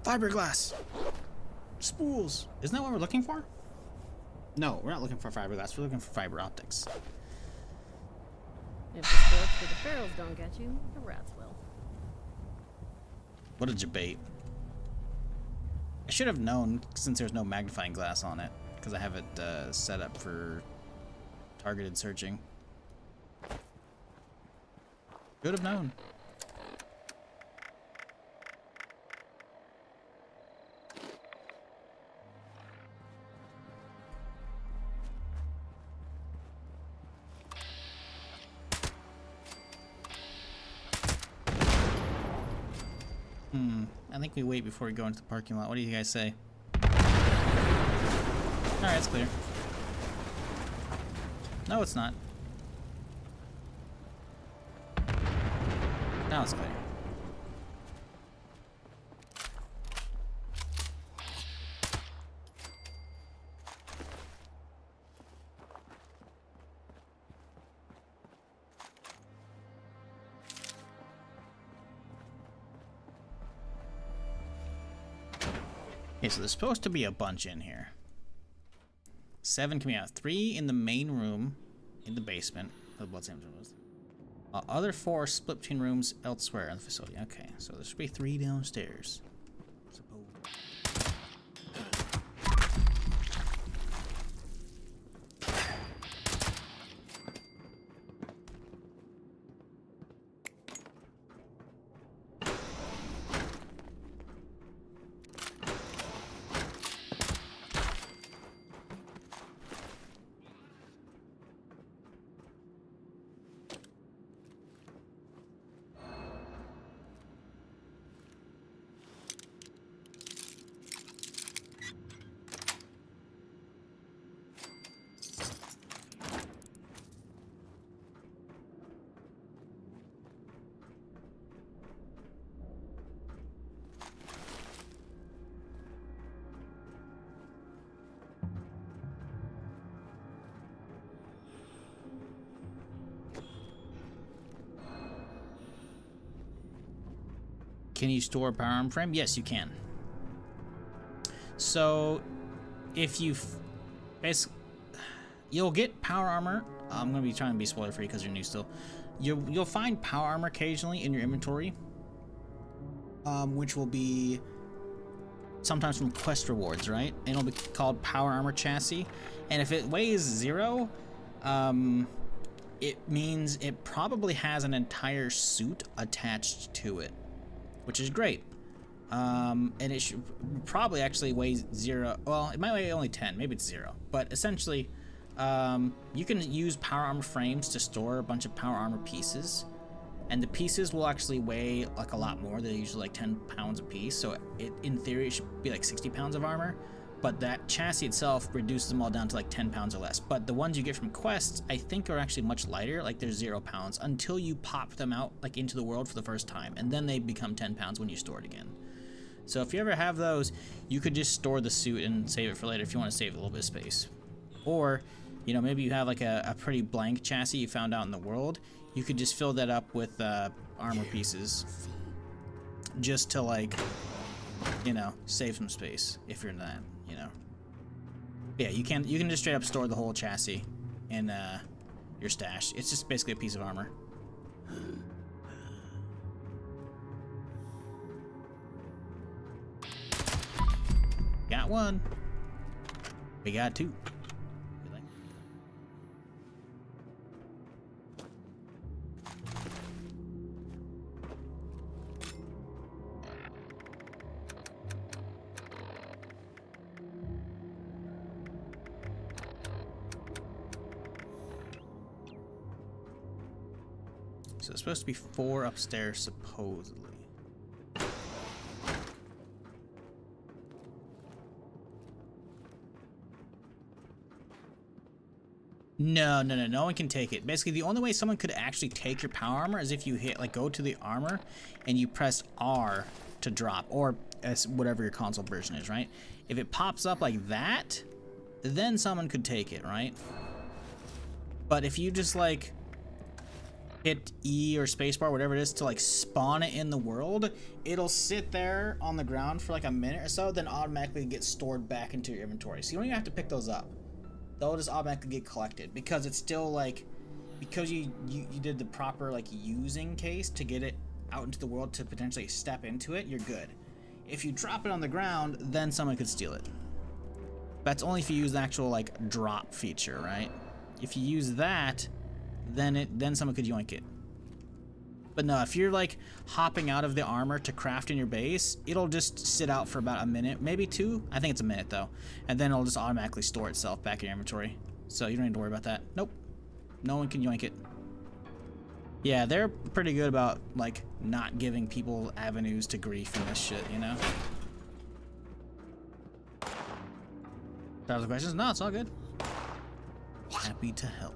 Fiberglass! Spools! Isn't that what we're looking for? No, we're not looking for fiberglass, we're looking for fiber optics. If the sports for the ferals don't get you, the rats will. What a debate. I should have known since there's no magnifying glass on it, because I have it set up for targeted searching. Should have known. I think we wait before we go into the parking lot. What do you guys say? Alright, it's clear. No, it's not. Now it's clear. Okay, so there's supposed to be a bunch in here. 7 coming out. 3 in the main room in the basement. The Bloodstained was. Other 4 split between rooms elsewhere in the facility. Okay, so there should be 3 downstairs. Can you store power armor frame? Yes, you can. So, if you you'll get power armor. I'm gonna be trying to be spoiler free because you're new still. You'll find power armor occasionally in your inventory, which will be sometimes from quest rewards, right? And it'll be called power armor chassis. And if it weighs 0, it means it probably has an entire suit attached to it, which is great. And it should probably actually weigh 0. Well, it might weigh only 10, maybe it's 0. But essentially, you can use power armor frames to store a bunch of power armor pieces. And the pieces will actually weigh like a lot more. They're usually like 10 pounds a piece. So in theory, it should be like 60 pounds of armor. But that chassis itself reduces them all down to like 10 pounds or less. But the ones you get from quests, I think are actually much lighter. Like they're 0 pounds until you pop them out like into the world for the first time. And then they become 10 pounds when you store it again. So if you ever have those, you could just store the suit and save it for later if you want to save a little bit of space. Or, you know, maybe you have like a pretty blank chassis you found out in the world. You could just fill that up with armor pieces just to, like, you know, save some space if you're in that, you know. Yeah, you can just straight up store the whole chassis in your stash. It's just basically a piece of armor. Got one. We got two. So it's supposed to be 4 upstairs, supposedly. No, no one can take it. Basically, the only way someone could actually take your power armor is if you go to the armor and you press R to drop, or whatever your console version is, right? If it pops up like that, then someone could take it, right? But if you just like hit E or spacebar, whatever it is, to like spawn it in the world, it'll sit there on the ground for like a minute or so, then automatically get stored back into your inventory. So you don't even have to pick those up. They'll just automatically get collected because it's still like, because you did the proper like using case to get it out into the world to potentially step into it, you're good. If you drop it on the ground, then someone could steal it. That's only if you use the actual like drop feature, right? If you use that, then someone could yoink it. But no, if you're like hopping out of the armor to craft in your base, it'll just sit out for about a minute, maybe 2. I think it's a minute though, and then it'll just automatically store itself back in your inventory. So you don't need to worry about that. Nope, no one can yoink it. Yeah, they're pretty good about like not giving people avenues to grief in this shit, you know. Other questions? No, it's all good. Happy to help.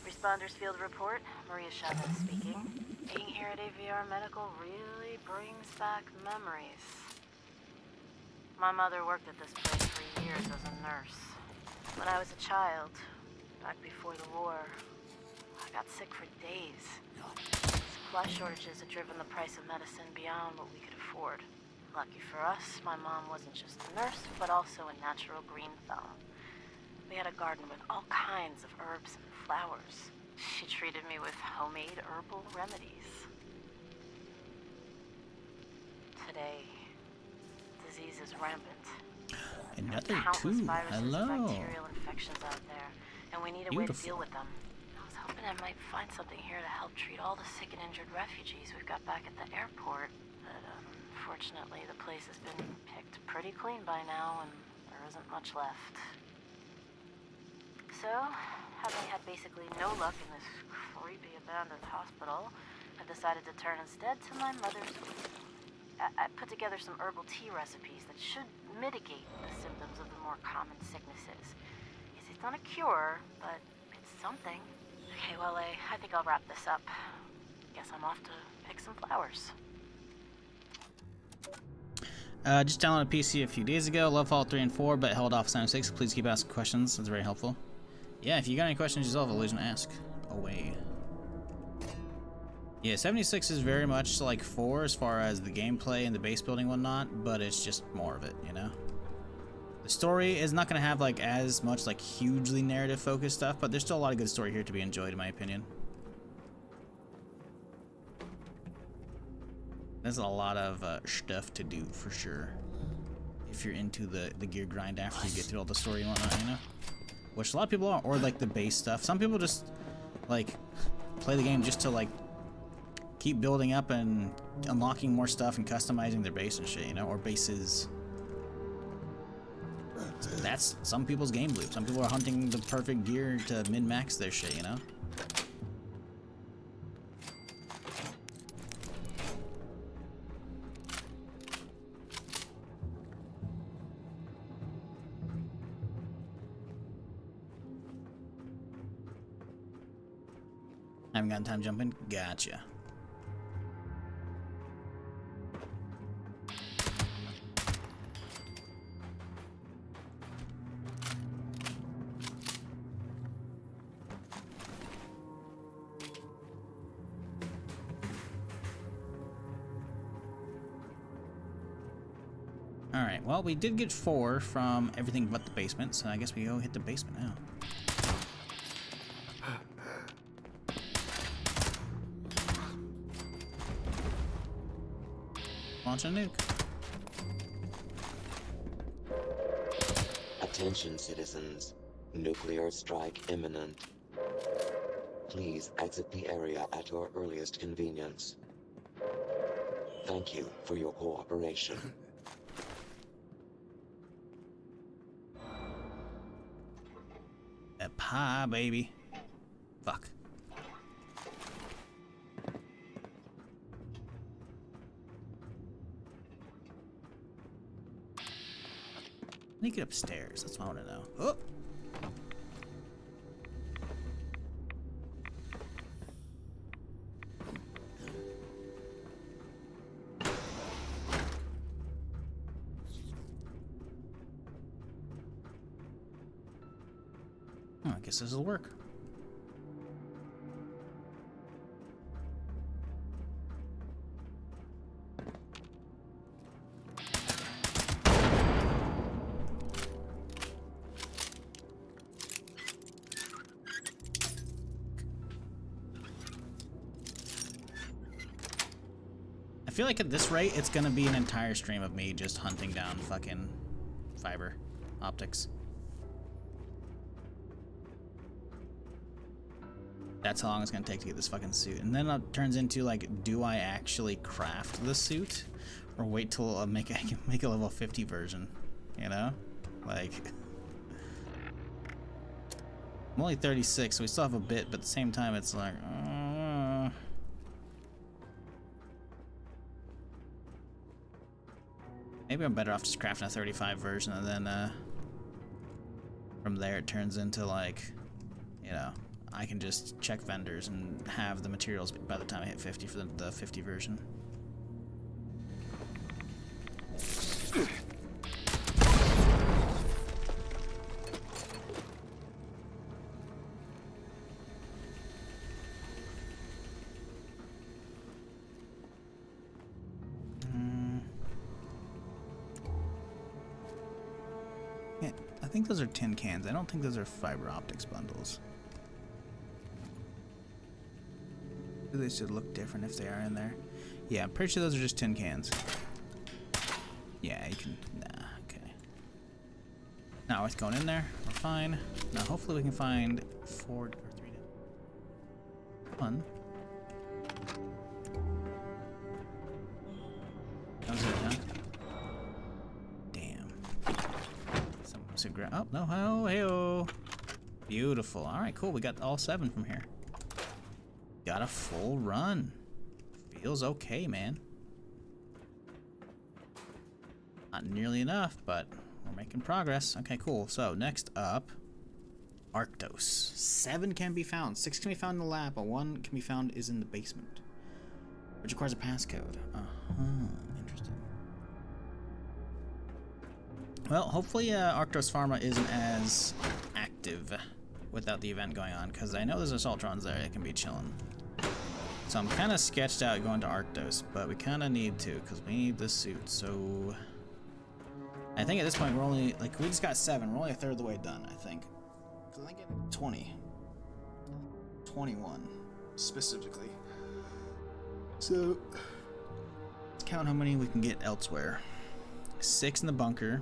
Responders field report. Maria Chavez speaking. Being here at AVR Medical really brings back memories. My mother worked at this place for years as a nurse. When I was a child, back before the war, I got sick for days. Supply shortages had driven the price of medicine beyond what we could afford. Lucky for us, my mom wasn't just a nurse, but also a natural green thumb. We had a garden with all kinds of herbs and flowers. She treated me with homemade herbal remedies. Today, disease is rampant. Another Countless 2. viruses Hello. and bacterial infections out there, and we need a way to deal with them. I was hoping I might find something here to help treat all the sick and injured refugees we've got back at the airport. But unfortunately, the place has been picked pretty clean by now, and there isn't much left. So, having had basically no luck in this creepy abandoned hospital, I decided to turn instead to my mother's wisdom. I put together some herbal tea recipes that should mitigate the symptoms of the more common sicknesses. It's not a cure, but it's something. Okay, well, I think I'll wrap this up. Guess I'm off to pick some flowers. Just downloaded a PC a few days ago. Love Fallout 3 and 4, but held off Silent 6. Please keep asking questions. That's very helpful. Yeah, if you got any questions yourself, Illusion, ask away. Yeah, 76 is very much like 4 as far as the gameplay and the base building and whatnot, but it's just more of it, you know? The story is not going to have like as much like hugely narrative focused stuff, but there's still a lot of good story here to be enjoyed in my opinion. There's a lot of stuff to do for sure. If you're into the gear grind after you get through all the story and whatnot, you know? Which a lot of people are, or like the base stuff. Some people just like play the game just to like keep building up and unlocking more stuff and customizing their base and shit, you know, or bases. That's some people's game loop. Some people are hunting the perfect gear to min-max their shit, you know? Haven't gotten time jumping? Gotcha. Alright, well, we did get 4 from everything but the basement, so I guess we go hit the basement now. Launch a nuke. Attention, citizens. Nuclear strike imminent. Please exit the area at your earliest convenience. Thank you for your cooperation. That pie, baby. Fuck. I need to get upstairs. That's what I want to know. Oh! Oh, I guess this will work. I feel like at this rate, it's gonna be an entire stream of me just hunting down fucking fiber optics. That's how long it's gonna take to get this fucking suit. And then it turns into like, do I actually craft the suit? Or wait till I make a level 50 version, you know? Like, I'm only 36, so we still have a bit, but at the same time it's like, maybe I'm better off just crafting a 35 version and then from there it turns into like, you know, I can just check vendors and have the materials by the time I hit 50 for the 50 version. Yeah, I think those are tin cans. I don't think those are fiber optics bundles. They should look different if they are in there. Yeah, I'm pretty sure those are just tin cans. Yeah, you can... Nah, okay. Now it's going in there. We're fine. Now hopefully we can find 4 or 3. 1. That was it, huh? Damn. Someone should grab... Oh, no. Oh, hey-oh. Beautiful. Alright, cool. We got all 7 from here. Got a full run. Feels okay, man. Not nearly enough, but we're making progress. Okay, cool. So next up, Arctos. 7 can be found. 6 can be found in the lab, but 1 can be found is in the basement, which requires a passcode. Interesting. Well, hopefully Arctos Pharma isn't as active without the event going on, because I know there's assaultrons there that can be chilling. So I'm kind of sketched out going to Arctos, but we kind of need to, because we need this suit. So I think at this point we're only, like, we just got 7. We're only a third of the way done, I think. Because I think it's 20. 21, specifically. So let's count how many we can get elsewhere. 6 in the bunker.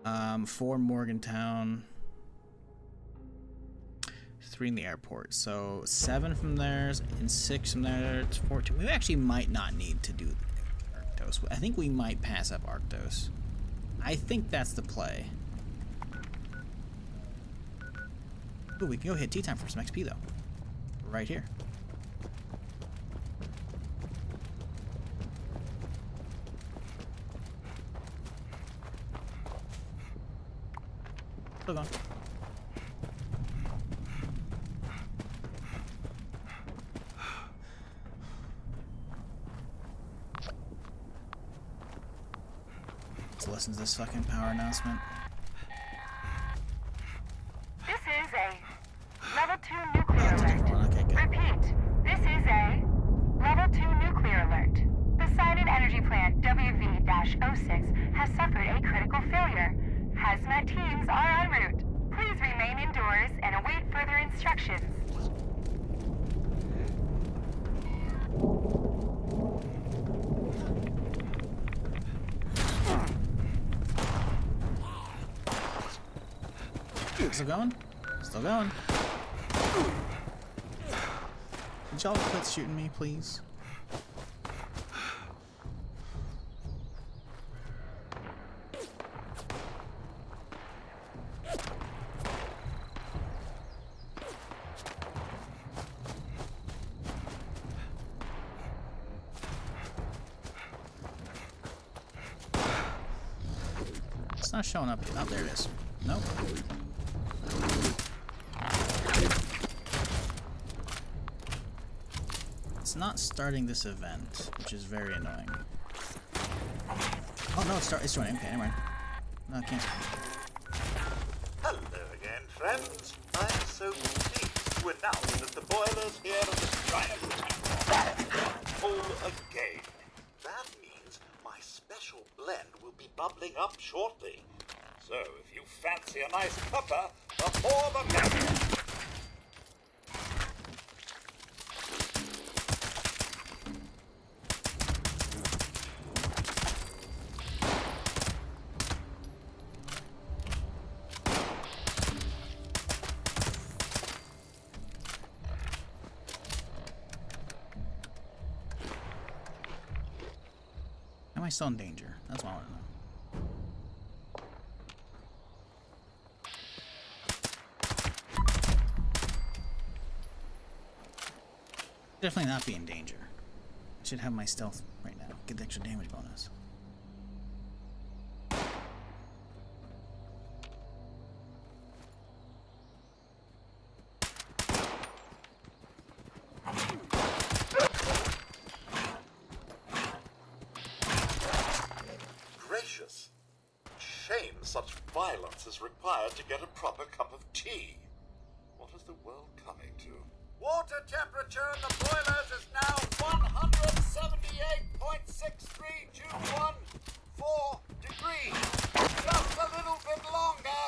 4 in Morgantown. 3 in the airport. So 7 from there and 6 from there. It's 14. We actually might not need to do Arctos. I think we might pass up Arctos. I think that's the play. Ooh, we can go hit tea time for some XP though. Right here. Still going. Let's listen to this fucking power announcement. This is a level 2 nuclear alert. Okay, good. Repeat, this is a level 2 nuclear alert. Poseidon Energy Plant WV-06 has suffered a critical failure. Hazmat teams are en route. Please remain indoors and await further instructions. Still going? Still going. Could y'all quit shooting me, please? It's not showing up. Oh, there it is. Nope. It's not starting this event, which is very annoying. Oh no, it's joining. Okay, never mind. No, cancel. Hello again, friends. I'm so pleased to announce that the boilers here at the giant are full again. That means my special blend will be bubbling up shortly. So if you fancy a nice cuppa, the more the merrier. Am I still in danger? That's what I want to know. Definitely not be in danger. I should have my stealth right now. Get the extra damage bonus. Gracious. Shame such violence is required to get a proper cup of tea. What is the world coming to? Water temperature in the boilers is now 178.632114 degrees. Just a little bit longer.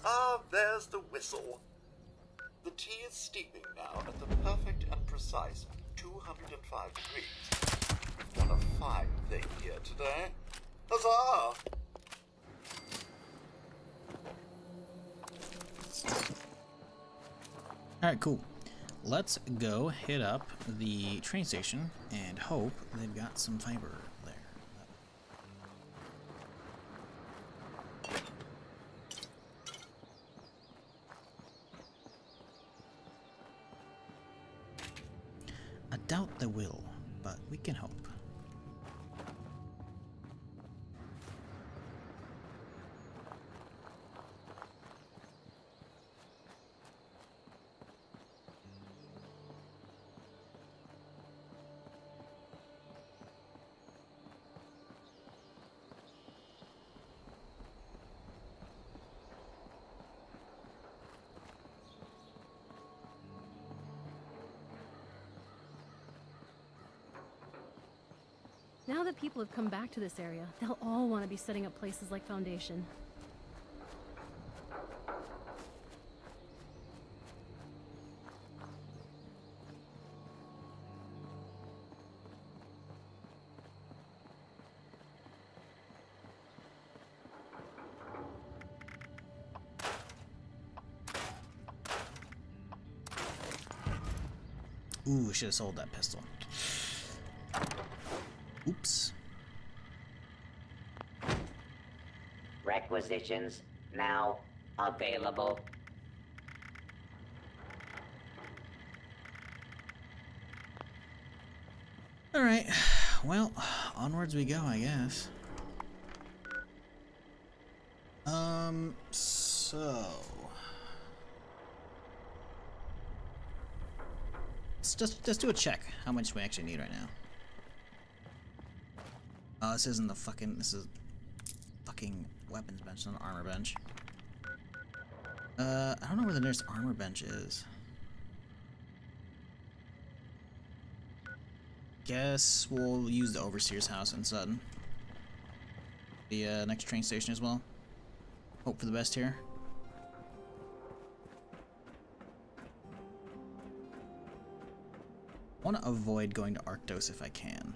Ah, there's the whistle. The tea is steeping now at the perfect and precise 205 degrees. We've done a fine thing here today. Huzzah! Alright, cool. Let's go hit up the train station and hope they've got some fiber there. I doubt they will, but we can hope. Now that people have come back to this area, they'll all want to be setting up places like Foundation. Ooh, should have sold that pistol. Oops. Requisitions now available. Alright, well, onwards we go, I guess. So... let's just do a check how much we actually need right now. Oh, this isn't the fucking, this is fucking weapons bench, not an armor bench. I don't know where the nearest armor bench is. Guess we'll use the Overseer's house in Sutton. The next train station as well. Hope for the best here. I want to avoid going to Arctos if I can.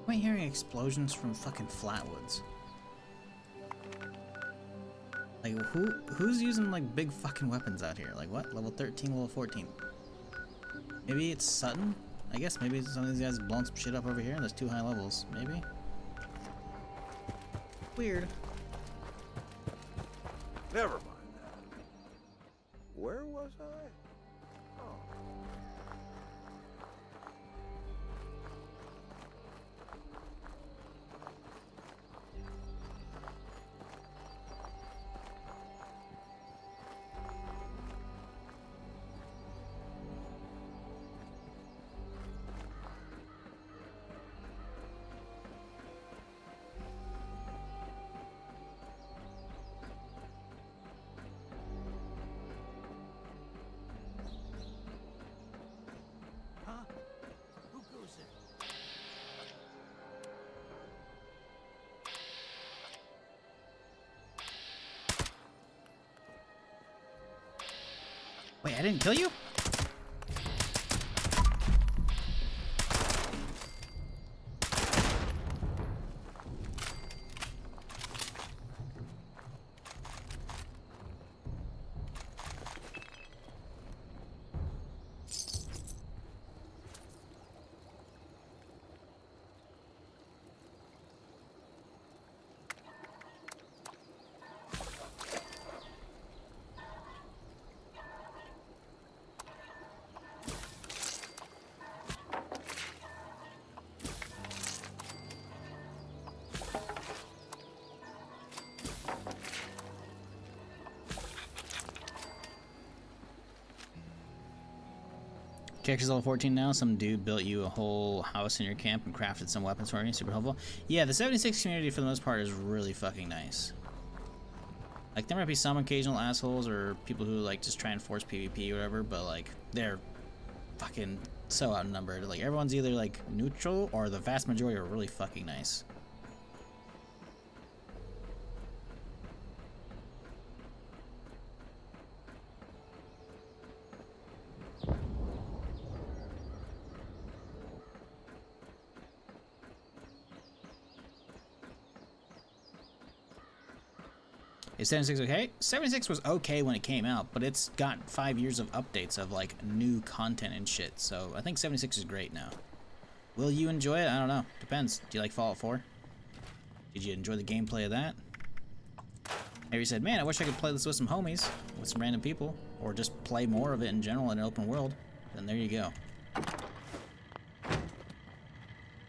Am I hearing explosions from fucking Flatwoods? Like, who's using, like, big fucking weapons out here? Like, what? Level 13, level 14? Maybe it's Sutton? I guess maybe some of these guys blowing some shit up over here and there's 2 high levels. Maybe? Weird. Never mind that. Where was I? Oh. Wait, I didn't kill you? Character's level 14 now. Some dude built you a whole house in your camp and crafted some weapons for you. Super helpful. Yeah, the 76 community for the most part is really fucking nice. Like, there might be some occasional assholes or people who like just try and force PvP or whatever, but like they're fucking so outnumbered. Like, everyone's either like neutral or the vast majority are really fucking nice. Is 76 okay? 76 was okay when it came out, but it's got 5 years of updates of like new content and shit, so I think 76 is great now. Will you enjoy it? I don't know. Depends. Do you like Fallout 4? Did you enjoy the gameplay of that? Maybe you said, man, I wish I could play this with some homies, with some random people, or just play more of it in general in an open world. Then there you go.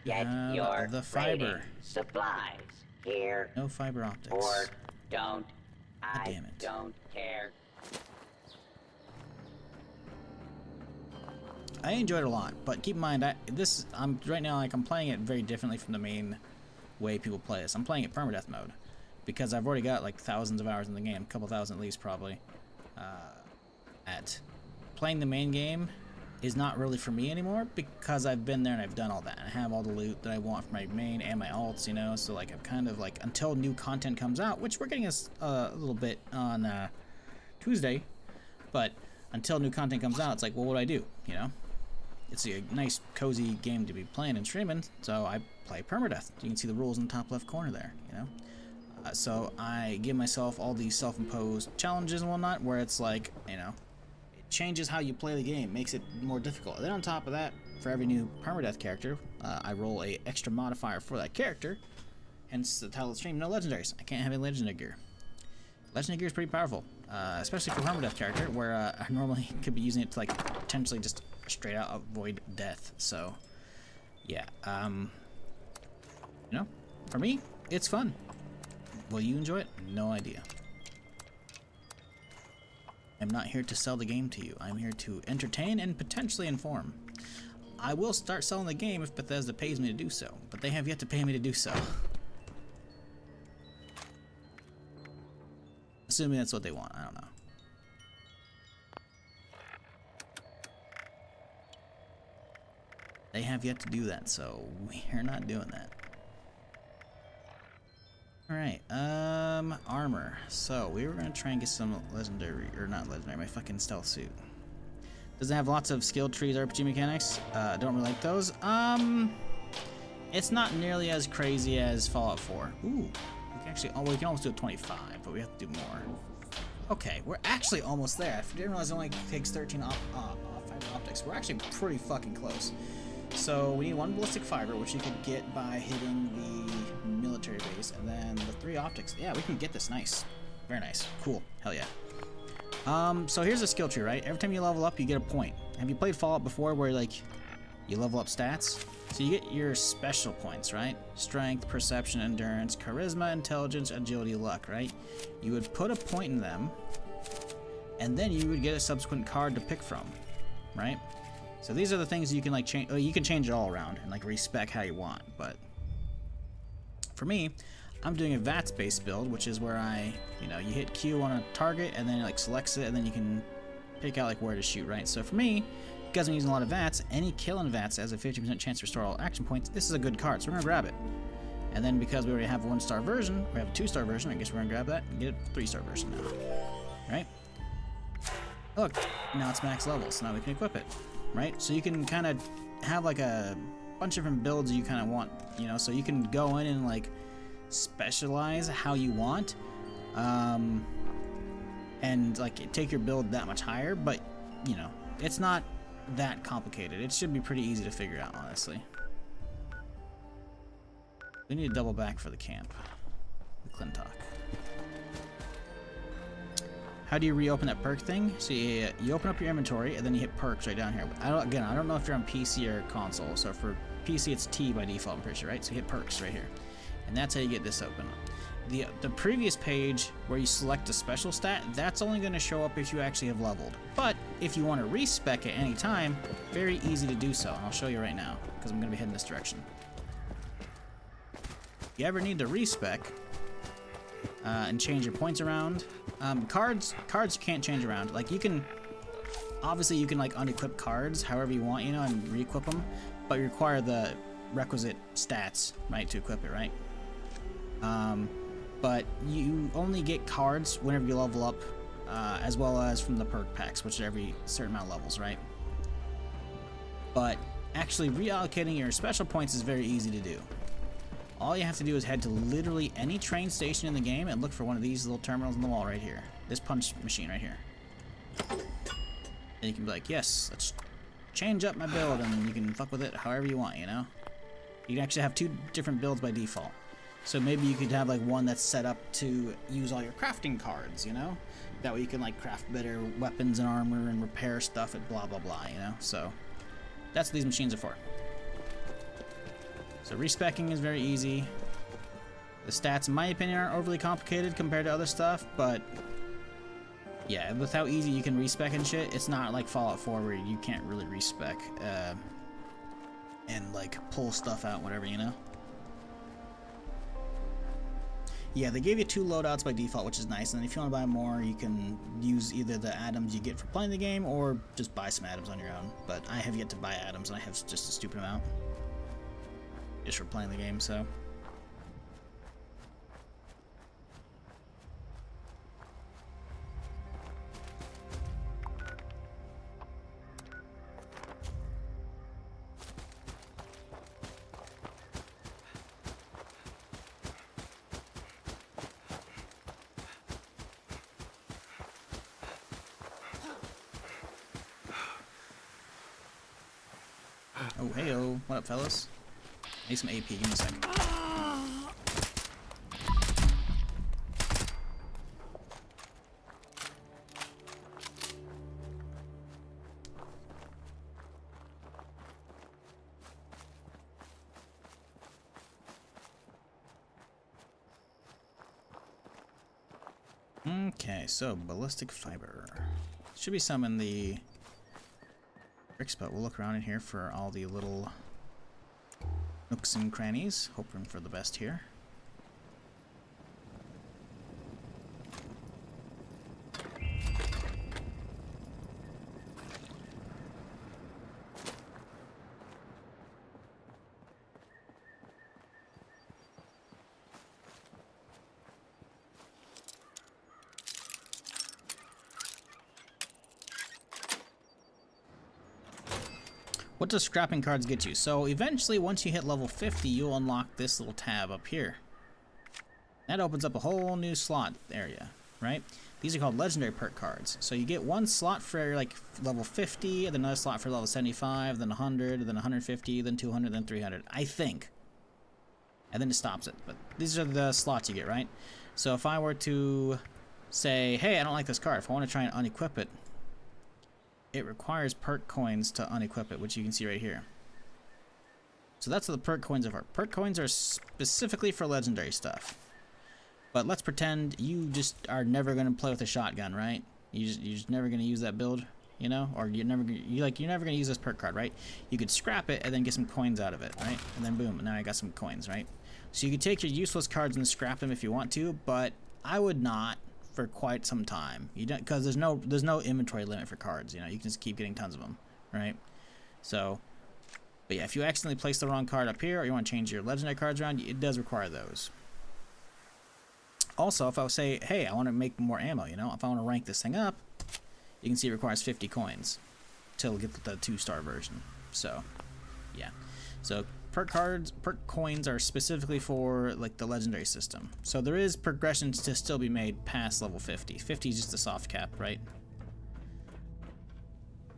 Get your the fiber. rating. Supplies here. No fiber optics. Or don't. God damn it. Don't care. I enjoyed it a lot, but keep in mind, I'm right now like I'm playing it very differently from the main way people play this. I'm playing it permadeath mode because I've already got like thousands of hours in the game, a couple thousand at least probably. Playing the main game is not really for me anymore because I've been there and I've done all that. I have all the loot that I want for my main and my alts, you know, so like I'm kind of like, until new content comes out, which we're getting a little bit on Tuesday, but until new content comes out, it's like, well, what do I do, you know? It's a nice cozy game to be playing and streaming, so I play permadeath. You can see the rules in the top left corner there, you know? So I give myself all these self-imposed challenges and whatnot where it's like, you know, changes how you play the game, makes it more difficult. And then on top of that, for every new permadeath character, I roll a extra modifier for that character. Hence the title of the stream, no legendaries. I can't have any legendary gear. Legendary gear is pretty powerful, especially for a permadeath character, where I normally could be using it to like potentially just straight out avoid death. So, yeah, you know, for me, it's fun. Will you enjoy it? No idea. I'm not here to sell the game to you. I'm here to entertain and potentially inform. I will start selling the game if Bethesda pays me to do so, but they have yet to pay me to do so. Assuming that's what they want, I don't know. They have yet to do that, so we're not doing that. Alright, armor. So, we were gonna try and get some legendary, or not legendary, my fucking stealth suit. Does it have lots of skill trees, RPG mechanics? Don't really like those. It's not nearly as crazy as Fallout 4. Ooh, we can actually, we can almost do a 25, but we have to do more. Okay, we're actually almost there. I didn't realize it only takes 13 fiber optics. We're actually pretty fucking close. So we need one ballistic fiber, which you could get by hitting the military base, and then the 3 optics. Yeah, we can get this. Nice. Very nice. Cool. Hell yeah. So here's a skill tree, right? Every time you level up, you get a point. Have you played Fallout before where, like, you level up stats? So you get your special points, right? Strength, perception, endurance, charisma, intelligence, agility, luck, right? You would put a point in them, and then you would get a subsequent card to pick from, right? So these are the things you can like change. You can change it all around and like respec how you want. But for me, I'm doing a VATS-based build, which is where you hit Q on a target and then it like selects it, and then you can pick out like where to shoot, right? So for me, because I'm using a lot of VATS, any kill in VATS has a 50% chance to restore all action points. This is a good card, so we're gonna grab it. And then because we already have a 1-star version, we have a 2-star version. I guess we're gonna grab that and get a 3-star version now, right? Look, now it's max level, so now we can equip it, right? So you can kind of have like a bunch of different builds you kind of want, you know, so you can go in and like specialize how you want, and like take your build that much higher, but you know, it's not that complicated. It should be pretty easy to figure out, honestly. We need to double back for the camp, the Clintock. How do you reopen that perk thing? So you open up your inventory and then you hit perks right down here. I don't know if you're on PC or console. So for PC it's T by default, I'm pretty sure, right? So you hit perks right here, and that's how you get this open. The previous page where you select a special stat, that's only going to show up if you actually have leveled. But if you want to respec at any time, very easy to do so. And I'll show you right now because I'm going to be heading this direction. If you ever need to respec and change your points around, cards you can't change around. Like you can, obviously you can like unequip cards however you want, you know, and re-equip them, but you require the requisite stats, right, to equip it, right? But you only get cards whenever you level up, as well as from the perk packs, which are every certain amount of levels, right? But actually reallocating your special points is very easy to do. All you have to do is head to literally any train station in the game and look for one of these little terminals on the wall right here. This punch machine right here. And you can be like, yes, let's change up my build, and you can fuck with it however you want, you know? You can actually have 2 different builds by default. So maybe you could have like one that's set up to use all your crafting cards, you know? That way you can like craft better weapons and armor and repair stuff and blah blah blah, you know? So that's what these machines are for. So respecking is very easy. The stats, in my opinion, aren't overly complicated compared to other stuff, but yeah, with how easy you can respec and shit, it's not like Fallout 4 where you can't really respec and like pull stuff out, whatever, you know? Yeah, they gave you 2 loadouts by default, which is nice, and then if you want to buy more, you can use either the atoms you get for playing the game or just buy some atoms on your own. But I have yet to buy atoms, and I have just a stupid amount just for playing the game, so. Oh, hey-o. What up, fellas? Need some AP. Give me a sec. Okay, so ballistic fiber. Should be some in the bricks, but we'll look around in here for all the little nooks and crannies, hoping for the best here. What does scrapping cards get you? So eventually, once you hit level 50, you'll unlock this little tab up here. That opens up a whole new slot area, right? These are called legendary perk cards. So you get 1 slot for like level 50, and then another slot for level 75, then 100, then 150, then 200, then 300, I think. And then it stops it. But these are the slots you get, right? So if I were to say, hey, I don't like this card. If I want to try and unequip it, it requires perk coins to unequip it, which you can see right here. So that's what the perk coins are for. Perk coins are specifically for legendary stuff. But let's pretend you just are never going to play with a shotgun, right? You're just never going to use that build, you know? Or you're never going to use this perk card, right? You could scrap it and then get some coins out of it, right? And then boom, now I got some coins, right? So you could take your useless cards and scrap them if you want to, but I would not for quite some time. You don't, because there's no inventory limit for cards, you know? You can just keep getting tons of them, right? So, but yeah, if you accidentally place the wrong card up here, or you want to change your legendary cards around, it does require those. Also, if I say, hey, I want to make more ammo, you know, if I want to rank this thing up, you can see it requires 50 coins to get the 2-star version. So, yeah. So perk coins are specifically for like the legendary system. So there is progressions to still be made past level 50. 50 is just the soft cap, right?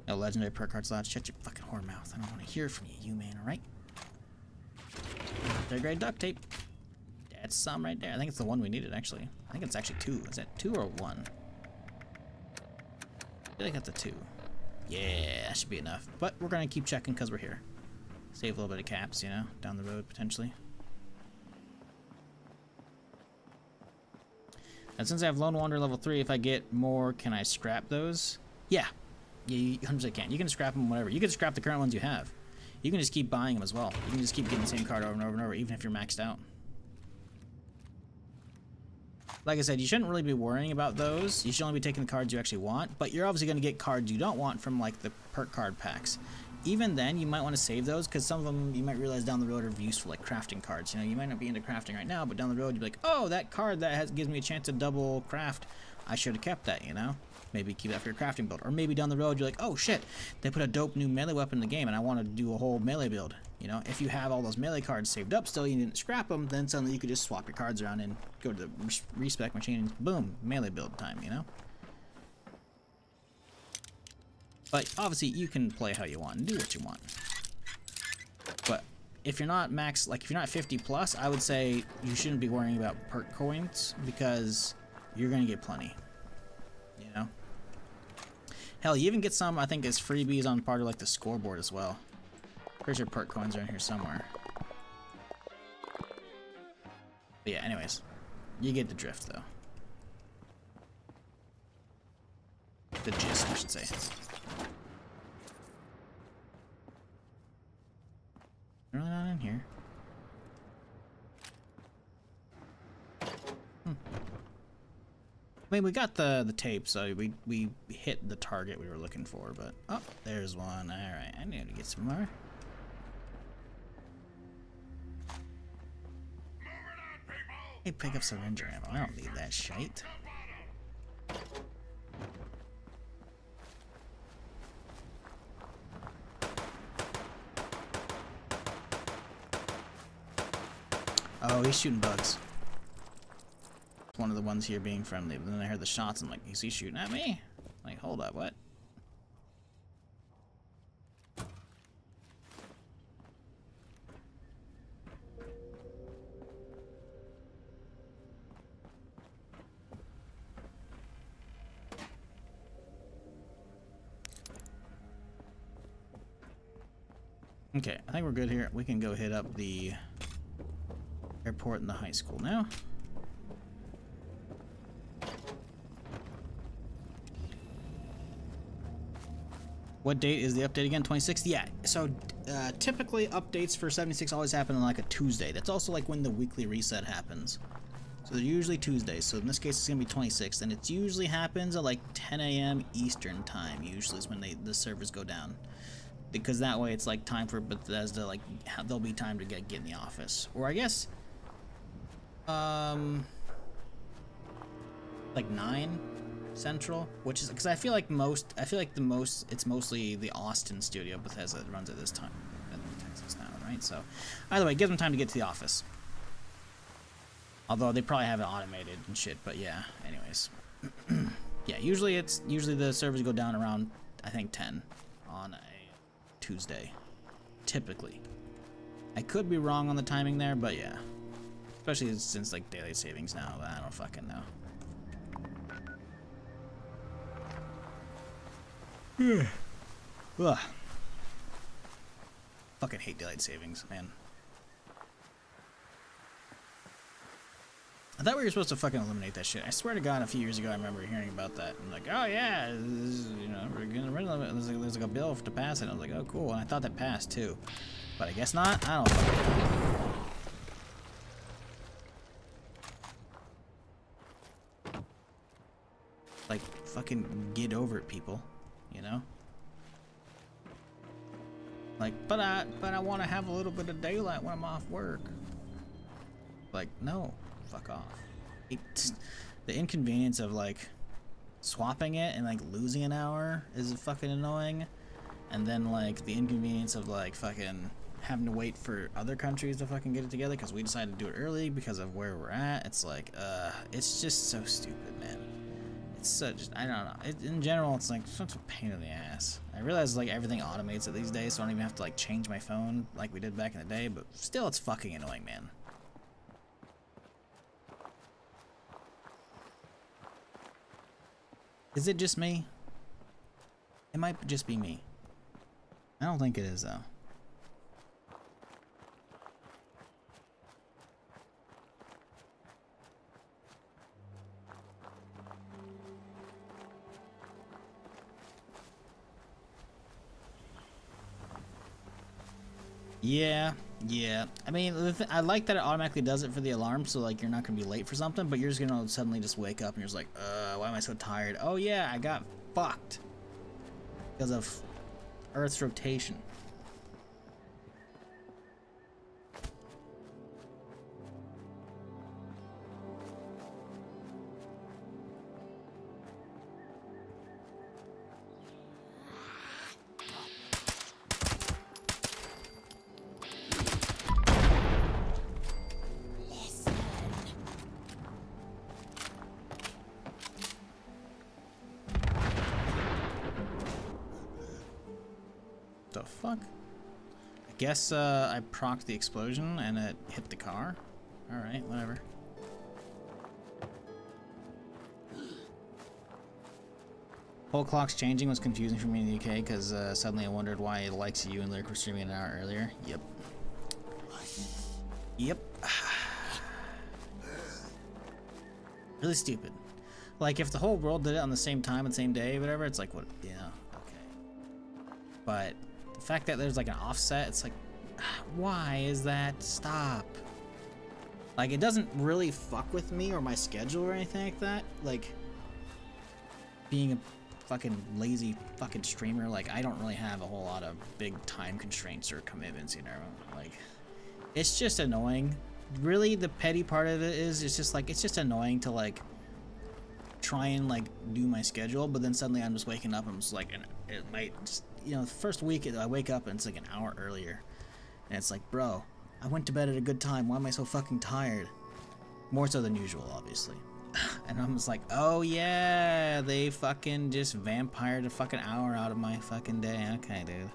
No legendary perk cards allowed. Shut your fucking whore mouth. I don't want to hear from you, man. All right. They're great duct tape. That's some right there. I think it's the one we needed, actually. I think it's actually 2. Is that 2 or 1? I feel like that's a 2. Yeah, that should be enough. But we're gonna keep checking because we're here. Save a little bit of caps, you know, down the road potentially. And since I have Lone Wanderer level 3, if I get more, can I scrap those? Yeah. Yeah, you 100% can. You can scrap them whatever. You can scrap the current ones you have. You can just keep buying them as well. You can just keep getting the same card over and over and over, even if you're maxed out. Like I said, you shouldn't really be worrying about those. You should only be taking the cards you actually want, but you're obviously going to get cards you don't want from like the perk card packs. Even then, you might want to save those because some of them you might realize down the road are useful, like crafting cards. You know, you might not be into crafting right now, but down the road you'll be like, oh, that card that gives me a chance to double craft. I should have kept that, you know? Maybe keep that for your crafting build. Or maybe down the road you're like, oh shit, they put a dope new melee weapon in the game and I want to do a whole melee build. You know, if you have all those melee cards saved up still, you didn't scrap them, then suddenly you could just swap your cards around and go to the respec machine and boom, melee build time, you know? But obviously you can play how you want and do what you want. But if you're not max, like if you're not 50 plus, I would say you shouldn't be worrying about perk coins because you're gonna get plenty. You know? Hell, you even get some, I think, as freebies on part of like the scoreboard as well. Pretty sure perk coins are in here somewhere. But yeah, anyways. You get the drift though. The gist, I should say. Really not in here. I mean, we got the tape, so we hit the target we were looking for, but oh, there's one. All right, I need to get some more. Hey, pick up syringe ammo. I don't need that shite. Oh, he's shooting bugs. One of the ones here being friendly, but then I heard the shots and I'm like, is he shooting at me? Like, hold up, what? Okay, I think we're good here. We can go hit up the airport and the high school now. What date is the update again? 26th? Yeah, so typically updates for 76 always happen on like a Tuesday. That's also like when the weekly reset happens. So they're usually Tuesdays. So in this case, it's going to be 26th. And it usually happens at like 10 a.m. Eastern time, usually is when the servers go down. Because that way it's like time for Bethesda, like there'll be time to get in the office. Or I guess, like 9 Central, which is because I feel like it's mostly the Austin studio Bethesda that runs at this time in Texas now, right? So either way, it gives them time to get to the office. Although they probably have it automated and shit, but yeah. Anyways, yeah. Usually the servers go down around I think 10 on a Tuesday, typically. I could be wrong on the timing there, but yeah. Especially since like daylight savings now, I don't fucking know. Ugh. Fucking hate daylight savings, man. I thought we were supposed to fucking eliminate that shit. I swear to God, a few years ago, I remember hearing about that. I'm like, oh yeah, you know, we're gonna eliminate it. There's like a bill to pass it. I was like, oh cool, and I thought that passed too, but I guess not. I don't fucking know. Like, fucking get over it, people. You know? Like, but I want to have a little bit of daylight when I'm off work. Like, no, fuck off. The inconvenience of like swapping it and like losing an hour is fucking annoying. And then like the inconvenience of like fucking having to wait for other countries to fucking get it together because we decided to do it early because of where we're at. It's like, it's just so stupid, man. It's so just, I don't know. In general, it's like such a pain in the ass. I realize like everything automates it these days, so I don't even have to like change my phone like we did back in the day, but still it's fucking annoying, man. Is it just me? It might just be me. I don't think it is though. Yeah. I mean, I like that it automatically does it for the alarm, so like you're not gonna be late for something, but you're just gonna suddenly just wake up and you're just like, why am I so tired? Oh yeah, I got fucked because of Earth's rotation. The fuck? I guess I procced the explosion and it hit the car. Alright, whatever. Whole clock's changing was confusing for me in the UK because suddenly I wondered why the likes of you and Lyric were streaming an hour earlier. Yep. Really stupid. Like if the whole world did it on the same time and same day, whatever, it's like, what? Yeah, okay. But the fact that there's like an offset, it's like, why is that? Stop. Like it doesn't really fuck with me or my schedule or anything like that. Like being a fucking lazy fucking streamer, like I don't really have a whole lot of big time constraints or commitments, you know. Like it's just annoying. Really, the petty part of it is it's just like it's just annoying to like try and like do my schedule, but then suddenly I'm just waking up and I'm just like, and it might just, you know, the first week I wake up and it's like an hour earlier, and it's like, bro, I went to bed at a good time. Why am I so fucking tired? More so than usual, obviously. And I'm just like, oh yeah, they fucking just vampired a fucking hour out of my fucking day. Okay, dude.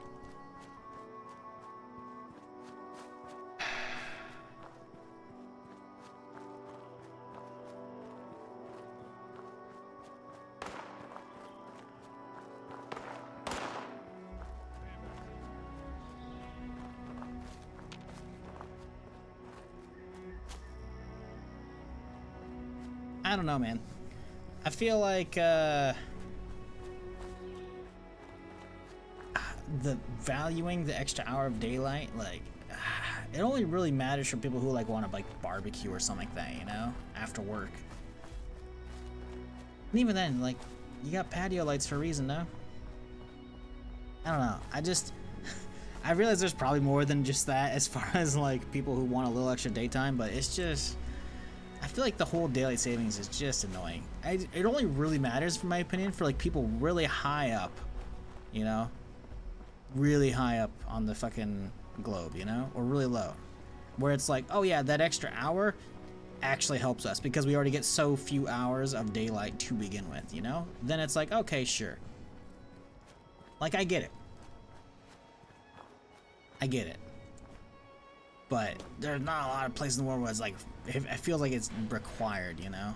I don't know, man. I feel like the valuing the extra hour of daylight, like it only really matters for people who like want to like barbecue or something like that, you know, after work. And even then, like, you got patio lights for a reason, no? I don't know. I realize there's probably more than just that as far as like people who want a little extra daytime, but it's just, I feel like the whole daylight savings is just annoying. It only really matters, for my opinion, for like people really high up, you know, really high up on the fucking globe, you know, or really low, where it's like, oh yeah, that extra hour actually helps us because we already get so few hours of daylight to begin with, you know. Then it's like, okay, sure, like I get it, but there's not a lot of places in the world where it's like, it feels like it's required, you know?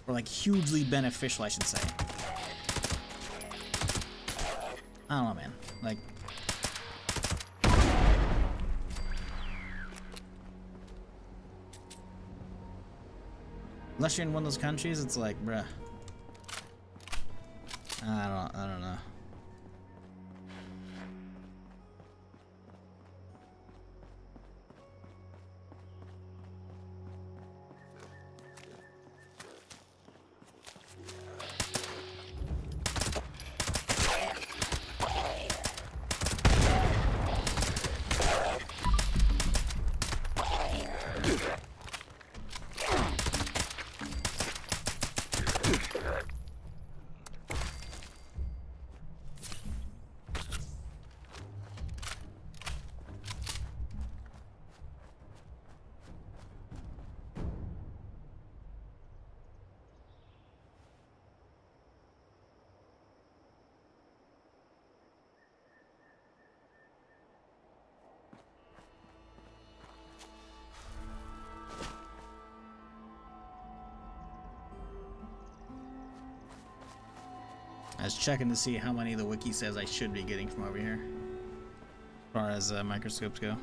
Or like hugely beneficial, I should say. I don't know, man. Like, unless you're in one of those countries, it's like, bruh. I don't know. I was checking to see how many the wiki says I should be getting from over here, as far as microscopes go.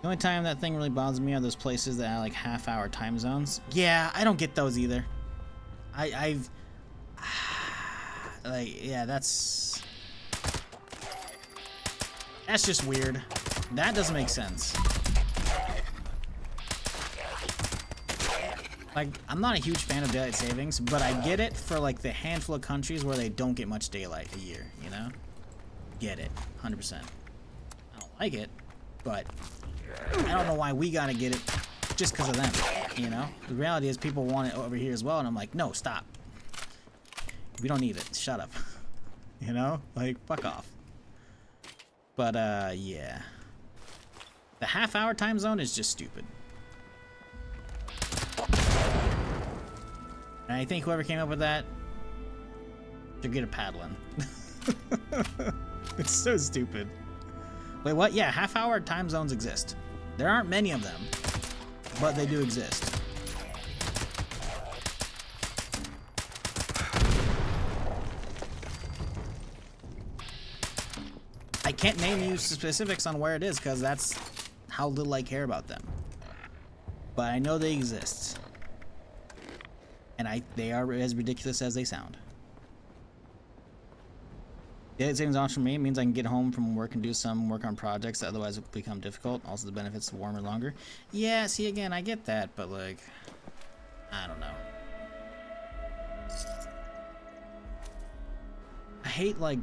The only time that thing really bothers me are those places that have like half-hour time zones. Yeah, I don't get those either. I've like, yeah, that's just weird. That doesn't make sense. Like, I'm not a huge fan of daylight savings, but I get it for like the handful of countries where they don't get much daylight a year, you know? Get it, 100%. I don't like it, but I don't know why we gotta get it just because of them, you know? The reality is people want it over here as well, and I'm like, no, stop. We don't need it. Shut up. You know? Like, fuck off. But, yeah. The half-hour time zone is just stupid. And I think whoever came up with that should get a paddling. It's so stupid. Wait, what? Yeah, half-hour time zones exist. There aren't many of them, but they do exist. I can't name you specifics on where it is because that's how little I care about them. But I know they exist. And they are as ridiculous as they sound. Daylight savings on for me means I can get home from work and do some work on projects that otherwise would become difficult. Also the benefits of warmer longer. Yeah, see again, I get that, but like, I don't know. I hate like,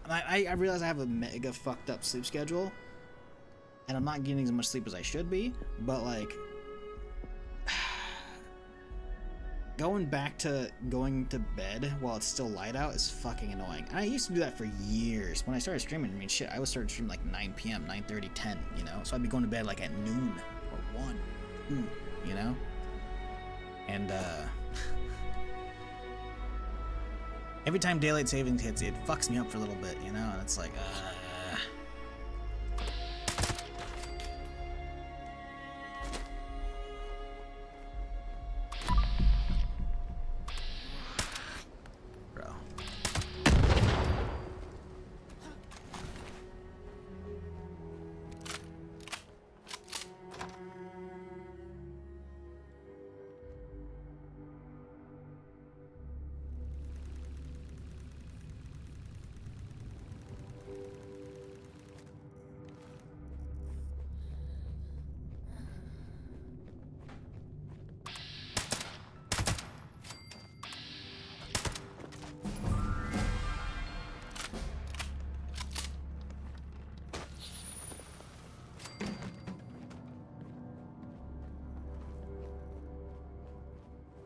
I realize I have a mega fucked up sleep schedule. And I'm not getting as much sleep as I should be, but like, going back to going to bed while it's still light out is fucking annoying. And I used to do that for years. When I started streaming, I mean, shit, I was starting to stream like 9 p.m., 9:30, 10, you know? So I'd be going to bed like at noon or 1, 2, you know? And, every time daylight savings hits, it fucks me up for a little bit, you know? And it's like,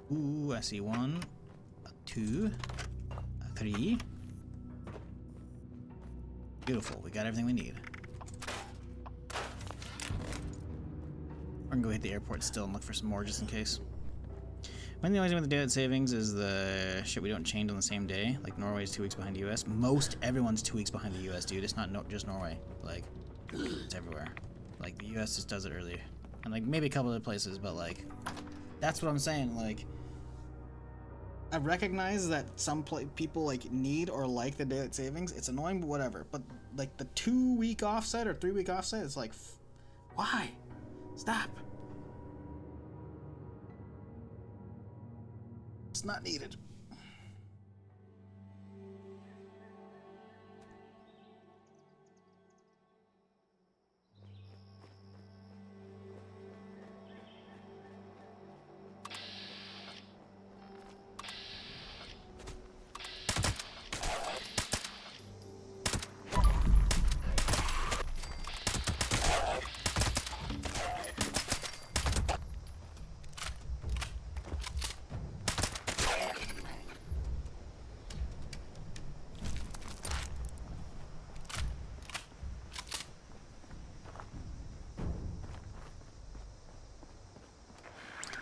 ooh, I see 1, 2, 3. Beautiful, we got everything we need. We're gonna go hit the airport still and look for some more just in case. One of the only thing with the daylight savings is the shit we don't change on the same day. Like Norway's 2 weeks behind the US. Most everyone's 2 weeks behind the US, dude. It's not just Norway. Like, it's everywhere. Like, the US just does it earlier. And like, maybe a couple other places, but like, that's what I'm saying, like, I recognize that some people like need or like the daylight savings. It's annoying, but whatever. But like the 2-week offset or 3-week offset, it's like, why? Stop. It's not needed.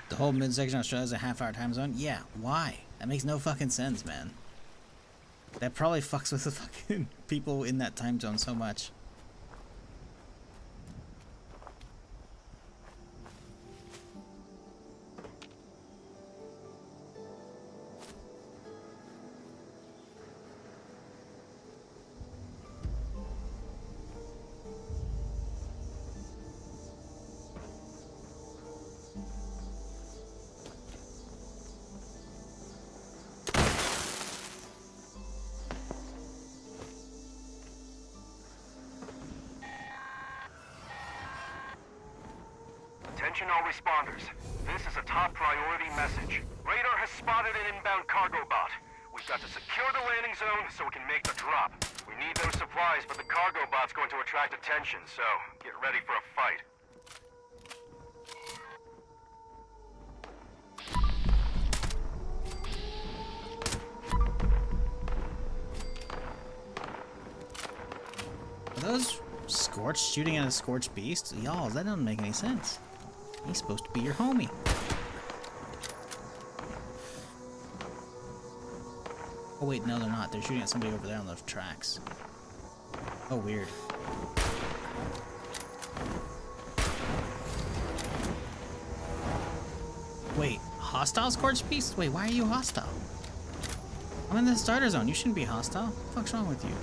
The whole midsection of Australia is a half-hour time zone? Yeah, why? That makes no fucking sense, man. That probably fucks with the fucking people in that time zone so much. Attention all responders. This is a top priority message. Radar has spotted an inbound cargo bot. We've got to secure the landing zone so we can make the drop. We need those supplies, but the cargo bot's going to attract attention, so get ready for a fight. Are those Scorched shooting at a Scorched beast? Y'all, that doesn't make any sense. He's supposed to be your homie. Oh wait, no they're not. They're shooting at somebody over there on the tracks. Oh, weird. Wait, hostile Scorched beast? Wait, why are you hostile? I'm in the starter zone. You shouldn't be hostile. What the fuck's wrong with you?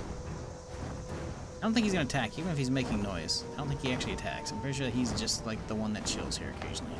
I don't think he's gonna attack, even if he's making noise. I don't think he actually attacks. I'm pretty sure he's just like the one that chills here occasionally.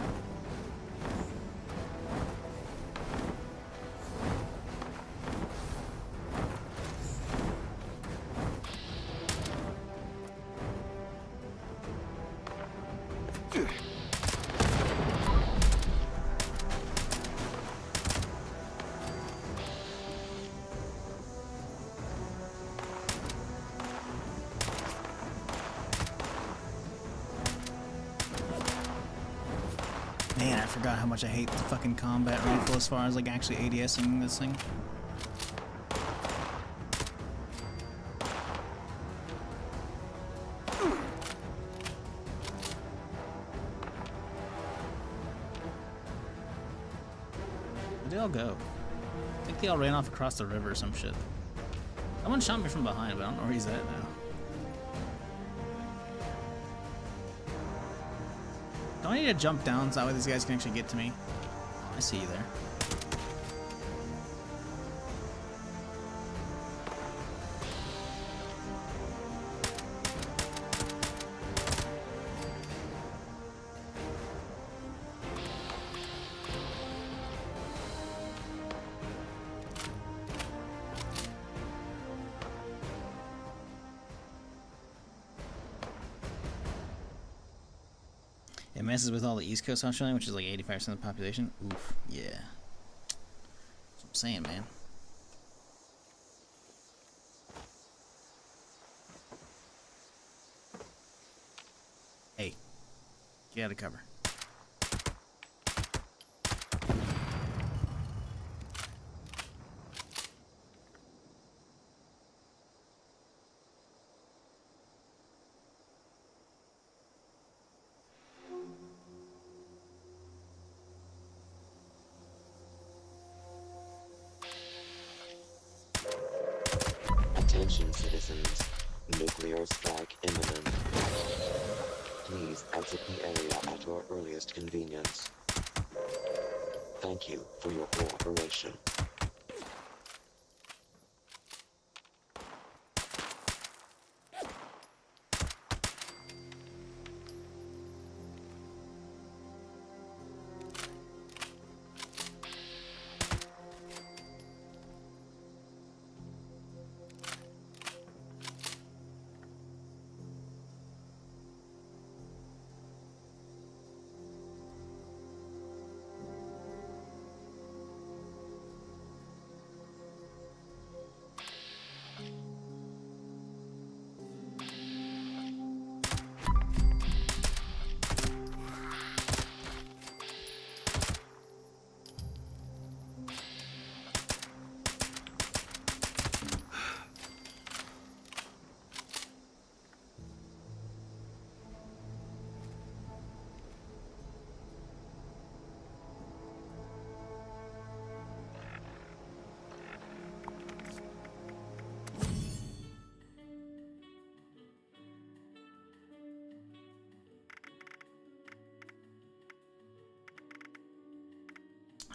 Man, I forgot how much I hate the fucking combat rifle as far as like actually ADSing this thing. Where'd they all go? I think they all ran off across the river or some shit. Someone shot me from behind, but I don't know where he's at now. Do I need to jump down so that way these guys can actually get to me? Oh, I see you there. It messes with all the East Coast Australia, which is like 85% of the population. Oof, yeah. That's what I'm saying, man. Hey, get out of cover. Attention citizens, nuclear strike imminent. Please exit the area at your earliest convenience. Thank you for your cooperation.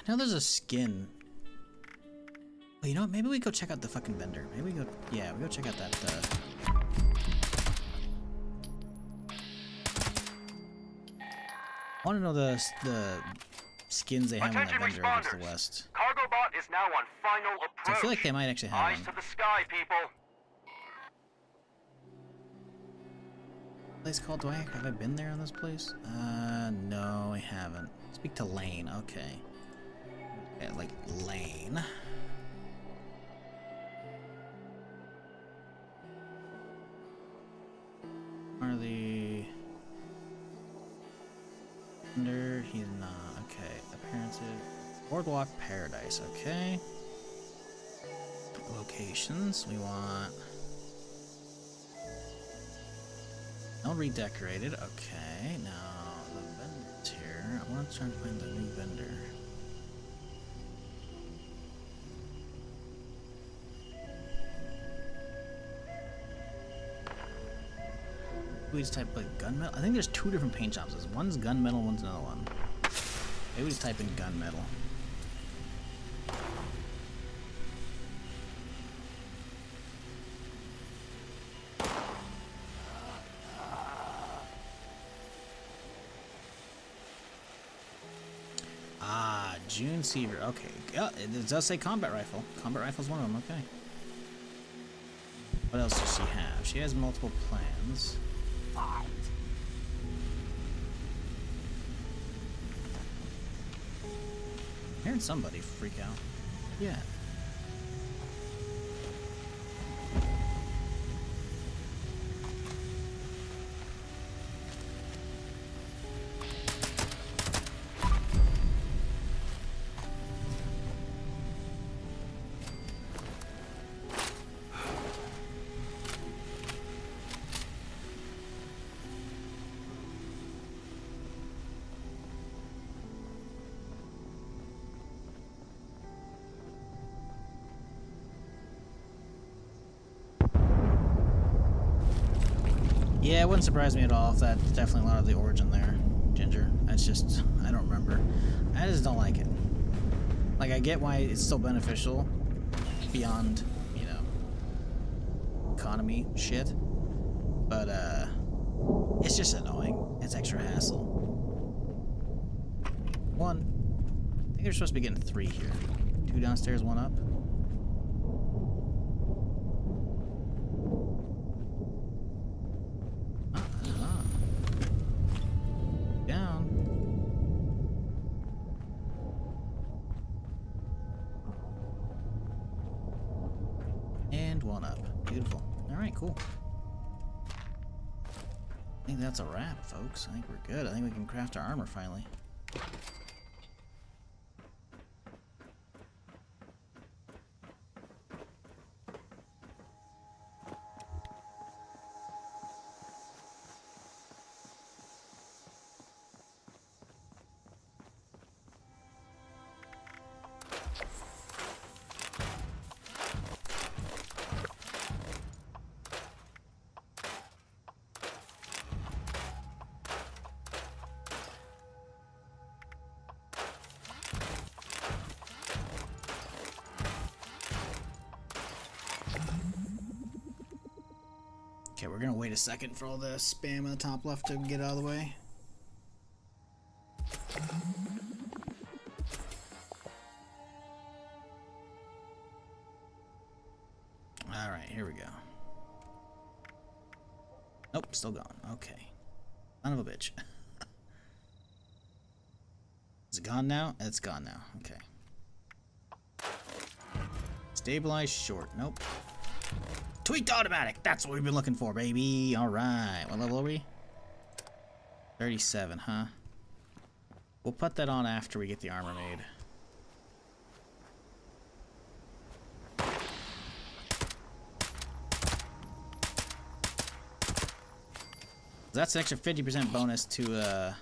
I know there's a skin. Well, you know what? Maybe we go check out the fucking vendor. Maybe we go. Yeah, we go check out that. I want to know the skins they have on that vendor against the West. Cargo bot is now on final approach. So I feel like they might actually have Eyes one. to the sky, people. Place called? Have I been there on this place? No, I haven't. Speak to Lane. Okay. Yeah, like Lane. Are the under? He's not. Okay. Appearances. Boardwalk Paradise. Okay. Locations. We want. No redecorated. Okay. Now the vendor's here. I want to try and find the new vendor. We just type like gunmetal. I think there's two different paint shops. One's gunmetal, one's another one. Maybe we just type in gunmetal. Ah, June Seaver. Okay. Yeah, it does say combat rifle. Combat rifle's one of them. Okay. What else does she have? She has multiple plans. Hearing somebody freak out. Yeah. Yeah, it wouldn't surprise me at all if that's definitely a lot of the origin there, Ginger. That's just, I don't remember. I just don't like it. Like, I get why it's still beneficial beyond, you know, economy shit. But, it's just annoying. It's extra hassle. One. I think they're supposed to be getting 3 here. 2 downstairs, 1 up. Cool. I think that's a wrap, folks. I think we're good. I think we can craft our armor finally. Okay, we're gonna wait a second for all the spam on the top left to get out of the way. Alright, here we go. Nope, still gone. Okay. Son of a bitch. Is it gone now? It's gone now. Okay. Stabilize short. Nope. Tweaked automatic. That's what we've been looking for, baby. All right. What level are we? 37, huh? We'll put that on after we get the armor made. That's an extra 50% bonus to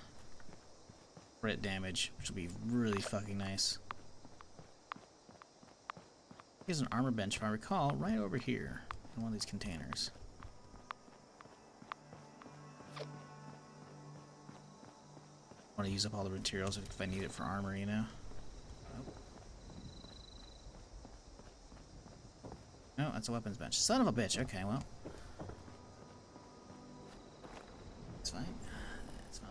crit damage, which will be really fucking nice. Here's an armor bench, if I recall, right over here. One of these containers. I want to use up all the materials if I need it for armor, you know? No, that's a weapons bench. Son of a bitch. Okay, well. It's fine. It's fine.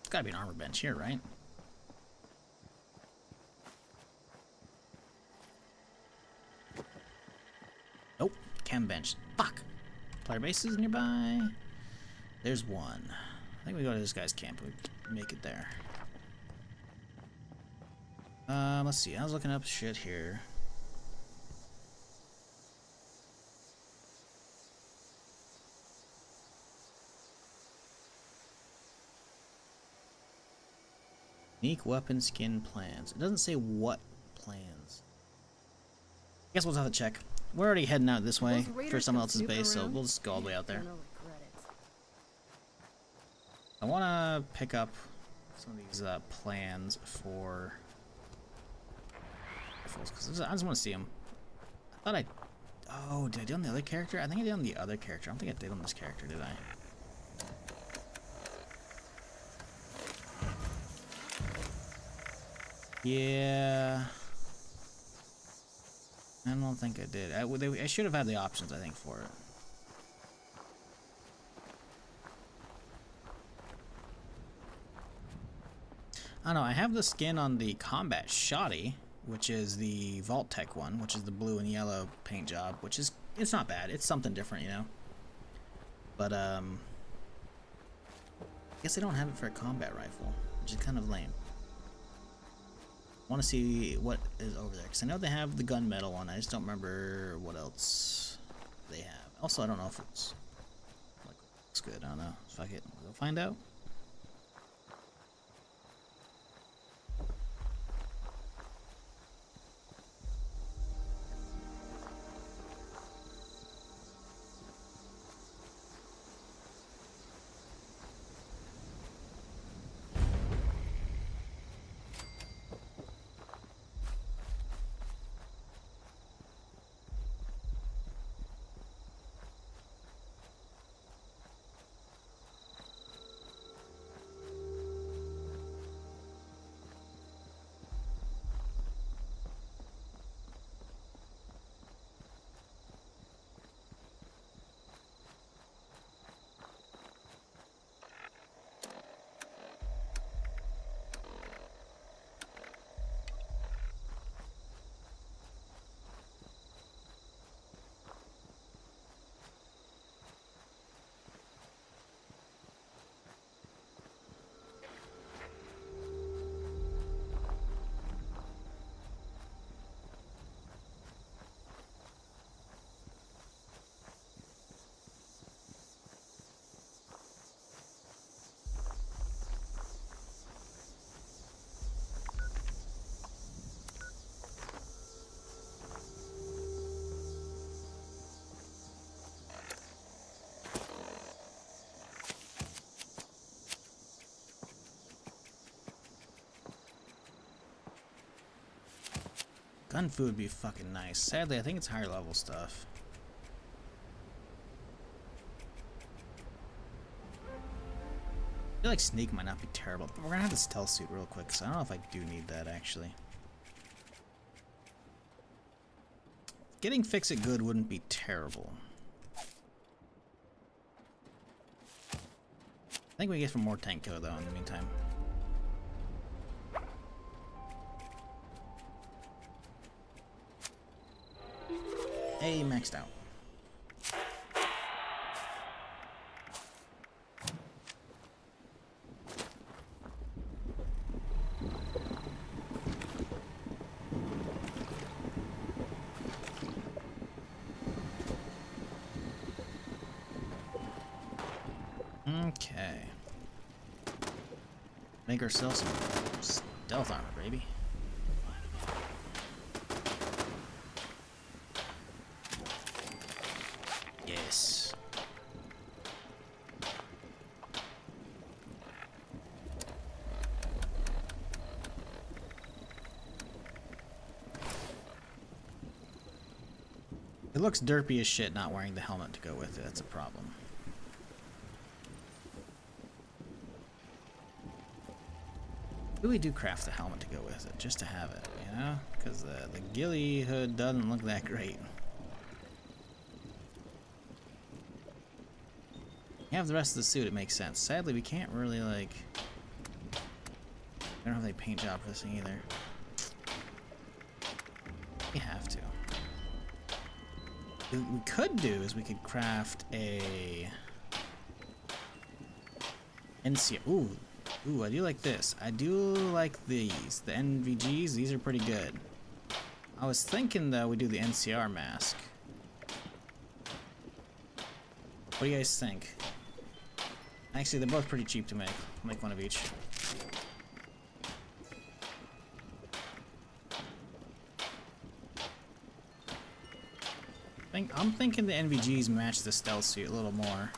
There's gotta be an armor bench here, right? Nope. Chem bench. Fuck. Player bases nearby. There's one. I think we go to this guy's camp. We make it there. Let's see. I was looking up shit here. Unique weapon skin plans. It doesn't say what plans. I guess we'll have to check. We're already heading out this way for someone else's base, so we'll just go all the way out there. I want to pick up some of these plans for rifles, because I just want to see them. I thought oh, did I do on the other character? I think I did on the other character. I don't think I did on this character, did I? Yeah. I don't think I did. I should have had the options, I think, for it. I don't know. I have the skin on the Combat Shoddy, which is the Vault Tech one, which is the blue and yellow paint job, which is, it's not bad. It's something different, you know. But I guess I don't have it for a combat rifle, which is kind of lame. I want to see what is over there, because I know they have the gunmetal one. I just don't remember what else they have. Also, I don't know if it's looks good. I don't know. Fuck it. We'll find out. Gun food would be fucking nice. Sadly, I think it's higher level stuff. I feel like sneak might not be terrible, but we're gonna have the stealth suit real quick, so I don't know if I do need that actually. Getting fix it good wouldn't be terrible. I think we get some more tank killer though in the meantime. Hey, maxed out. Okay. Make ourselves some stealth armor, baby. Yes. It looks derpy as shit not wearing the helmet to go with it. That's a problem. Really do craft the helmet to go with it, just to have it, you know? Because the ghillie hood doesn't look that great. You have the rest of the suit, it makes sense. Sadly, we can't really, like, don't have any paint job for this thing either. We have to. What we could do is we could craft a NC. Ooh, I do like this. I do like these. The NVGs, these are pretty good. I was thinking though we do the NCR mask. What do you guys think? Actually, they're both pretty cheap to make. I'll make one of each. I'm thinking the NVGs match the stealth suit a little more.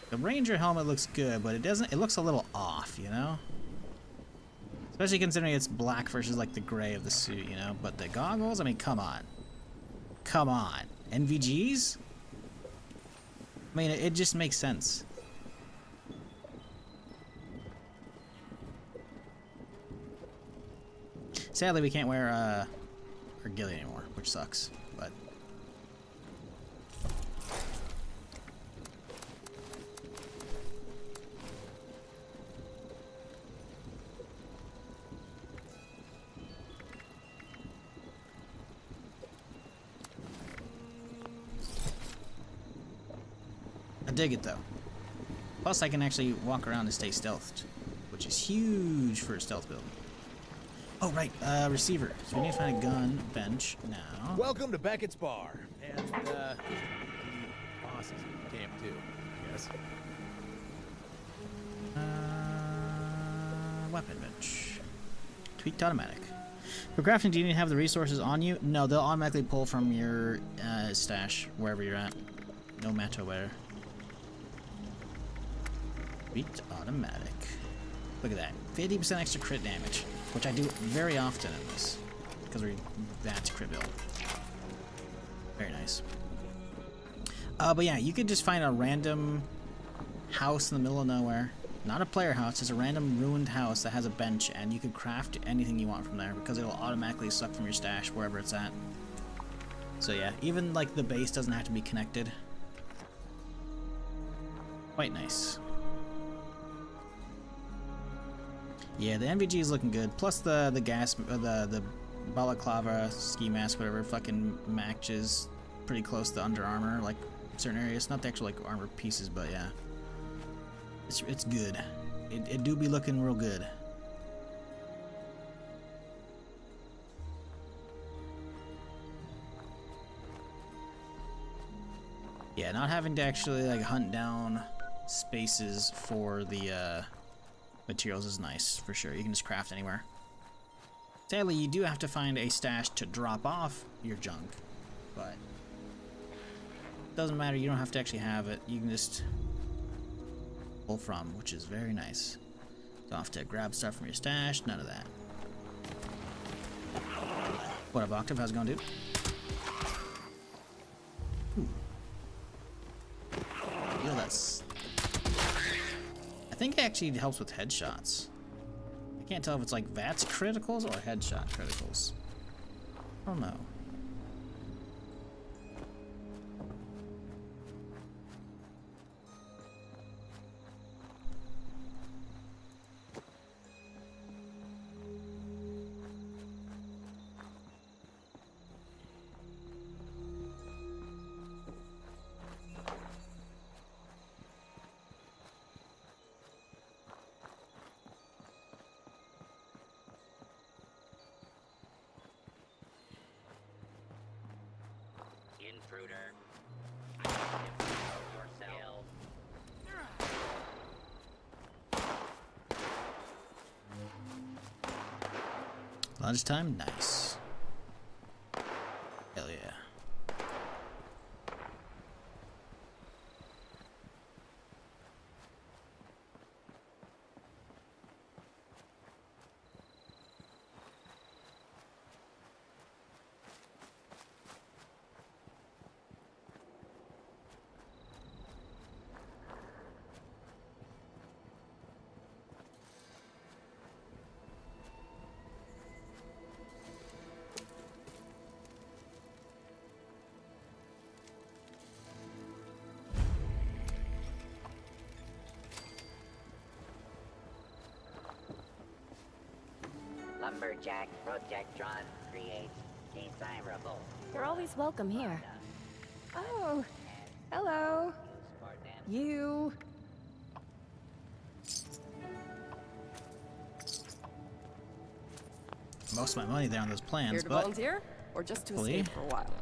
The Ranger helmet looks good, but it doesn't. It looks a little off, you know? Especially considering it's black versus like the gray of the suit, you know? But the goggles, I mean, come on. Come on. NVGs? I mean, it just makes sense. Sadly, we can't wear our ghillie anymore, which sucks, but... I dig it though. Plus I can actually walk around and stay stealthed, which is huge for a stealth build. Oh right, receiver. So we need to find a gun bench now. Welcome to Beckett's Bar. And the boss is in camp too, I guess. Weapon bench. Tweaked automatic. For crafting, do you need to have the resources on you? No, they'll automatically pull from your stash, wherever you're at. No matter where. Tweaked automatic. Look at that. 50% extra crit damage, which I do very often in this, because that's crit build. Very nice. But yeah, you could just find a random house in the middle of nowhere. Not a player house, just a random ruined house that has a bench, and you could craft anything you want from there because it'll automatically suck from your stash wherever it's at. So yeah, even like the base doesn't have to be connected. Quite nice. Yeah, the NVG is looking good. Plus the gas, the balaclava ski mask, whatever, fucking matches pretty close to Under Armour, like certain areas. Not the actual like armor pieces, but yeah, it's good. It do be looking real good. Yeah, not having to actually like hunt down spaces for the materials is nice for sure. You can just craft anywhere. Sadly, you do have to find a stash to drop off your junk, but it doesn't matter. You don't have to actually have it. You can just pull from, which is very nice. Don't have to grab stuff from your stash. None of that. What up, Octave? How's it going, dude? Ooh. Yo, that's... I think it actually helps with headshots. I can't tell if it's like VATS criticals or headshot criticals. I don't know. Intruder. Yourself. Lunchtime? Nice. Hell yeah. lumberjack projectron creates desirable. You're always welcome here. Oh, hello. You. Most of my money there on those plans, Here to but volunteer, or just to hopefully. escape for a while?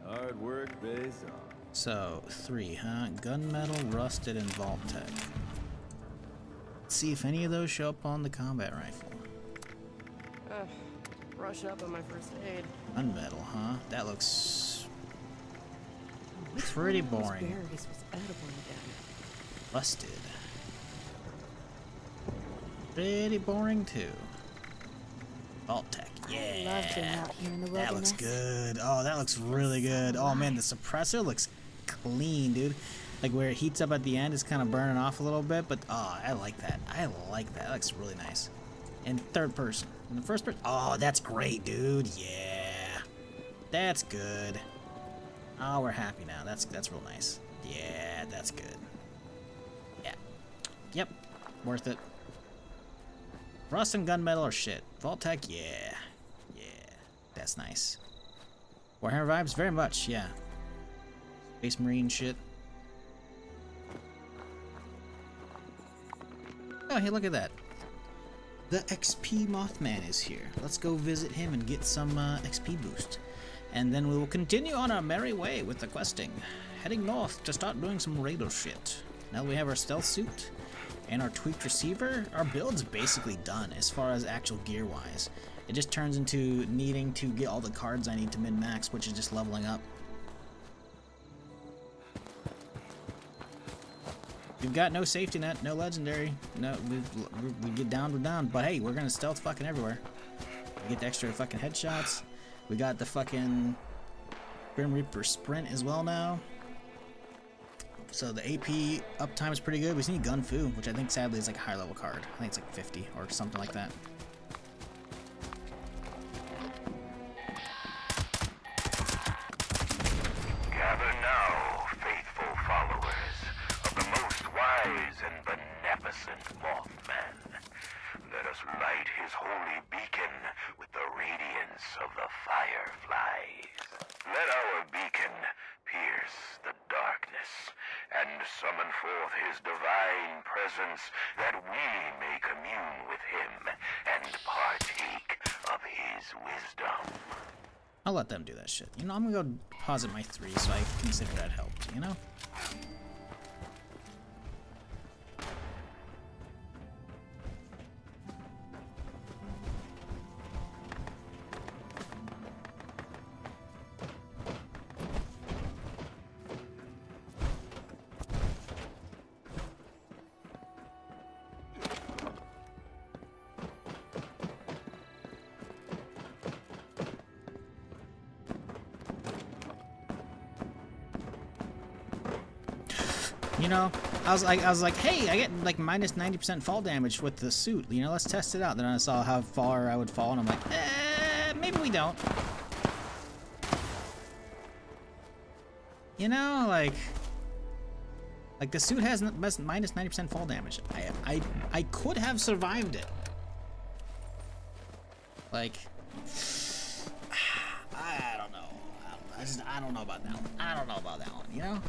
Hard work pays off. So 3, huh? Gunmetal, rusted, and vault tech. Let's see if any of those show up on the combat rifle. Brush up on my first aid. Gunmetal, huh? That looks pretty boring. Berries was edible again. Rusted. Pretty boring too. Vault tech, I love being yeah. out here in the That wilderness. looks good. Oh, that looks really good. Oh man, the suppressor looks clean, dude. Like where it heats up at the end is kind of burning off a little bit, but oh, I like that. I like that. That looks really nice. And third person. In the first person, oh, that's great, dude. Yeah, that's good. Oh, we're happy now. That's real nice. Yeah, that's good. Yeah. Yep. Worth it. Rust and gunmetal are shit. Vault tech, yeah. Yeah. That's nice. Warhammer vibes, very much, yeah. Space Marine shit. Oh, hey, look at that. The XP Mothman is here. Let's go visit him and get some XP boost. And then we will continue on our merry way with the questing. Heading north to start doing some raider shit. Now that we have our stealth suit and our tweaked receiver, our build's basically done as far as actual gear-wise. It just turns into needing to get all the cards I need to min-max, which is just leveling up. We've got no safety net, no legendary. No, we get down, we're down. But hey, we're gonna stealth fucking everywhere. We get the extra fucking headshots. We got the fucking Grim Reaper sprint as well now. So the AP uptime is pretty good. We just need Gun Fu, which I think sadly is like a high level card. I think it's like 50 or something like that. Gather now, faithful followers of the most wise and beneficent Mothman. Let us light his holy beacon with the radiance of the fireflies. Let our beacon pierce the darkness and summon forth his divine presence that we may commune with him and partake of his wisdom. I'll let them do that shit. You know, I'm gonna go deposit my 3 so I consider that helped, you know? You know, I was like, hey, I get like minus 90% fall damage with the suit. You know, let's test it out. Then I saw how far I would fall, and I'm like, maybe we don't. You know, like the suit has minus 90% fall damage. I could have survived it. Like, I don't know. I don't know about that one. I don't know about that one. You know.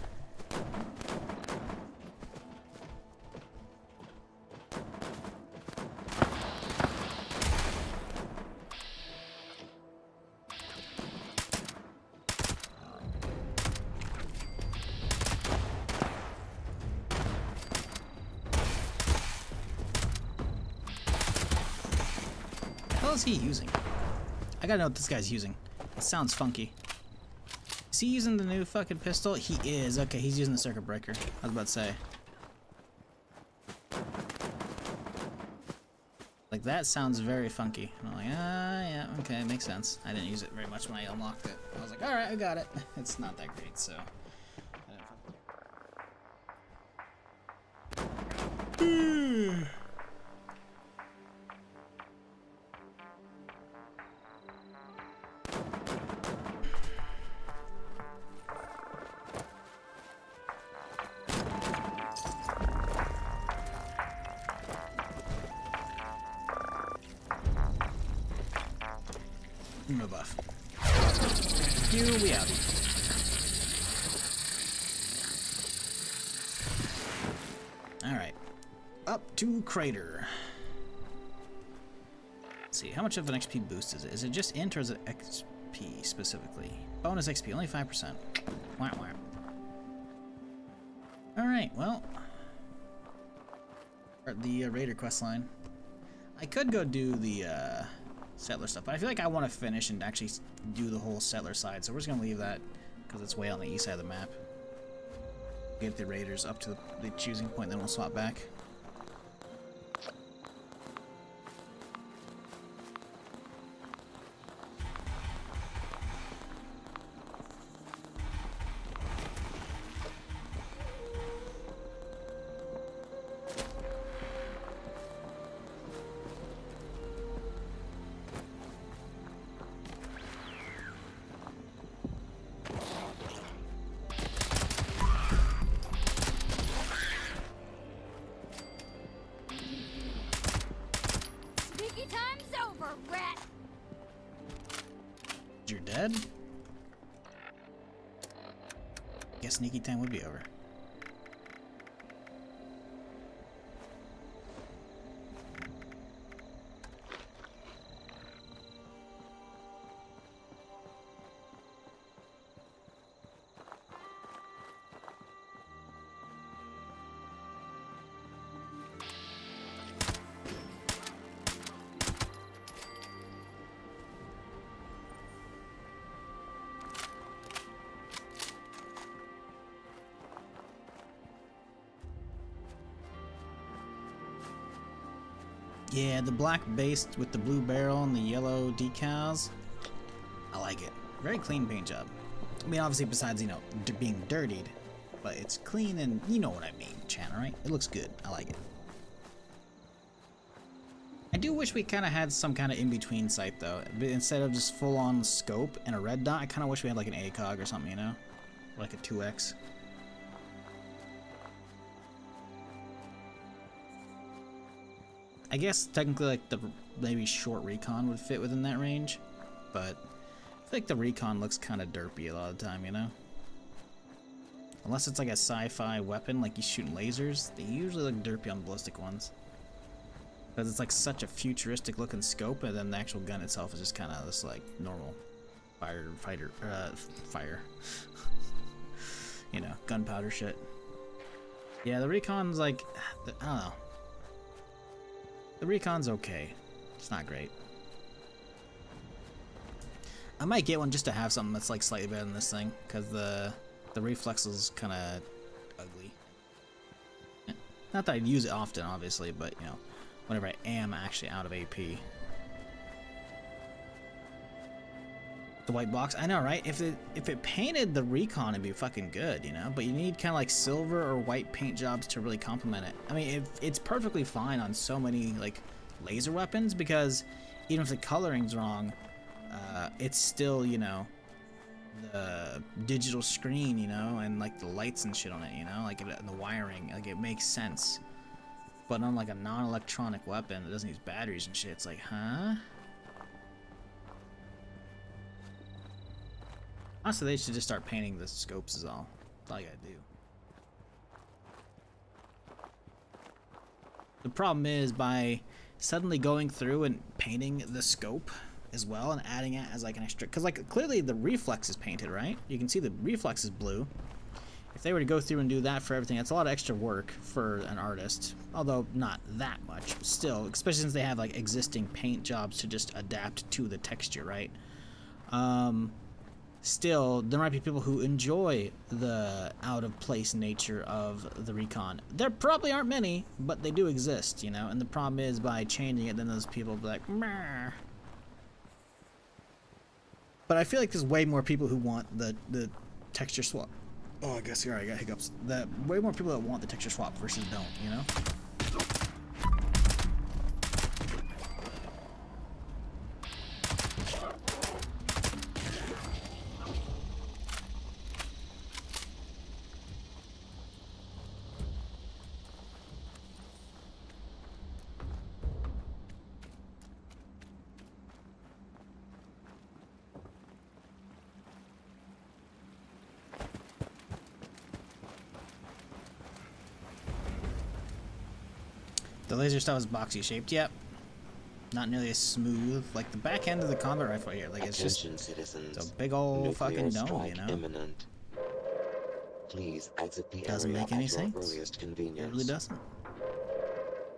What is he using? I gotta know what this guy's using. It sounds funky. Is he using the new fucking pistol? He is. Okay, he's using the circuit breaker. I was about to say. Like, that sounds very funky. And I'm like, yeah, okay, makes sense. I didn't use it very much when I unlocked it. I was like, alright, I got it. It's not that great, so. No buff. You, we out. Alright. Up to Crater. Let's see, how much of an XP boost is it? Is it just int or is it XP specifically? Bonus XP, only 5%. Wah, wah. Alright, well. The Raider quest line. I could go do the settler stuff, but I feel like I want to finish and actually do the whole settler side, so we're just going to leave that because it's way on the east side of the map. Get the raiders up to the choosing point, then we'll swap back. You're dead? Guess sneaky time would be over. Yeah, the black base with the blue barrel and the yellow decals. I like it. Very clean paint job. I mean, obviously, besides, you know, being dirtied, but it's clean and you know what I mean, Chan, right? It looks good. I like it. I do wish we kind of had some kind of in-between site, though. Instead of just full-on scope and a red dot, I kind of wish we had like an ACOG or something, you know? Like a 2X. I guess technically like the maybe short recon would fit within that range, but I feel like the recon looks kind of derpy a lot of the time, you know? Unless it's like a sci-fi weapon, like you shooting lasers, they usually look derpy on ballistic ones. Because it's like such a futuristic looking scope, and then the actual gun itself is just kind of this like normal fire. You know, gunpowder shit. Yeah, the recon's like, I don't know. The recon's okay. It's not great. I might get one just to have something that's like slightly better than this thing, because the reflex is kind of ugly. Not that I'd use it often, obviously, but you know, whenever I am actually out of AP. The white box, I know, right? If it painted the recon, it'd be fucking good, you know. But you need kind of like silver or white paint jobs to really complement it. I mean, it's perfectly fine on so many like laser weapons because even if the coloring's wrong, it's still, you know, the digital screen, you know, and like the lights and shit on it, you know, like and the wiring, like it makes sense. But on like a non-electronic weapon that doesn't use batteries and shit, it's like, huh? Honestly, they should just start painting the scopes is all. That's all you gotta do. The problem is by suddenly going through and painting the scope as well and adding it as like an extra, because like clearly the reflex is painted, right? You can see the reflex is blue. If they were to go through and do that for everything, that's a lot of extra work for an artist. Although not that much, still, especially since they have like existing paint jobs to just adapt to the texture, right? Still, there might be people who enjoy the out-of-place nature of the recon. There probably aren't many, but they do exist, you know? And the problem is, by changing it, then those people will be like, meh. But I feel like there's way more people who want the texture swap. Oh, I guess you're right, I got hiccups. Way more people that want the texture swap versus don't, you know? laser stuff is boxy shaped. Yep. Not nearly as smooth. Like the back end of the combat rifle here. Like it's just citizens. it's a big old Nuclear fucking dome, strike you know. imminent. Please exit the Doesn't area make any at your sense. earliest convenience. It really doesn't.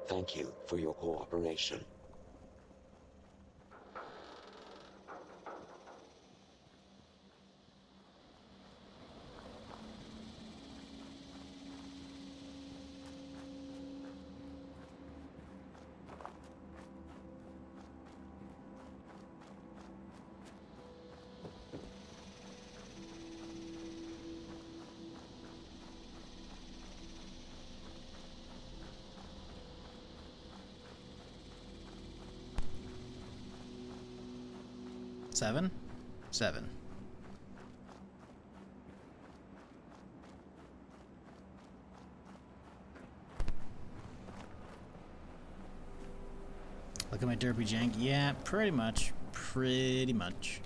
Thank you for your cooperation. Seven? 7. Look at my derpy jank. Yeah, pretty much. Pretty much.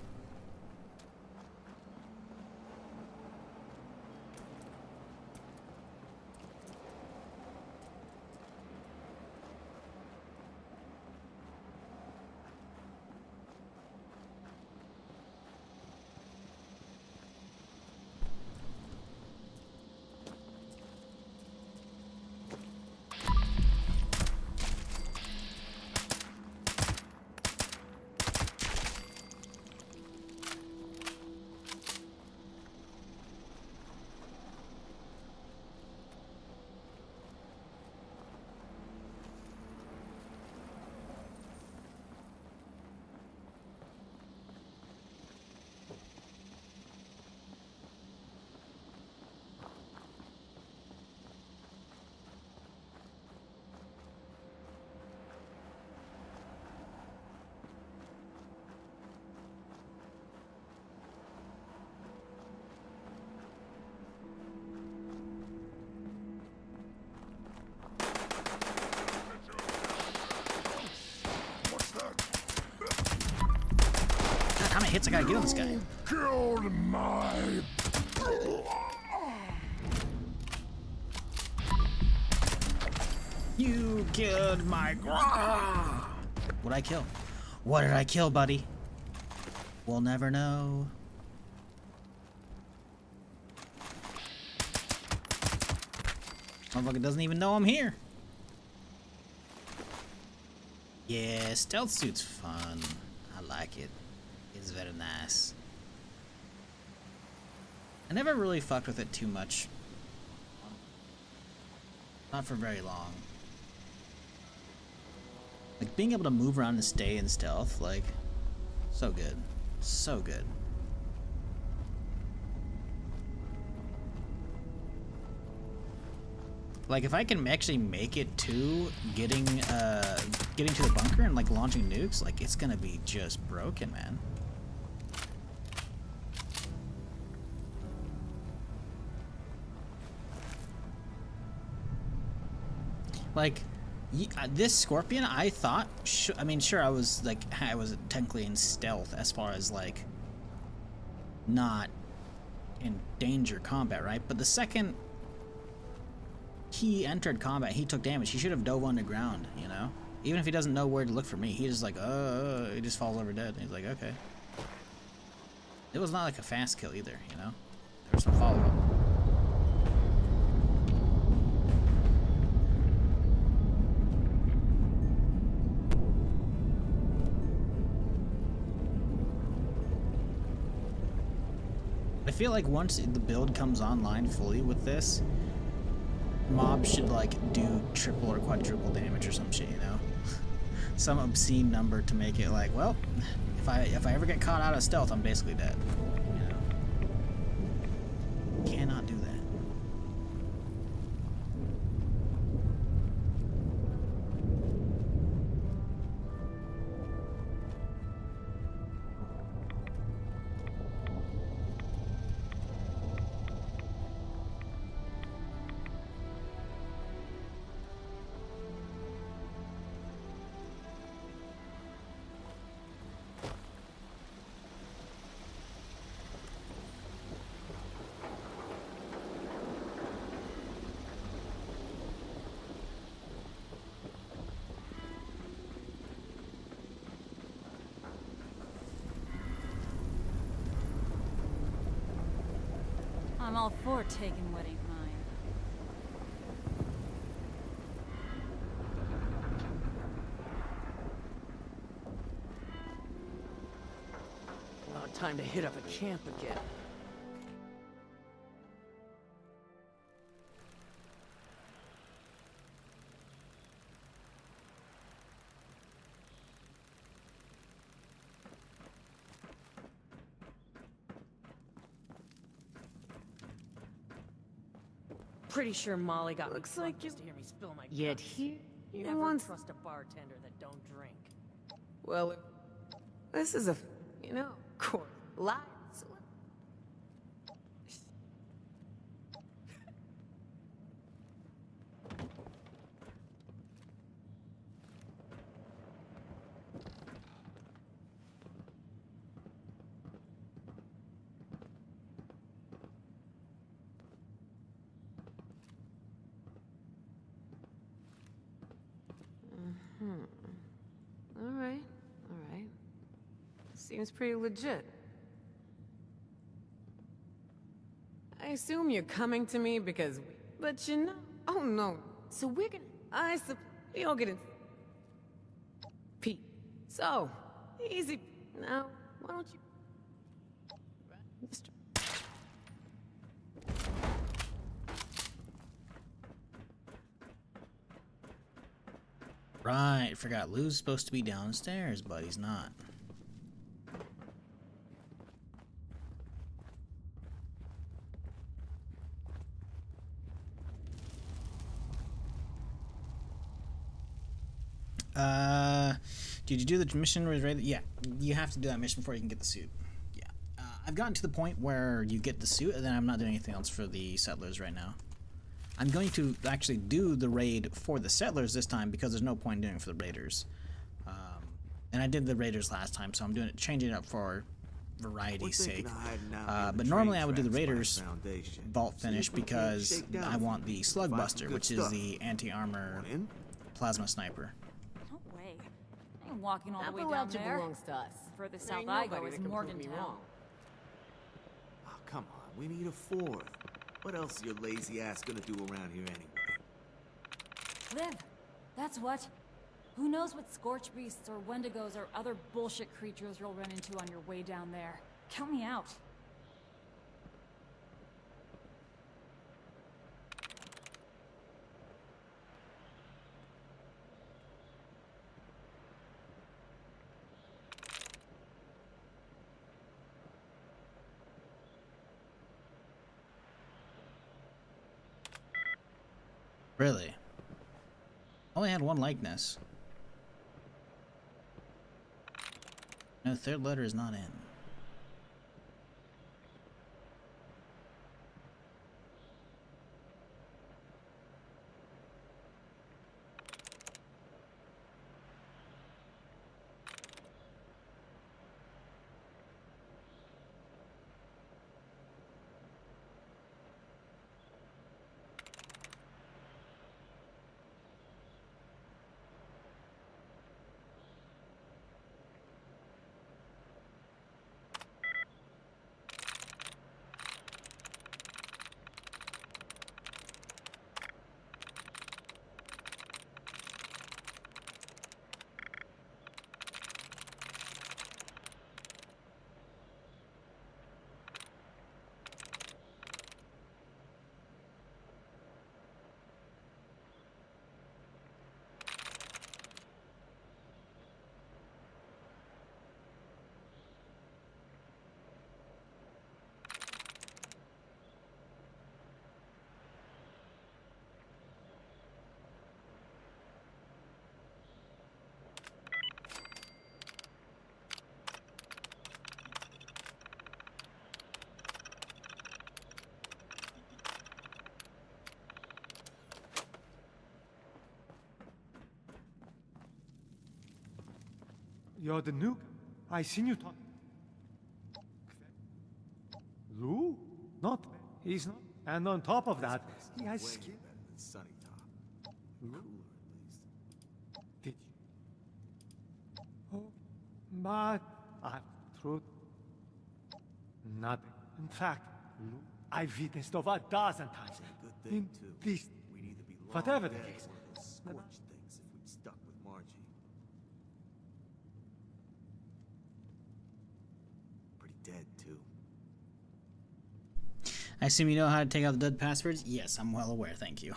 How many hits I gotta get on this guy? Killed my... You killed my... What'd I kill? What did I kill, buddy? We'll never know. Motherfucker doesn't even know I'm here. Yeah, stealth suit's fun. I like it. It's very nice. I never really fucked with it too much. Not for very long. Like, being able to move around and stay in stealth, like, so good. So good. Like, if I can actually make it to getting to the bunker and, like, launching nukes, like, it's gonna be just broken, man. Like, this Scorpion, I thought, I mean, sure, I was technically in stealth as far as, like, not in danger combat, right? But the second he entered combat, he took damage. He should have dove underground, you know? Even if he doesn't know where to look for me, he just like, he just falls over dead. He's like, okay. It was not like a fast kill either, you know? There was some follow-up. I feel like once the build comes online fully with this, mobs should like do triple or quadruple damage or some shit, you know? Some obscene number to make it like, well, if I ever get caught out of stealth, I'm basically dead. You know? Cannot do that. I'm all for taking what ain't mine. About time to hit up a champ again. Pretty sure Molly got Looks me like drunk just to hear me spill my Yet guts. here You you never once. trust a bartender that don't drink. Well, this is a, course, lies. Alright, alright. Seems pretty legit. I assume you're coming to me because but you know. Oh no. So we're gonna. We all get in. Pete. So, easy. Now, why don't you. Mr. Right, forgot Lou's supposed to be downstairs, but he's not. Did you do the mission? Yeah, you have to do that mission before you can get the suit. Yeah, I've gotten to the point where you get the suit, and then I'm not doing anything else for the settlers right now. I'm going to actually do the raid for the settlers this time because there's no point in doing it for the raiders. And I did the raiders last time, so I'm doing it, changing it up for variety's sake. But normally I would do the raiders vault finish because I want the slug buster, which is the anti-armor plasma sniper. No way. I ain't walking all the way down Appalachia there. belongs to us. Further There south ain't I go nobody is that can prove me Morgantown. wrong. Oh, come on. We need a fourth. What else is your lazy ass gonna do around here anyway? Live. That's what. Who knows what scorch beasts or wendigos or other bullshit creatures you'll run into on your way down there. Count me out. Really? Only had one likeness. No, the third letter is not in. You're the nuke. I seen you talk. Lou? Not. He's not. And on top of that, he has Way skin. better than Sunny Top. Lou? Cooler, at least. Did you? Oh, but truth. Nothing. In fact, Lou I've witnessed over a dozen times. Good thing, too. These, We'd either be long whatever the dead case. or one of those scorched things if we'd stuck with Margie. Pretty dead, too. I assume you know how to take out the dud passwords? Yes, I'm well aware, thank you.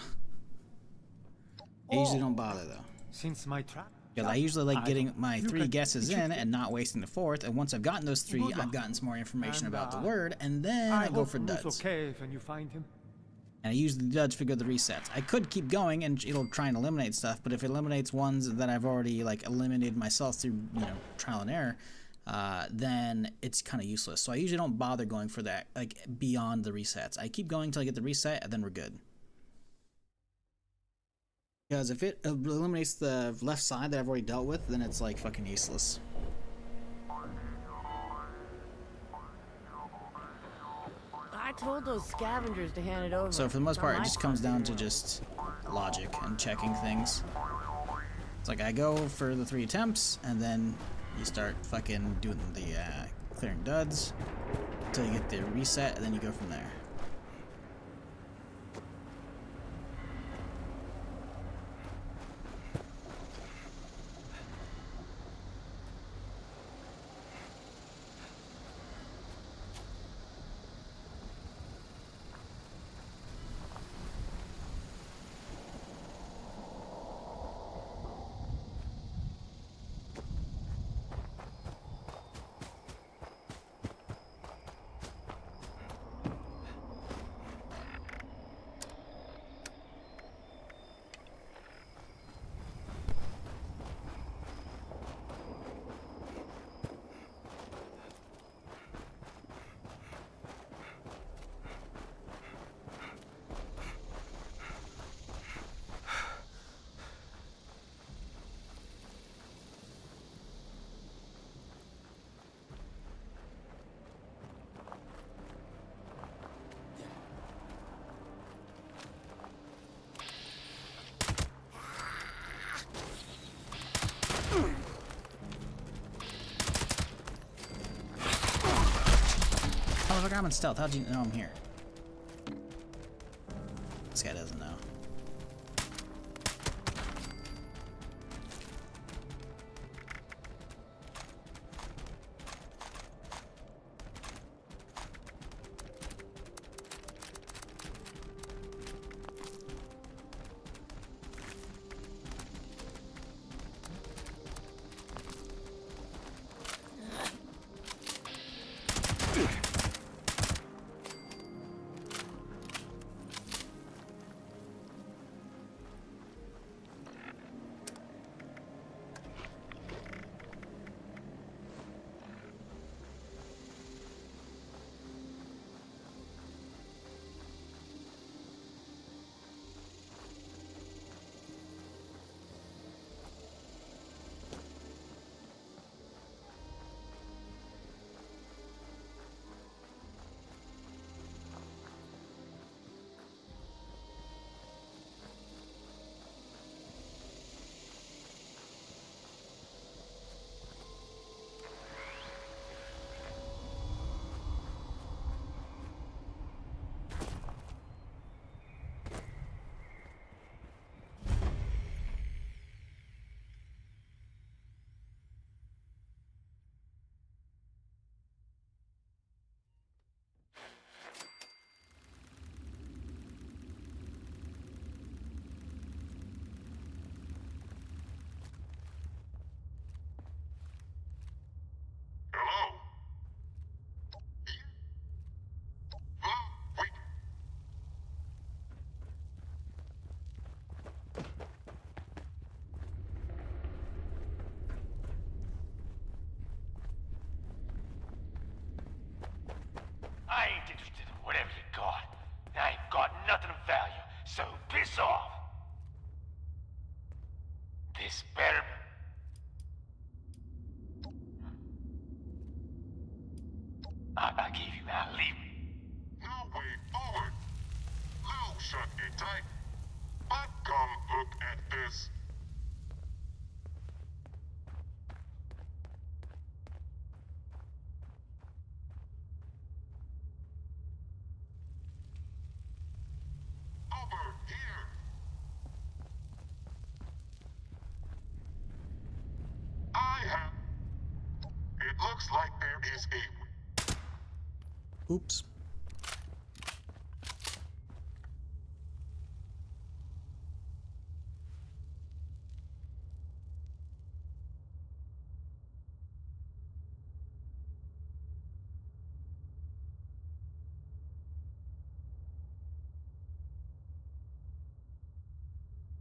I usually don't bother, though. Since my trap. Because I usually like getting my 3 guesses in it. and not wasting the 4th, and once I've gotten those 3, Good luck. I've gotten some more information And, about the word, and then I go hope for Ruth's duds. okay when you find him. And I use the duds to figure the resets. I could keep going and it'll try and eliminate stuff, but if it eliminates ones that I've already like eliminated myself through, you know, trial and error, then it's kind of useless. So I usually don't bother going for that, like beyond the resets. I keep going until I get the reset, and then we're good. Because if it eliminates the left side that I've already dealt with, then it's like fucking useless. I told those scavengers to hand it over. So for the most Not part, it my just comes fault down to anymore. just logic and checking things. It's like I go for the 3 attempts, and then you start fucking doing the clearing duds until you get the reset, and then you go from there. Motherfucker, I'm in stealth. How'd you know I'm here? This guy doesn't know. I ain't interested in whatever you got. I ain't got nothing of value, so piss off. This better... I gave you my leave. No way forward. Lou shut it tight. But come look at this. looks like there is a... Oops.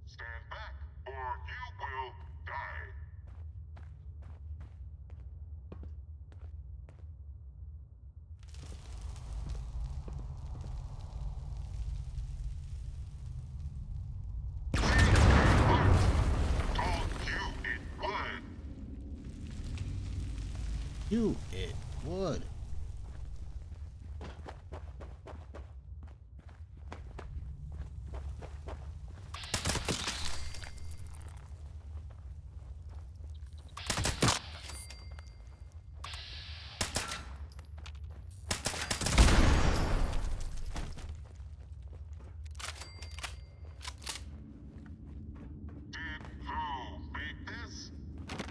Stand back, or you will die. It would.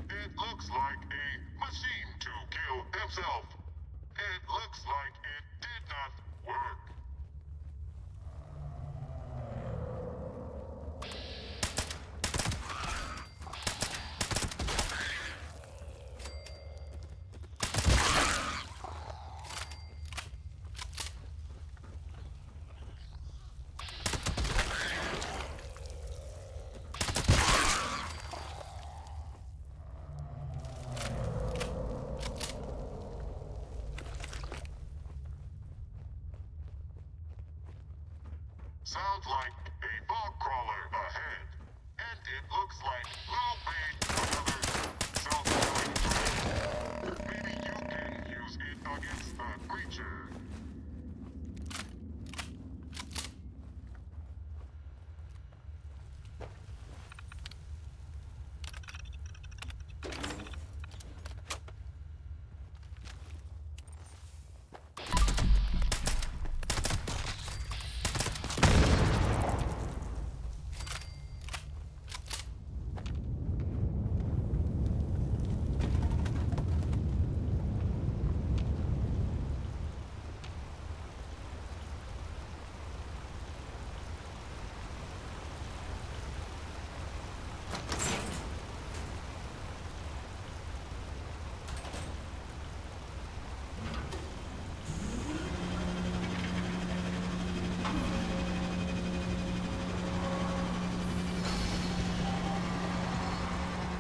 It looks like a machine to kill himself. It looks like it did not work. Sounds like a fog crawler ahead. And it looks like Lou made another self-destruct. Maybe you can use it against the creature.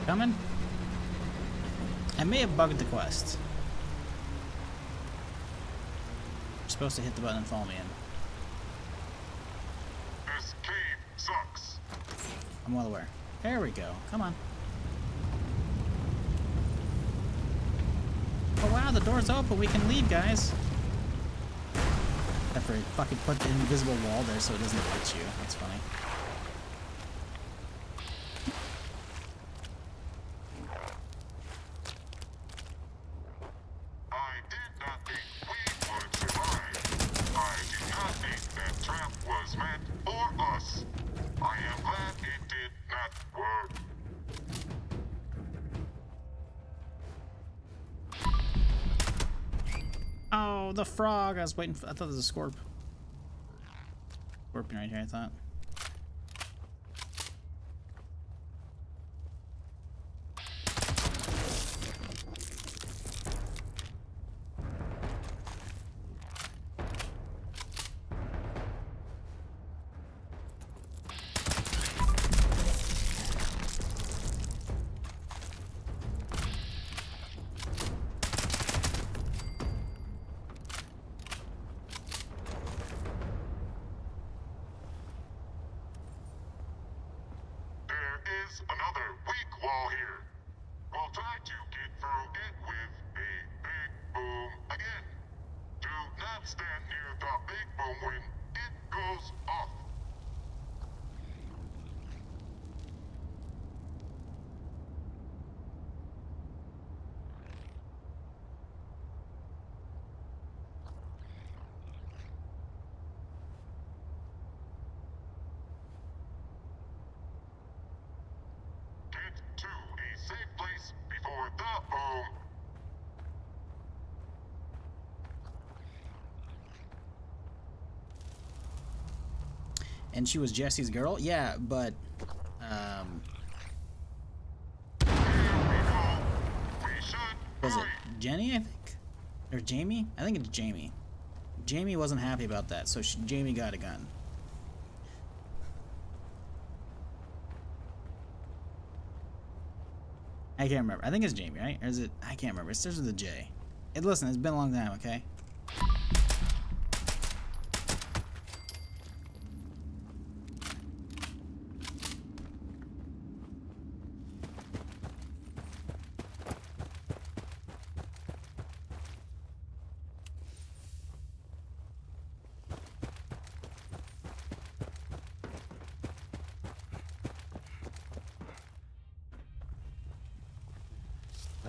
Coming? I may have bugged the quest. You're supposed to hit the button and follow me in. This cave sucks. I'm well aware. There we go. Come on. Oh wow, the door's open. We can leave, guys. After I fucking put the invisible wall there so it doesn't hit you. That's funny. Oh, the frog! I was waiting for. I thought there was a scorpion right here. I thought. Another weak wall here. We'll try to get through it with a big boom again. Do not stand near the big boom when it goes off. To a safe place before the boom. And she was Jesse's girl? Yeah, but, was it Jenny, I think? Or Jamie? I think it's Jamie. Jamie wasn't happy about that, so Jamie got a gun. I can't remember. I think it's Jamie, right? Or is it? I can't remember. It starts with a J. Listen, it's been a long time, okay?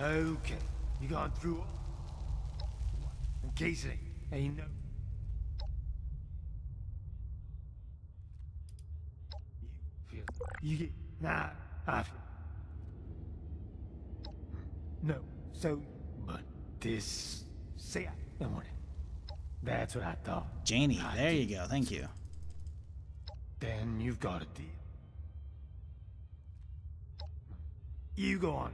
Okay, you gone through? In case it ain't no. You feel? You get? Nah, I feel. No, so, but this. Say I want it. That's what I thought. Janie, there you go. Thank you. Then you've got a deal. You go on.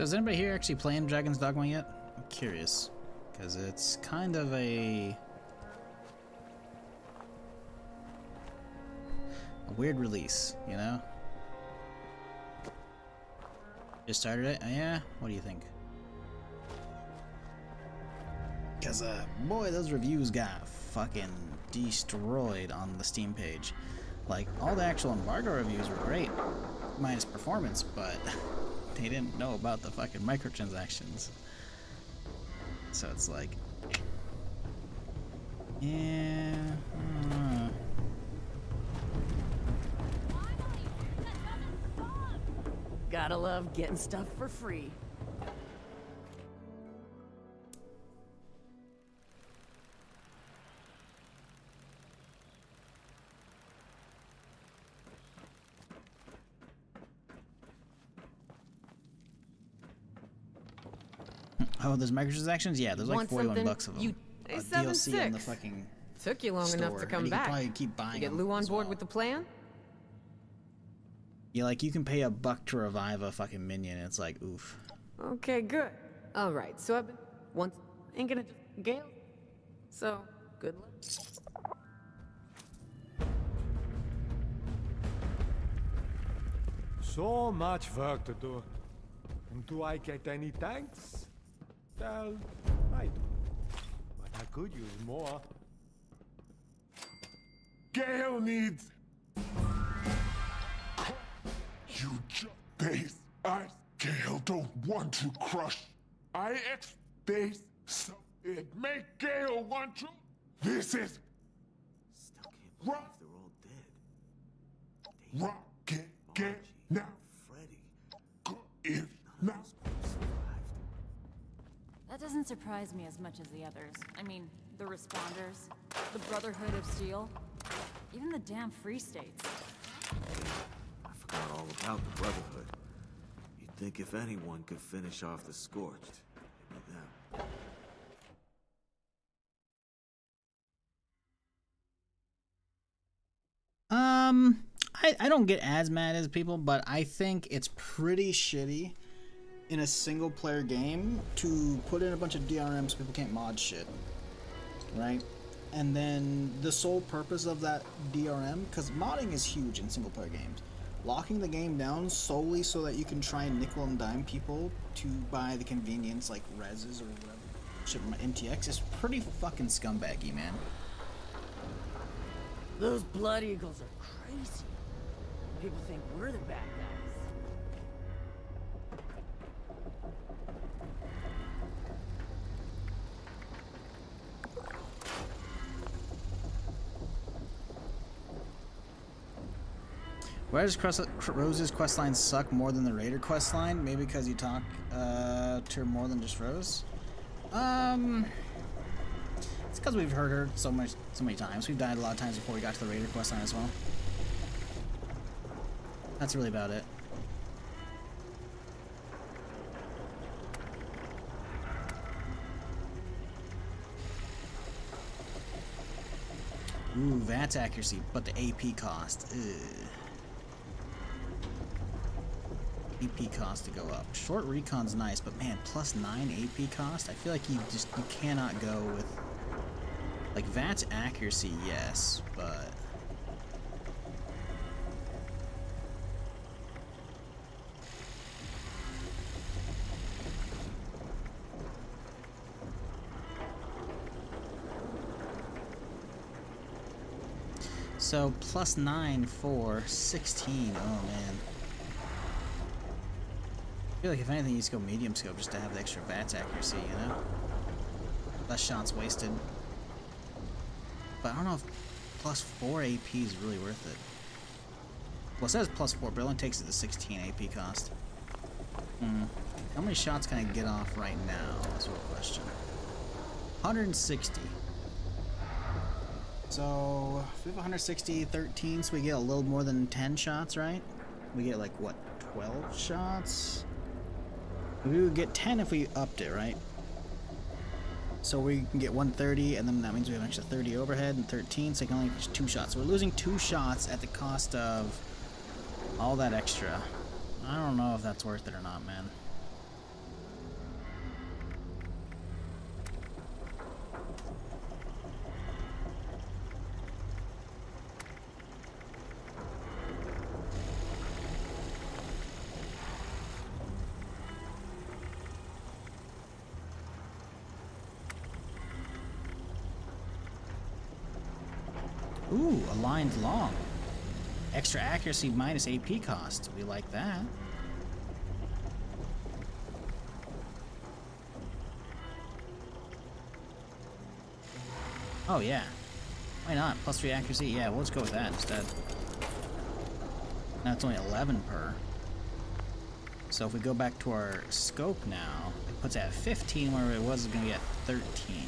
So is anybody here actually playing Dragon's Dogma yet? I'm curious, because it's kind of a weird release, you know? Just started it? Yeah? What do you think? Because, boy, those reviews got fucking destroyed on the Steam page. Like, all the actual embargo reviews were great, minus performance, but they didn't know about the fucking microtransactions. So it's like, yeah, Gotta love getting stuff for free. oh, there's microtransactions? Yeah, there's like Want 41 something? bucks of them. You DLC on the fucking Took you long store, enough to come and you back. can probably keep buying You get them Lou on as board well. with the plan? Yeah, like you can pay $1 to revive a fucking minion. It's like, oof. Okay, good. All right, so I've been once ain't gonna just Gale. So good luck. So much work to do. And do I get any thanks? Well, I do. But I could use more. Gale needs... You just base. Gale don't want to crush. I base so it make Gale want to. This is... Still can't believe Rock. they're all dead. Rocket, get now. Freddy. If not... That doesn't surprise me as much as the others. I mean, the Responders, the Brotherhood of Steel, even the damn Free States. I forgot all about the Brotherhood. You'd think if anyone could finish off the Scorched, it'd be them. I don't get as mad as people, but I think it's pretty shitty in a single player game to put in a bunch of DRMs so people can't mod shit, right? And then the sole purpose of that DRM, because modding is huge in single player games, locking the game down solely so that you can try and nickel and dime people to buy the convenience like reses or whatever shit from MTX is pretty fucking scumbaggy, man. Those Blood Eagles are crazy. People think we're the bad guys. Why does Rose's questline suck more than the Raider questline? Maybe because you talk to her more than just Rose? It's because we've heard her so many times. We've died a lot of times before we got to the Raider questline as well. That's really about it. Ooh, VATS accuracy, but the AP cost. Ugh. AP cost to go up. Short recon's nice, but man, +9 AP cost? I feel like you cannot go with... Like, VATS accuracy, yes, but... So, +9 for 16, oh man. I feel like if anything, you just go medium scope just to have the extra VATS accuracy, you know? Less shots wasted. But I don't know if +4 AP is really worth it. Well, it says +4, but it only takes it to 16 AP cost. How many shots can I get off right now? That's a real question. 160. So, if we have 160, 13, so we get a little more than 10 shots, right? We get like, what, 12 shots? We would get 10 if we upped it, right? So we can get 130, and then that means we have an extra 30 overhead and 13, so you can only get 2 shots. So we're losing 2 shots at the cost of all that extra. I don't know if that's worth it or not, man. Ooh, aligned long. Extra accuracy minus AP cost. We like that. Oh yeah. Why not? +3 accuracy? Yeah, we'll just go with that instead. Now it's only 11 per. So if we go back to our scope now, it puts it at 15 where it was going to be at 13.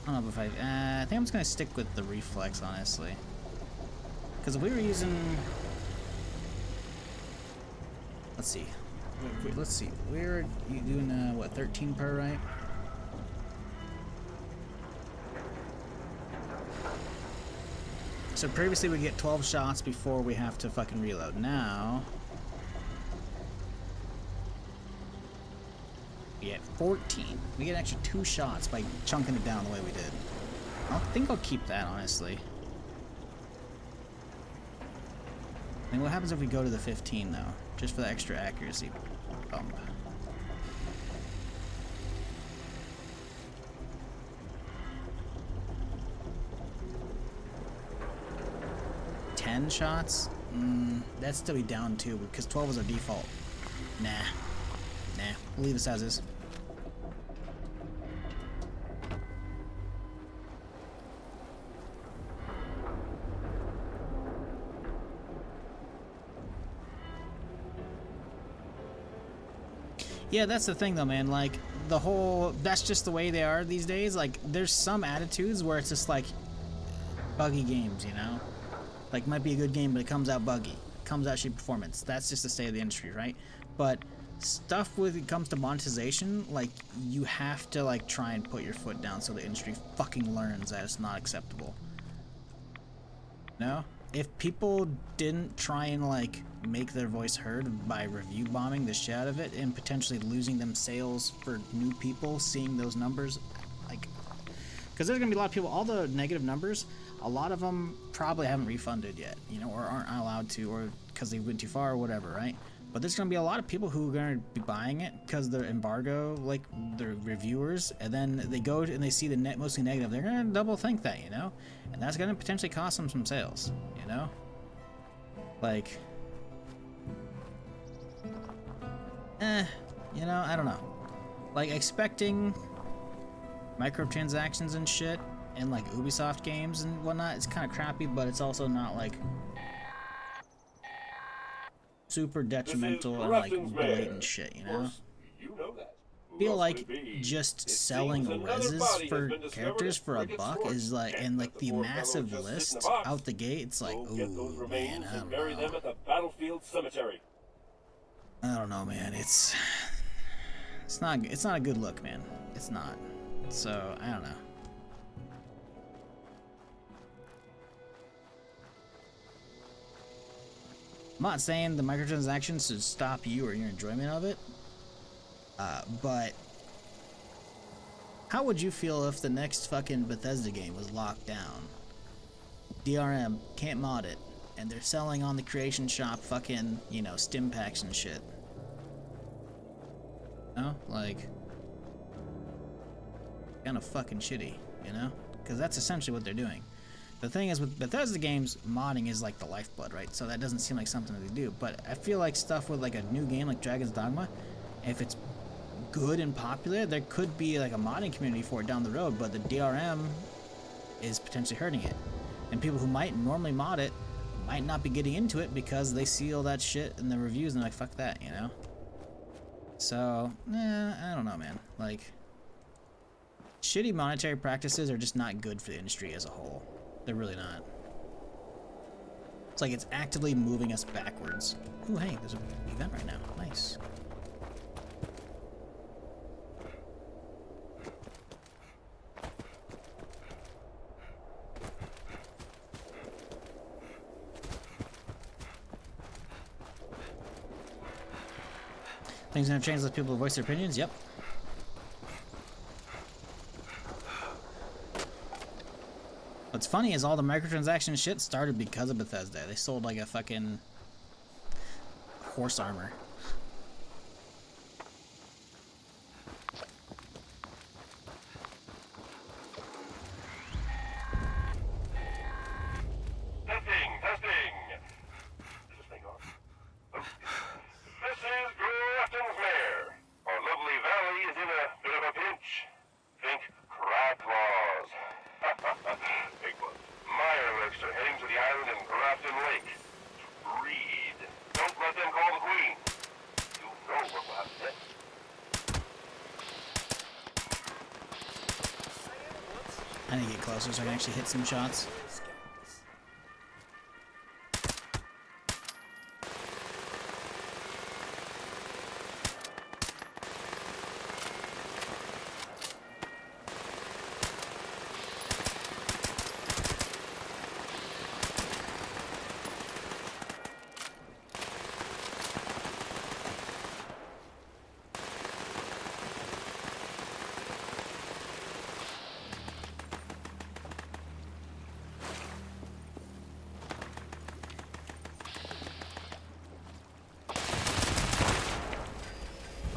I don't know if I think I'm just gonna stick with the reflex, honestly. Because if we were using, let's see, wait, let's see. Where are you doing? What, 13 per, right? So previously we get 12 shots before we have to fucking reload. Now we get 14. We get an extra 2 shots by chunking it down the way we did. I think I'll keep that, honestly. I mean, what happens if we go to the 15 though? Just for the extra accuracy bump. Shots? That'd still be down too, because 12 is our default. Nah. We'll leave this as is. Yeah, that's the thing though, man. Like, that's just the way they are these days. Like, there's some attitudes where it's just like buggy games, you know? Like, might be a good game, but it comes out buggy. It comes out shitty performance. That's just the state of the industry, right? But stuff when it comes to monetization, like, you have to, like, try and put your foot down so the industry fucking learns that it's not acceptable. No? If people didn't try and, like, make their voice heard by review bombing the shit out of it and potentially losing them sales for new people seeing those numbers, like, because there's gonna be a lot of people, all the negative numbers, a lot of them probably haven't refunded yet, you know, or aren't allowed to, or because they went too far or whatever, right? But there's gonna be a lot of people who are gonna be buying it because they're embargo, like they're reviewers, and then they go and they see the mostly negative. They're gonna double think that, you know, and that's gonna potentially cost them some sales, you know, like, you know, I don't know, like expecting microtransactions and shit and like Ubisoft games and whatnot, it's kind of crappy, but it's also not like super detrimental and like blatant shit, you know? Feel like just selling reses for characters for $1 is like, and like the massive list out the gate, it's like, ooh, man, I don't know. I don't know, man. It's not a good look, man. It's not. So I don't know. I'm not saying the microtransactions should stop you or your enjoyment of it, but how would you feel if the next fucking Bethesda game was locked down? DRM can't mod it, and they're selling on the creation shop fucking, you know, stim packs and shit. No? Like, kind of fucking shitty, you know? Because that's essentially what they're doing. The thing is, with Bethesda games, modding is like the lifeblood, right? So that doesn't seem like something that they do. But I feel like stuff with like a new game like Dragon's Dogma, if it's good and popular, there could be like a modding community for it down the road, but the DRM is potentially hurting it. And people who might normally mod it might not be getting into it because they see all that shit in the reviews and they're like, fuck that, you know? So, I don't know, man. Like, shitty monetary practices are just not good for the industry as a whole. They're really not. It's like it's actively moving us backwards. Ooh, hey, there's an event right now. Nice. Things gonna change, let people voice their opinions? Yep. What's funny is all the microtransaction shit started because of Bethesda. They sold like a fucking horse armor. I need to get closer so I can actually hit some shots.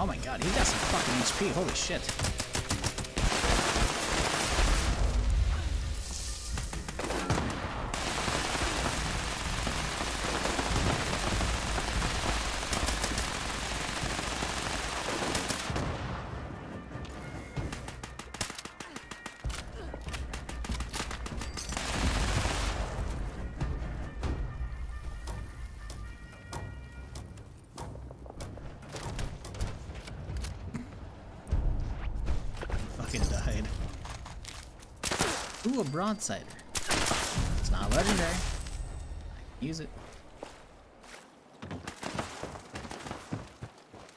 Oh my god, he's got some fucking HP. Holy shit. Died. Ooh, a broadsider. It's not legendary. I can use it.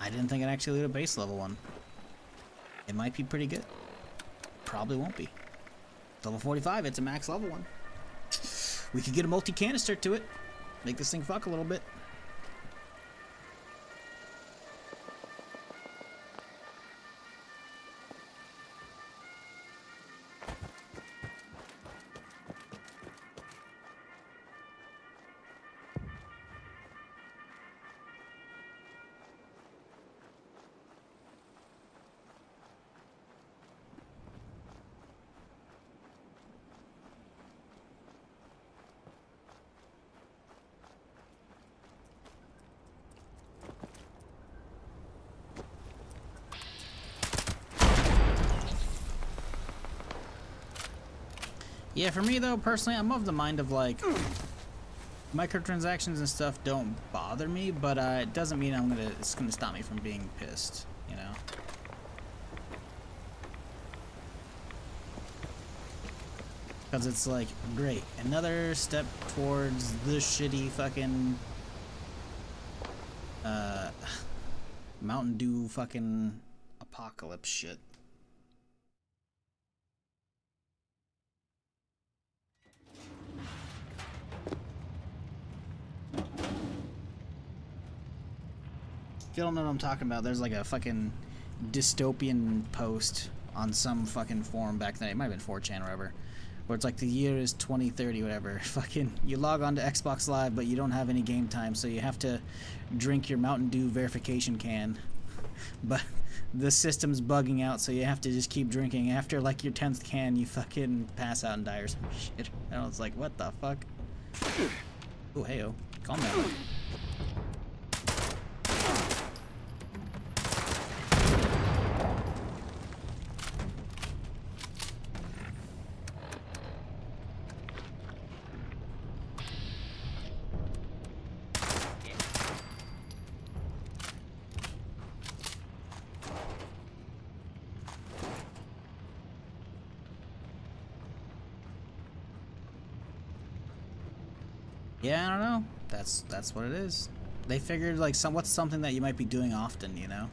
I didn't think I'd actually loot a base level one. It might be pretty good. Probably won't be. Level 45, it's a max level one. We could get a multi-canister to it. Make this thing fuck a little bit. Yeah, for me though, personally, I'm of the mind of like, microtransactions and stuff don't bother me, but it doesn't mean it's gonna stop me from being pissed, you know? Because it's like, great, another step towards the shitty fucking, Mountain Dew fucking apocalypse shit. If you don't know what I'm talking about, there's like a fucking dystopian post on some fucking forum back then. It might have been 4chan or whatever. Where it's like the year is 2030, whatever. Fucking, you log on to Xbox Live, but you don't have any game time, so you have to drink your Mountain Dew verification can. But the system's bugging out, so you have to just keep drinking. After like your 10th can, you fucking pass out and die or some shit. And I was like, what the fuck? Oh, hey-oh. Calm down. Yeah, I don't know. That's what it is. They figured like what's something that you might be doing often, you know?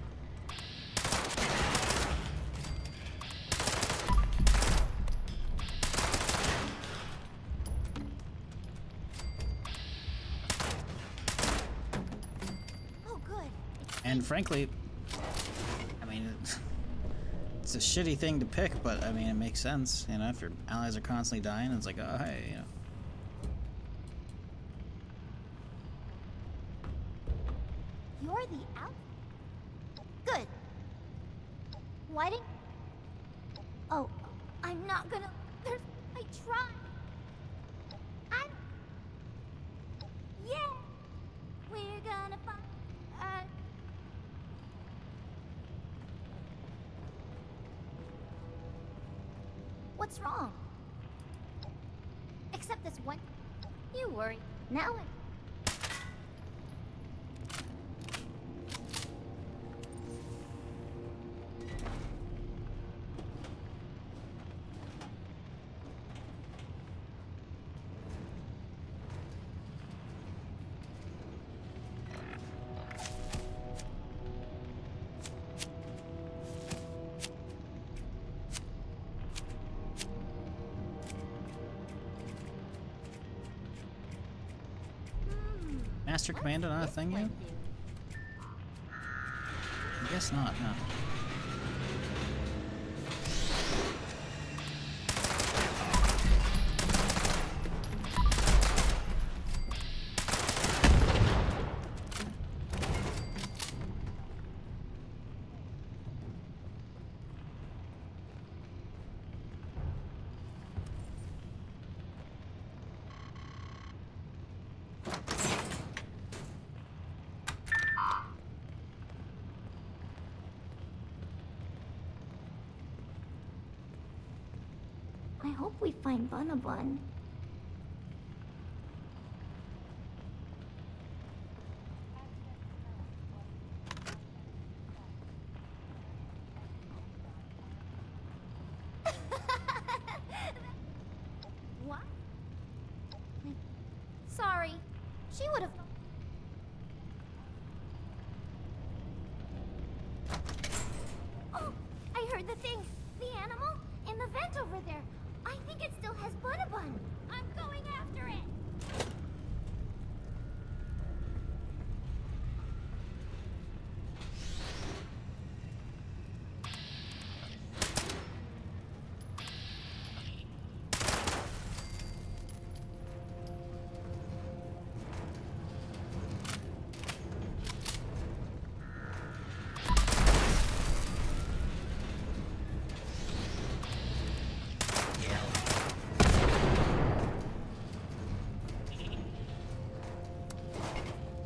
Oh, good. And frankly, I mean, it's a shitty thing to pick, but I mean, it makes sense, you know? If your allies are constantly dying, it's like, oh, hey, you know. You're the out. Good. Why didn't? Oh, I'm not gonna. I tried. Yeah. We're gonna find. What's wrong? Except this one. You worry. Now I. Master Commando not a thing yet? I guess not, no. hope we find Bunabun. What? Sorry. She would have... Oh, I heard the thing. The animal in the vent over there. I think it still has Bunabun. I'm going after it.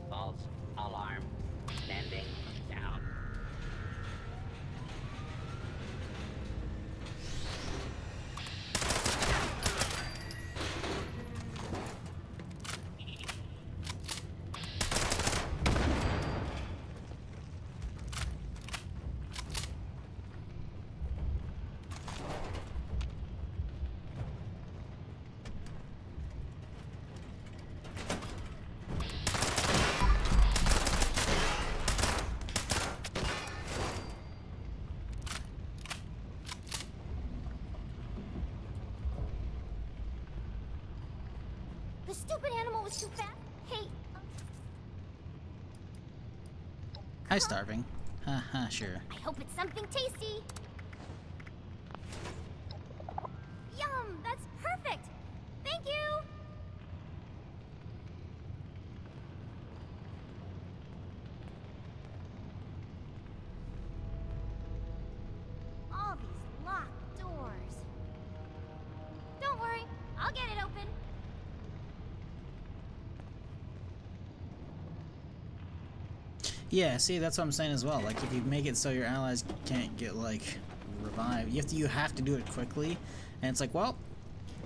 False alarm. Standing down. The stupid animal was too fast. Hey, Hi, starving. Haha, sure. I hope it's something tasty. Yum, that's perfect. Thank you. All these locked doors. Don't worry, I'll get it open. Yeah, see, that's what I'm saying as well. Like, if you make it so your allies can't get, like, revived, you have to do it quickly. And it's like, well,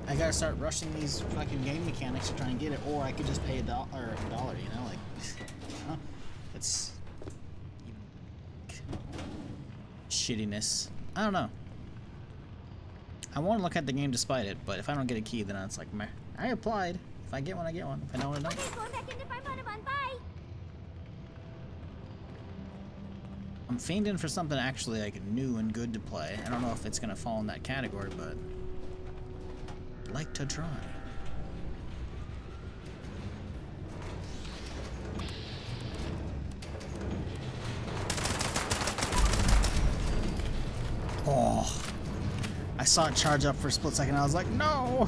I gotta start rushing these fucking game mechanics to try and get it, or I could just pay a dollar, you know? Like, you know? It's... shittiness. I don't know. I want to look at the game despite it, but if I don't get a key, then it's like, meh. I applied. If I get one, I get one. If I don't, I don't. Okay, going back in to find Bunabun. Bye. I'm fiending for something actually like new and good to play. I don't know if it's gonna fall in that category, but I'd like to try. Oh, I saw it charge up for a split second. I was like, no.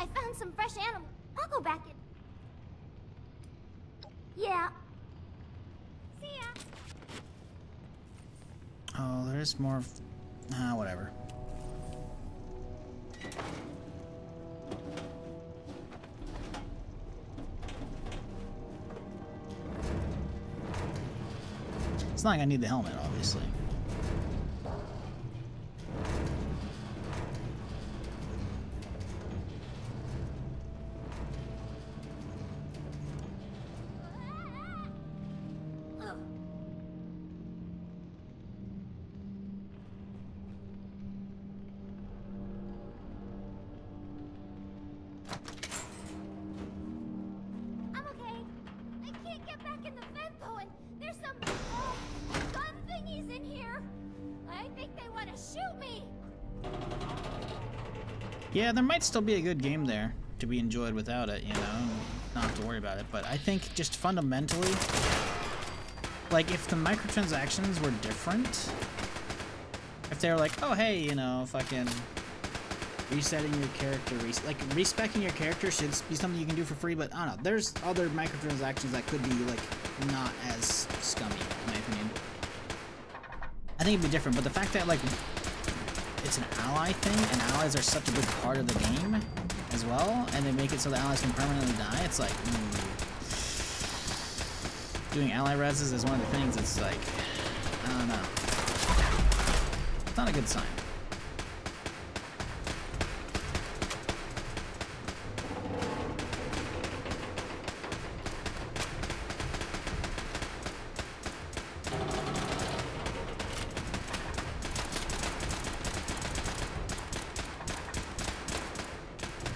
I found some fresh animal. I'll go back in. Yeah. See ya. Oh, there's more. Whatever. It's not like I need the helmet, obviously. I'm okay. I can't get back in the vent though, and there's some gun thingies in here. I think they want to shoot me. Yeah, there might still be a good game there to be enjoyed without it, you know, not have to worry about it. But I think just fundamentally, like if the microtransactions were different, if they were like, oh hey, you know, fucking resetting your character, like respecing your character should be something you can do for free, but I don't know. There's other microtransactions that could be like not as scummy, in my opinion. I think it'd be different, but the fact that like it's an ally thing, and allies are such a big part of the game as well, and they make it so the allies can permanently die, it's like, doing ally reses is one of the things that's like, I don't know. It's not a good sign.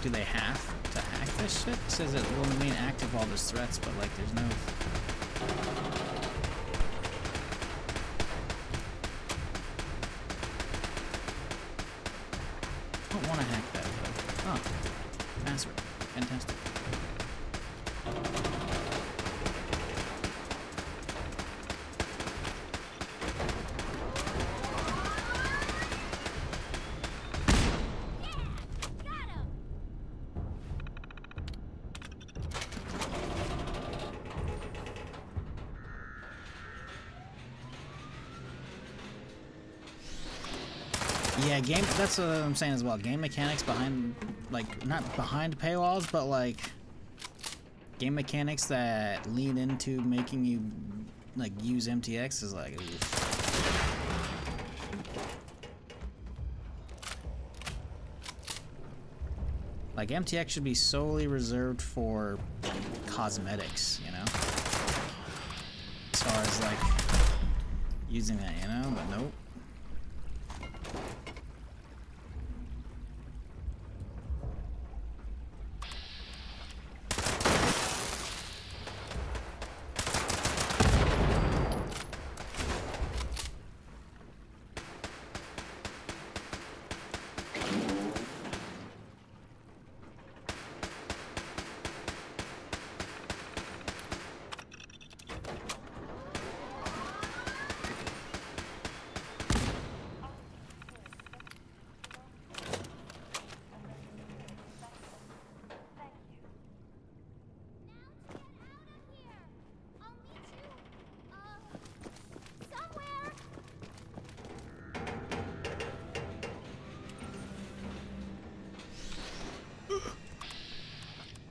Do they have to hack this shit? It says it will remain active while there's threats, but like there's no... I don't want to hack that though. Oh, password. Fantastic. Yeah, game. That's what I'm saying as well. Game mechanics behind, like, not behind paywalls, but like game mechanics that lean into making you like use MTX is like. Like MTX should be solely reserved for cosmetics, you know? As far as like using that, you know, but nope.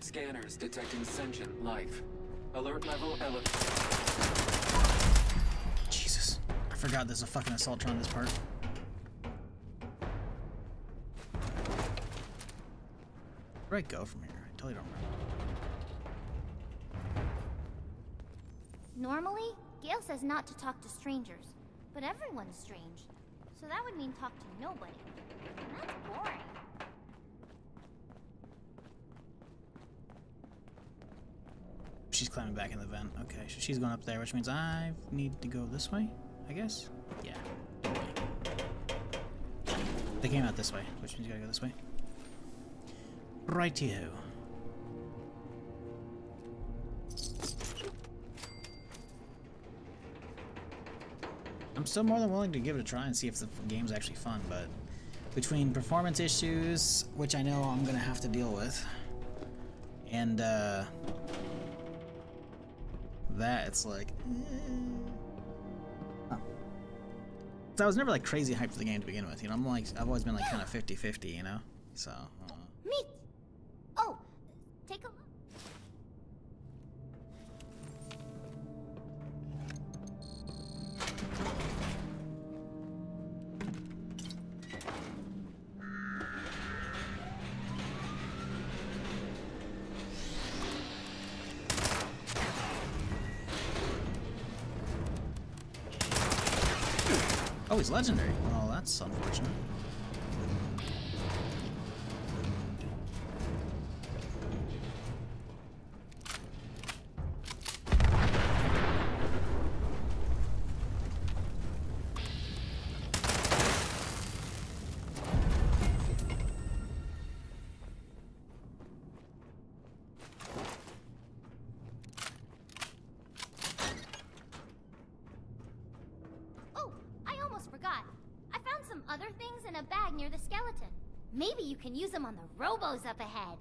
Scanners detecting sentient life. Alert level elevated. Jesus. I forgot there's a fucking assaultron on this part. Where do I go from here? I totally don't remember. Normally, Gale says not to talk to strangers, but everyone's strange. So that would mean talk to nobody. And that's boring. She's climbing back in the vent. Okay, so she's going up there, which means I need to go this way, I guess? Yeah. They came out this way, which means you gotta go this way. Rightio. I'm still more than willing to give it a try and see if the game's actually fun, but between performance issues, which I know I'm gonna have to deal with, and that, it's like, so I was never like crazy hyped for the game to begin with, you know. I've always been like kind of 50-50, you know. So Meet. Oh, take a look. oh, he's legendary. Well, that's unfortunate. Oh, I almost forgot. I found some other things in a bag near the skeleton. Maybe you can use them on the robos up ahead.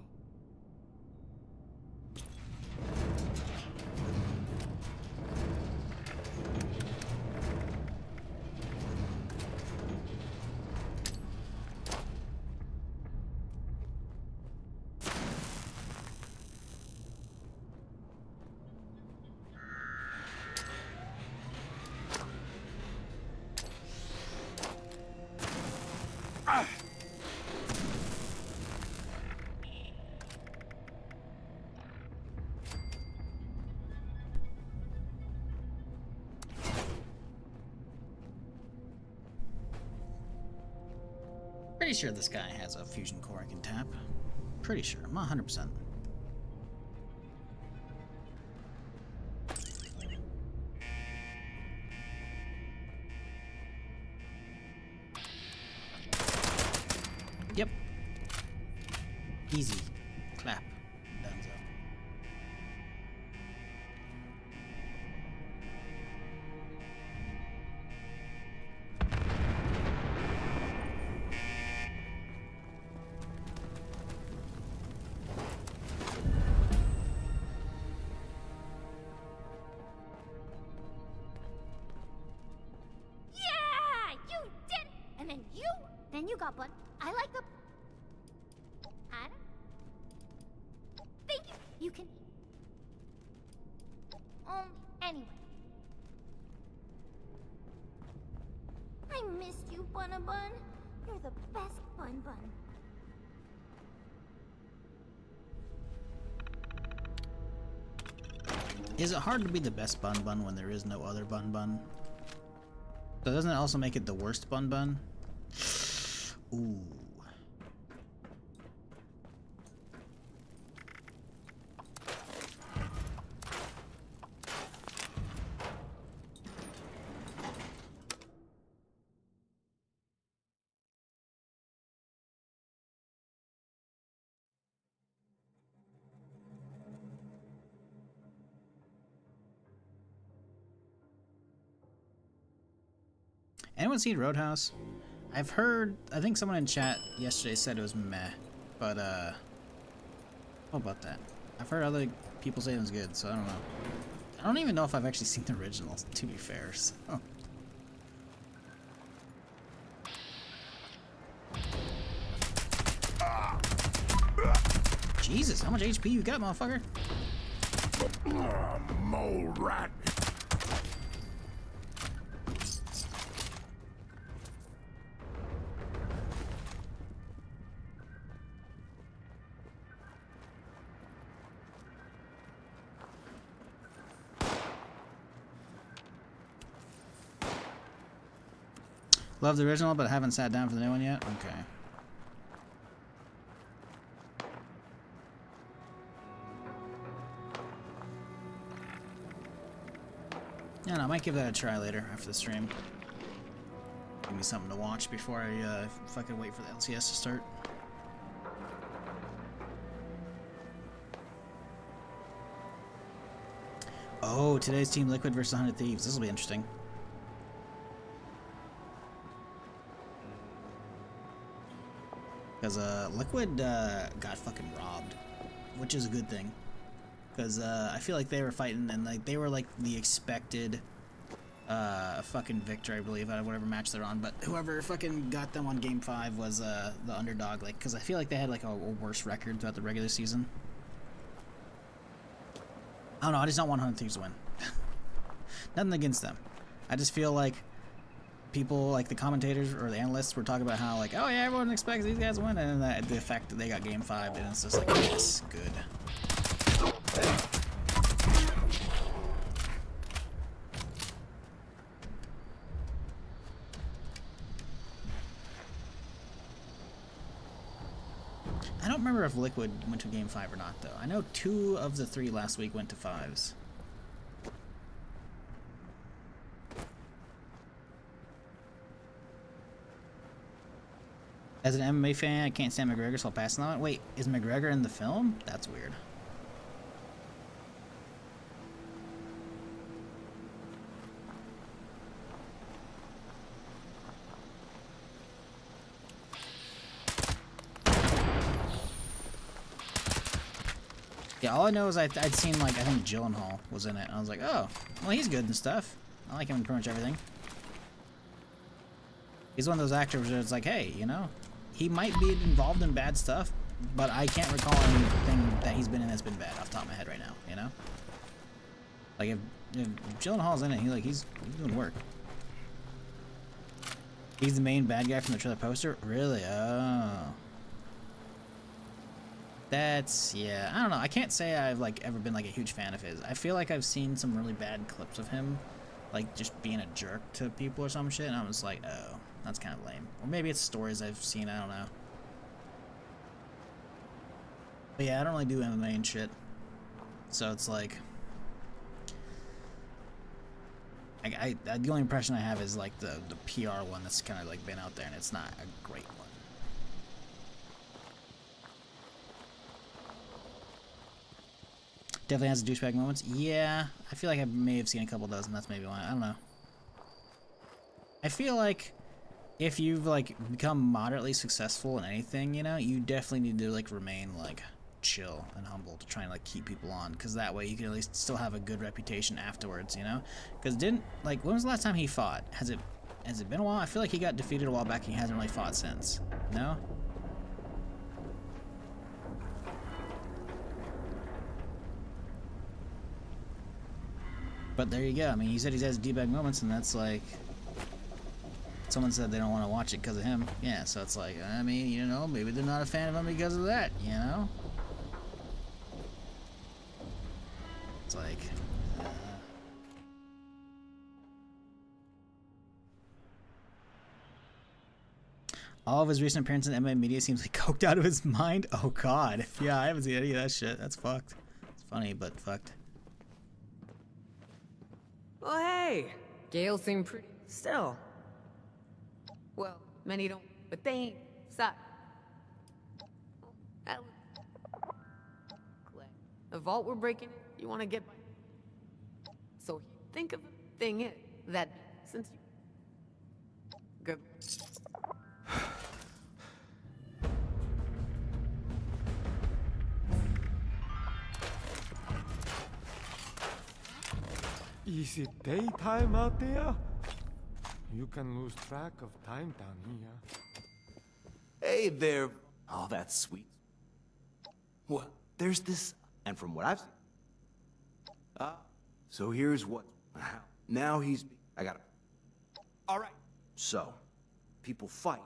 Pretty sure this guy has a fusion core I can tap. Pretty sure. I'm not 100%. Yep. Easy. Clap. Donezo. Yeah! You did it! And then you got one. I like the... Adam? Thank you. You can... Anyway. I missed you, Bun. You're the best Bun. Is it hard to be the best Bun when there is no other Bun? So doesn't it also make it the worst Bun? Ooh. Anyone seen Roadhouse? I've heard, I think someone in chat yesterday said it was meh, but how about that? I've heard other people say it was good, so I don't know. I don't even know if I've actually seen the original, to be fair, so. Jesus, how much HP you got, motherfucker? Mole rat. Love the original, but haven't sat down for the new one yet? Okay. Yeah, no, I might give that a try later after the stream. Give me something to watch before I fucking wait for the LCS to start. Oh, today's Team Liquid versus 100 Thieves. This will be interesting. Because Liquid got fucking robbed, which is a good thing. Because I feel like they were fighting and like they were like the expected fucking victor, I believe, out of whatever match they're on. But whoever fucking got them on Game 5 was the underdog. Like, because I feel like they had like a worse record throughout the regular season. I don't know. I just don't want 100 Thieves to win. Nothing against them. I just feel like people, like the commentators or the analysts, were talking about how like, oh yeah, everyone expects these guys to win, and then the fact that they got Game 5, and it's just like, yes, good. I don't remember if Liquid went to Game 5 or not, though. I know 2 of the 3 last week went to 5s. As an MMA fan, I can't stand McGregor, so I'll pass on it. Wait, is McGregor in the film? That's weird. Yeah, all I know is I'd seen, like, I think Gyllenhaal was in it. And I was like, oh, well, he's good and stuff. I like him in pretty much everything. He's one of those actors where it's like, hey, you know, he might be involved in bad stuff, but I can't recall anything that he's been in that's been bad off the top of my head right now, you know? Like, if Gyllenhaal's in it, he's doing work. He's the main bad guy from the trailer poster? Really? Oh. That's, yeah, I don't know. I can't say I've, like, ever been, like, a huge fan of his. I feel like I've seen some really bad clips of him, like, just being a jerk to people or some shit, and I was like, oh, that's kind of lame. Or maybe it's stories I've seen, I don't know. But yeah, I don't really do MMA and shit. So it's like... the only impression I have is, like, the PR one that's kind of, like, been out there, and it's not a great one. Definitely has douchebag moments. Yeah, I feel like I may have seen a couple dozen. That's maybe why. I don't know. I feel like if you've, like, become moderately successful in anything, you know, you definitely need to, like, remain, like, chill and humble to try and, like, keep people on, because that way you can at least still have a good reputation afterwards, you know? Because when was the last time he fought? Has it been a while? I feel like he got defeated a while back and he hasn't really fought since. No? But there you go. I mean, he said he has D-bag moments, and that's like... Someone said they don't want to watch it because of him. Yeah, so it's like, I mean, you know, maybe they're not a fan of him because of that, you know? It's like... all of his recent appearances in MMA media seems like coked out of his mind. Oh, God. Yeah, I haven't seen any of that shit. That's fucked. It's funny, but fucked. Well, hey, Gale seemed pretty still. Well, many don't, but they ain't. Stop. The vault we're breaking, you want to get by. So think of a thing that since you... Good. Is it daytime out there? You can lose track of time down here. Hey there. Oh, that's sweet. Well, there's this, and from what I've seen. So here's what. Now I got it. All right. So, people fight.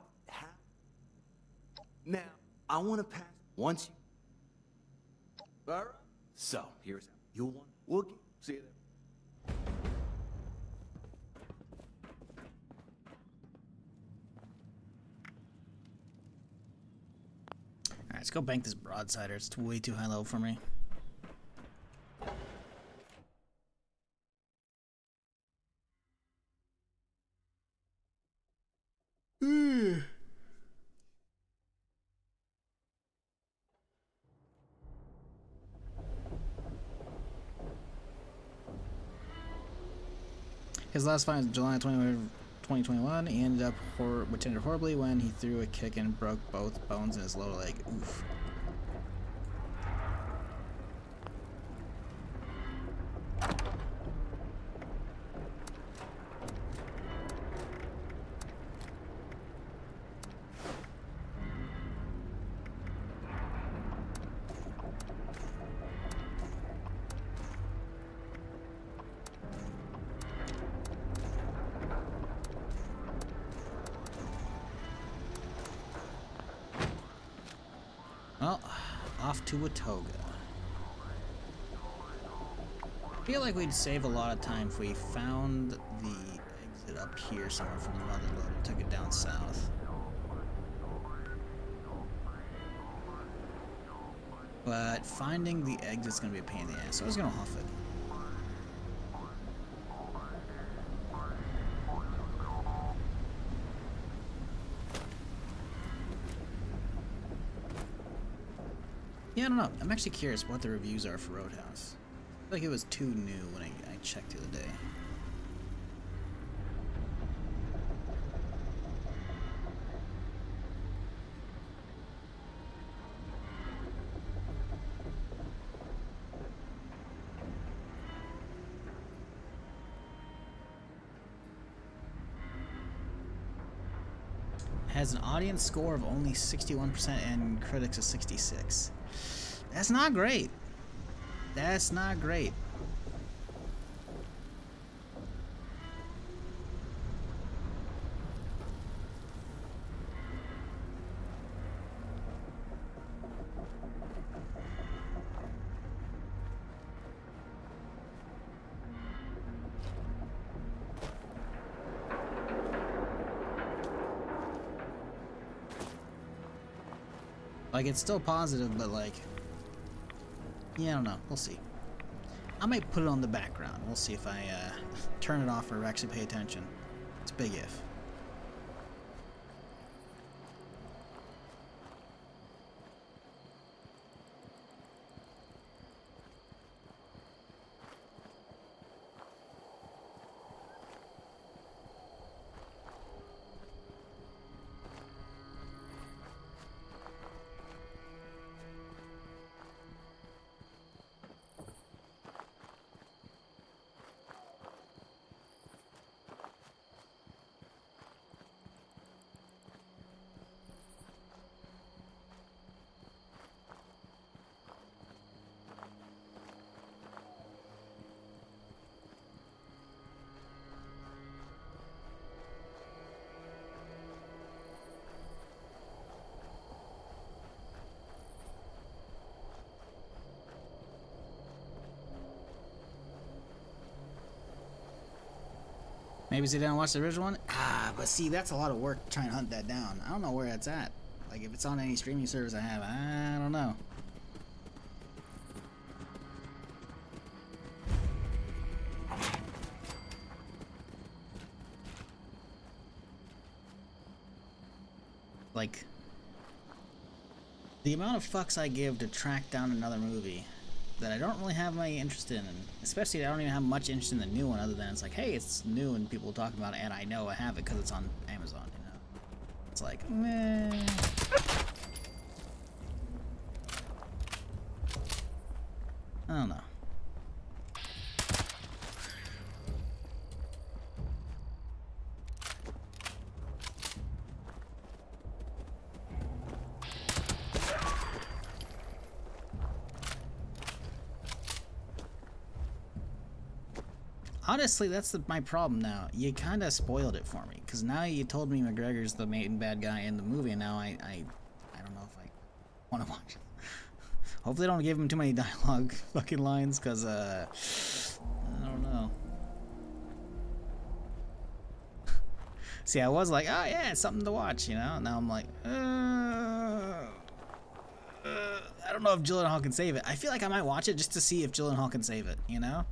Now, I want to pass once you. All right. So here's how. You'll want. We'll see you there. Alright, let's go bank this broadsider. It's way too high level for me. His last fight was July 2021. He ended up horribly when he threw a kick and broke both bones in his lower leg. Oof. Well, off to Watoga. I feel like we'd save a lot of time if we found the exit up here somewhere from the mother load and took it down south. But finding the exit's gonna be a pain in the ass, so I was gonna huff it. Yeah, I don't know. I'm actually curious what the reviews are for Roadhouse. I feel like it was too new when I checked the other day. has an audience score of only 61% and critics of 66. That's not great. That's not great. Like, it's still positive, but like, yeah, I don't know. We'll see. I might put it on the background. We'll see if I turn it off or actually pay attention. It's a big if. Maybe they didn't watch the original one? Ah, but see, that's a lot of work trying to hunt that down. I don't know where that's at. Like, if it's on any streaming service I have, I don't know. Like, the amount of fucks I give to track down another movie that I don't really have any interest in, and especially I don't even have much interest in the new one other than it's like, hey, it's new and people talk about it and I know I have it because it's on Amazon, you know? It's like, meh. I don't know. Honestly, that's my problem now. You kind of spoiled it for me, because now you told me McGregor's the main bad guy in the movie, and now I don't know if I want to watch it. Hopefully, they don't give him too many dialogue fucking lines, because I don't know. See, I was like, oh yeah, it's something to watch, you know. Now I'm like, I don't know if Gyllenhaal can save it. I feel like I might watch it just to see if Gyllenhaal can save it, you know.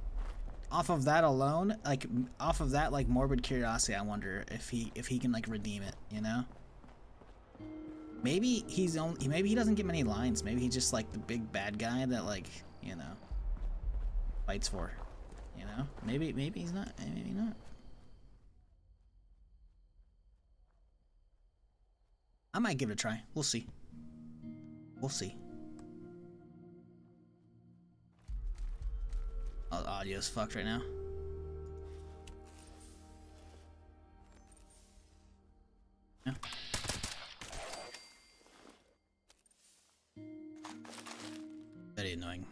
Off of that alone, like off of that like morbid curiosity, I wonder if he can like redeem it, you know? Maybe he doesn't get many lines. Maybe he's just like the big bad guy that like, you know, fights for, you know? Maybe he's not. Maybe not. I might give it a try. We'll see. We'll see. Oh, the audio's fucked right now. Yeah. Very annoying.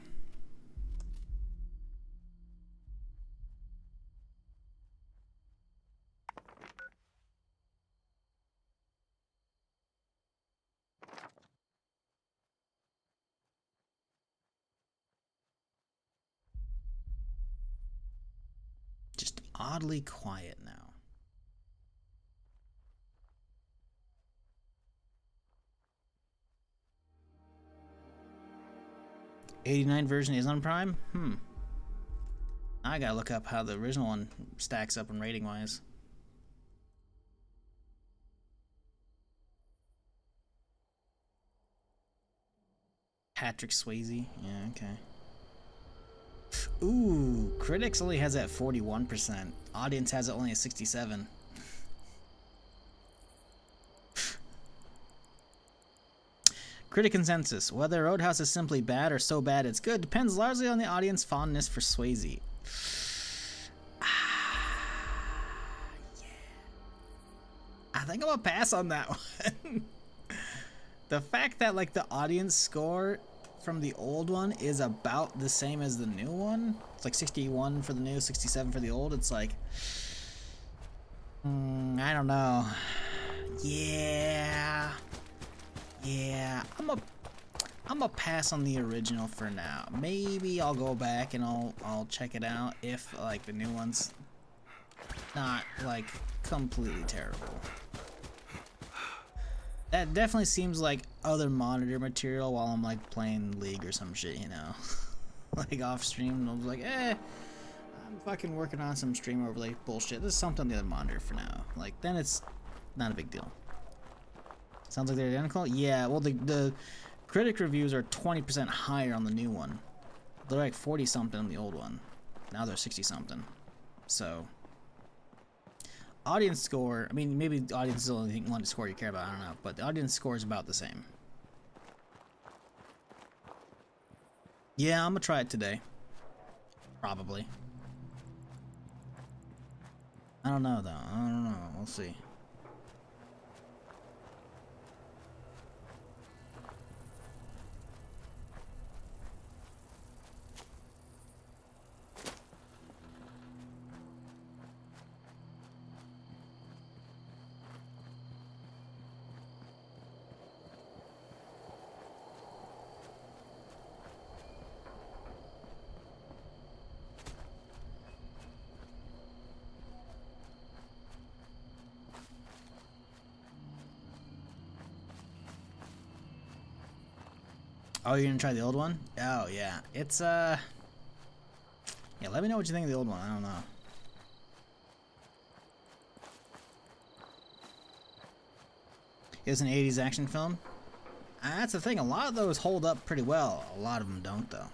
Just oddly quiet now. '89 version is on Prime? I gotta look up how the original one stacks up in rating wise. Patrick Swayze? Yeah, okay. Ooh, critics only has it at 41%. Audience has it only at 67%. Critic consensus: whether Roadhouse is simply bad or so bad it's good depends largely on the audience fondness for Swayze. I think I'm gonna pass on that one. The fact that like the audience score from the old one is about the same as the new one. It's like 61 for the new, 67 for the old. It's like, I don't know. Yeah, I'm a pass on the original for now. Maybe I'll go back and I'll check it out if like the new one's not like completely terrible. That definitely seems like other monitor material while I'm like playing League or some shit, you know. Like off stream, I was like, I'm fucking working on some stream overlay bullshit. This is something on the other monitor for now. Like, then it's not a big deal. Sounds like they're identical? Yeah, well, the critic reviews are 20% higher on the new one. They're like 40 something on the old one. Now they're 60 something. So, audience score, I mean, maybe the audience is the only one score you care about, I don't know. But the audience score is about the same. Yeah, I'm gonna try it today. Probably. I don't know, though. I don't know. We'll see. Oh, you're gonna try the old one? Oh, yeah. It's, yeah, let me know what you think of the old one. I don't know. It was an 80s action film. That's the thing. A lot of those hold up pretty well. A lot of them don't, though.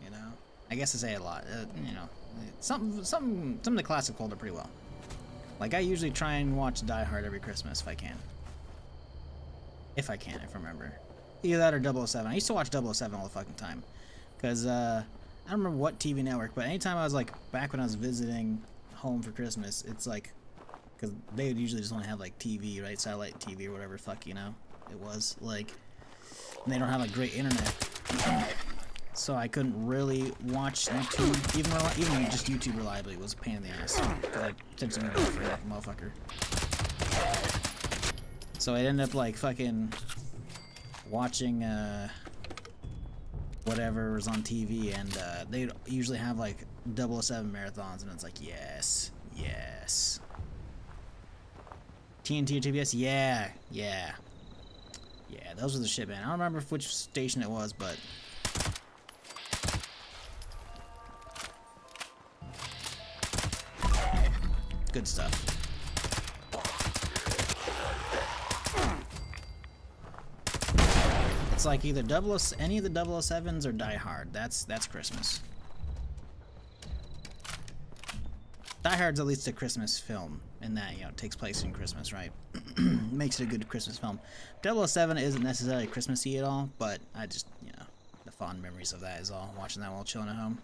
You know? I guess I say a lot. You know, some of the classics hold up pretty well. Like, I usually try and watch Die Hard every Christmas if I can. If I remember. Either that or 007. I used to watch 007 all the fucking time. Because, I don't remember what TV network, but anytime I was, like, back when I was visiting home for Christmas, it's like, because they would usually just only have, like, TV, right? Satellite TV or whatever fuck, you know? It was, like, and they don't have, like, great internet. So I couldn't really watch YouTube, even just YouTube reliably was a pain in the ass. Because I tend to move for that motherfucker. So I ended up, like, fucking watching whatever was on TV, and they usually have like 007 marathons, and it's like yes. TNT or TBS, yeah, those were the shit, man. I don't remember which station it was, but good stuff. It's like either any of the 007s or Die Hard. That's Christmas. Die Hard's at least a Christmas film in that, you know, it takes place in Christmas, right? Makes it a good Christmas film. 007 isn't necessarily Christmassy at all, but I just, you know, the fond memories of that is all. Watching that while chilling at home.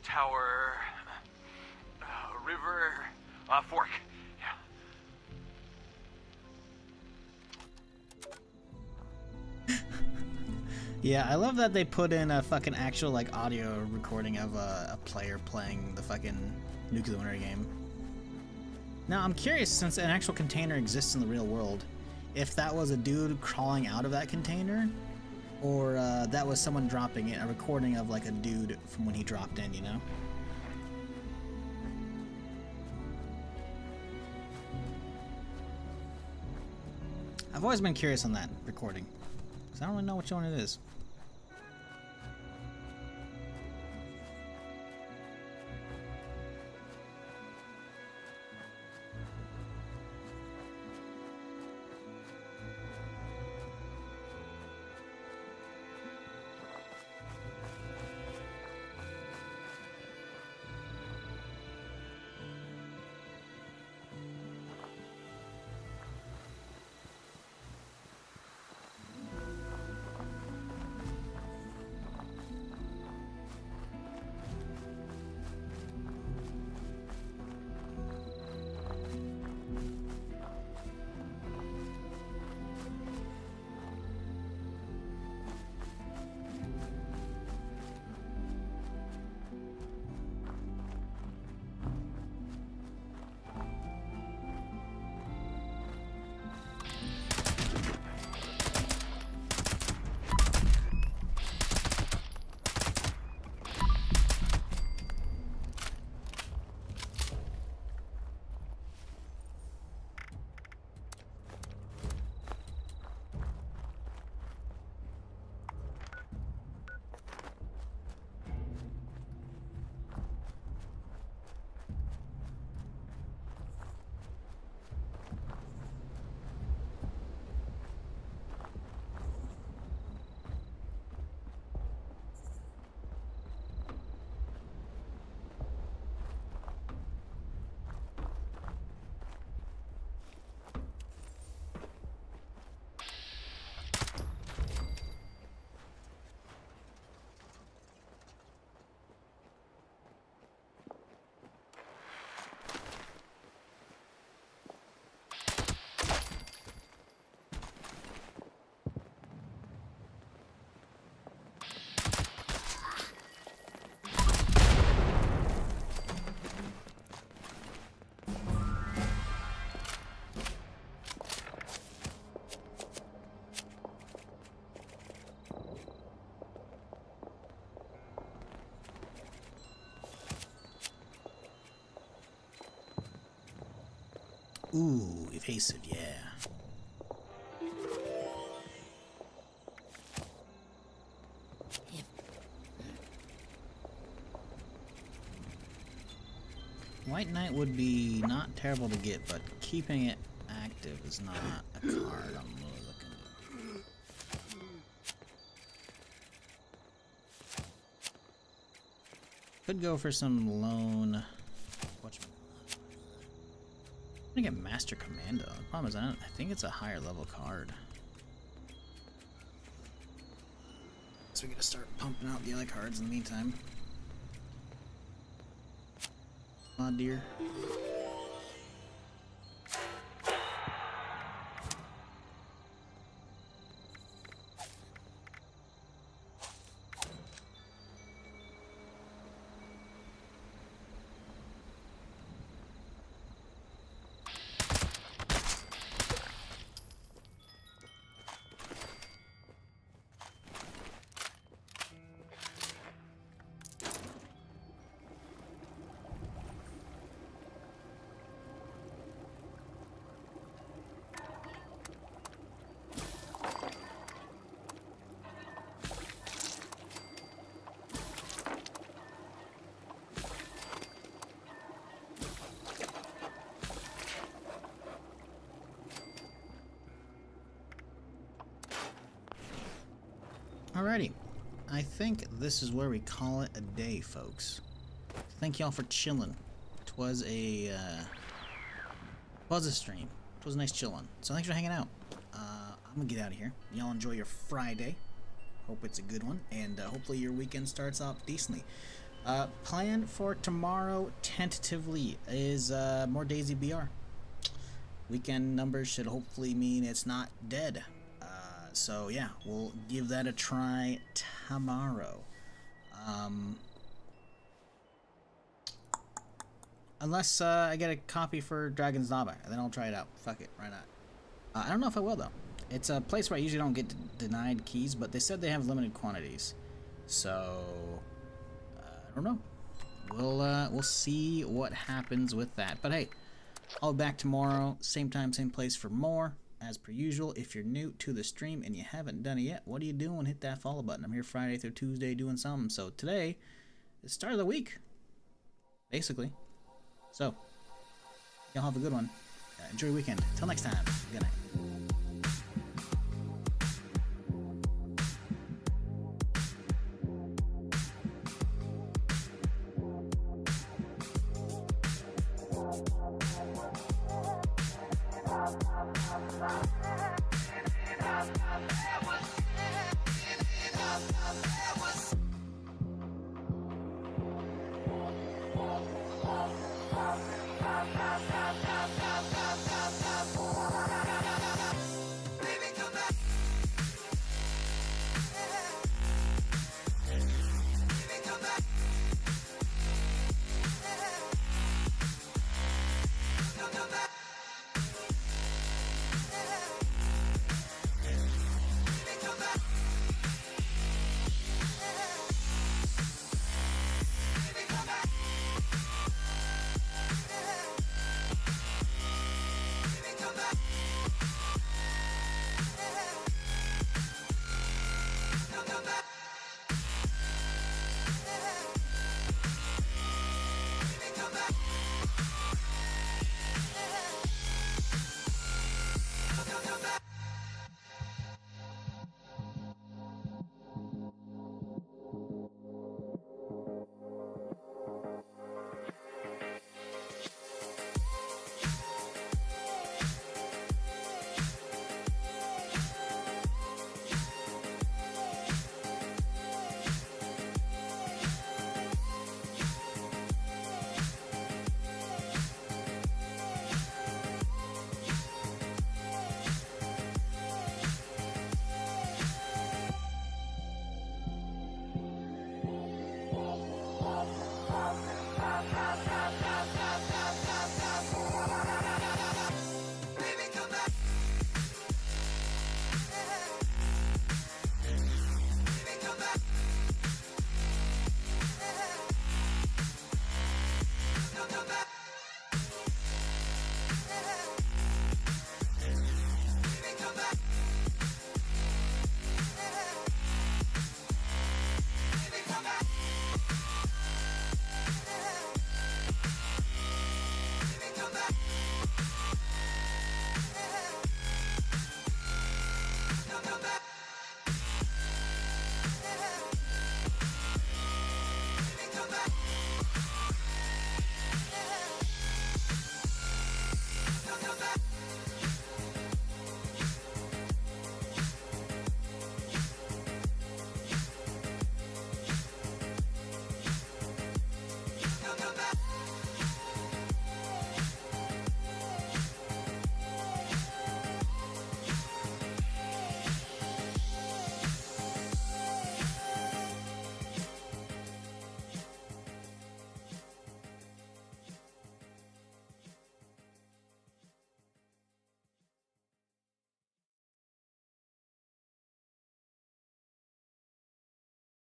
Tower, river, fork. Yeah, I love that they put in a fucking actual like audio recording of a player playing the fucking nuclear winter game. Now I'm curious, since an actual container exists in the real world, if that was a dude crawling out of that container, or that was someone dropping it, a recording of like a dude from when he dropped in, you know? I've always been curious on that recording, because I don't really know which one it is. Ooh, evasive, yeah. White Knight would be not terrible to get, but keeping it active is not a card I'm really looking at. Could go for some lone. I'm gonna get Master Commando. The problem is I think it's a higher level card. So we're gonna start pumping out the other cards in the meantime. Aw, dear. Alrighty, I think this is where we call it a day, folks. Thank y'all for chilling. It was a stream. It was a nice chillin'. So thanks for hanging out. I'm gonna get out of here. Y'all enjoy your Friday. Hope it's a good one, and hopefully your weekend starts off decently. Plan for tomorrow, tentatively, is more Daisy BR. Weekend numbers should hopefully mean it's not dead. So yeah, we'll give that a try tomorrow. Unless I get a copy for Dragon's Lava, and then I'll try it out. Fuck it, why not? I don't know if I will though. It's a place where I usually don't get denied keys, but they said they have limited quantities. So I don't know. We'll see what happens with that. But hey, I'll be back tomorrow, same time, same place for more. As per usual, if you're new to the stream and you haven't done it yet, what are you doing? Hit that follow button. I'm here Friday through Tuesday doing something. So today is the start of the week, basically. So, y'all have a good one. Enjoy your weekend. Till next time. Good night.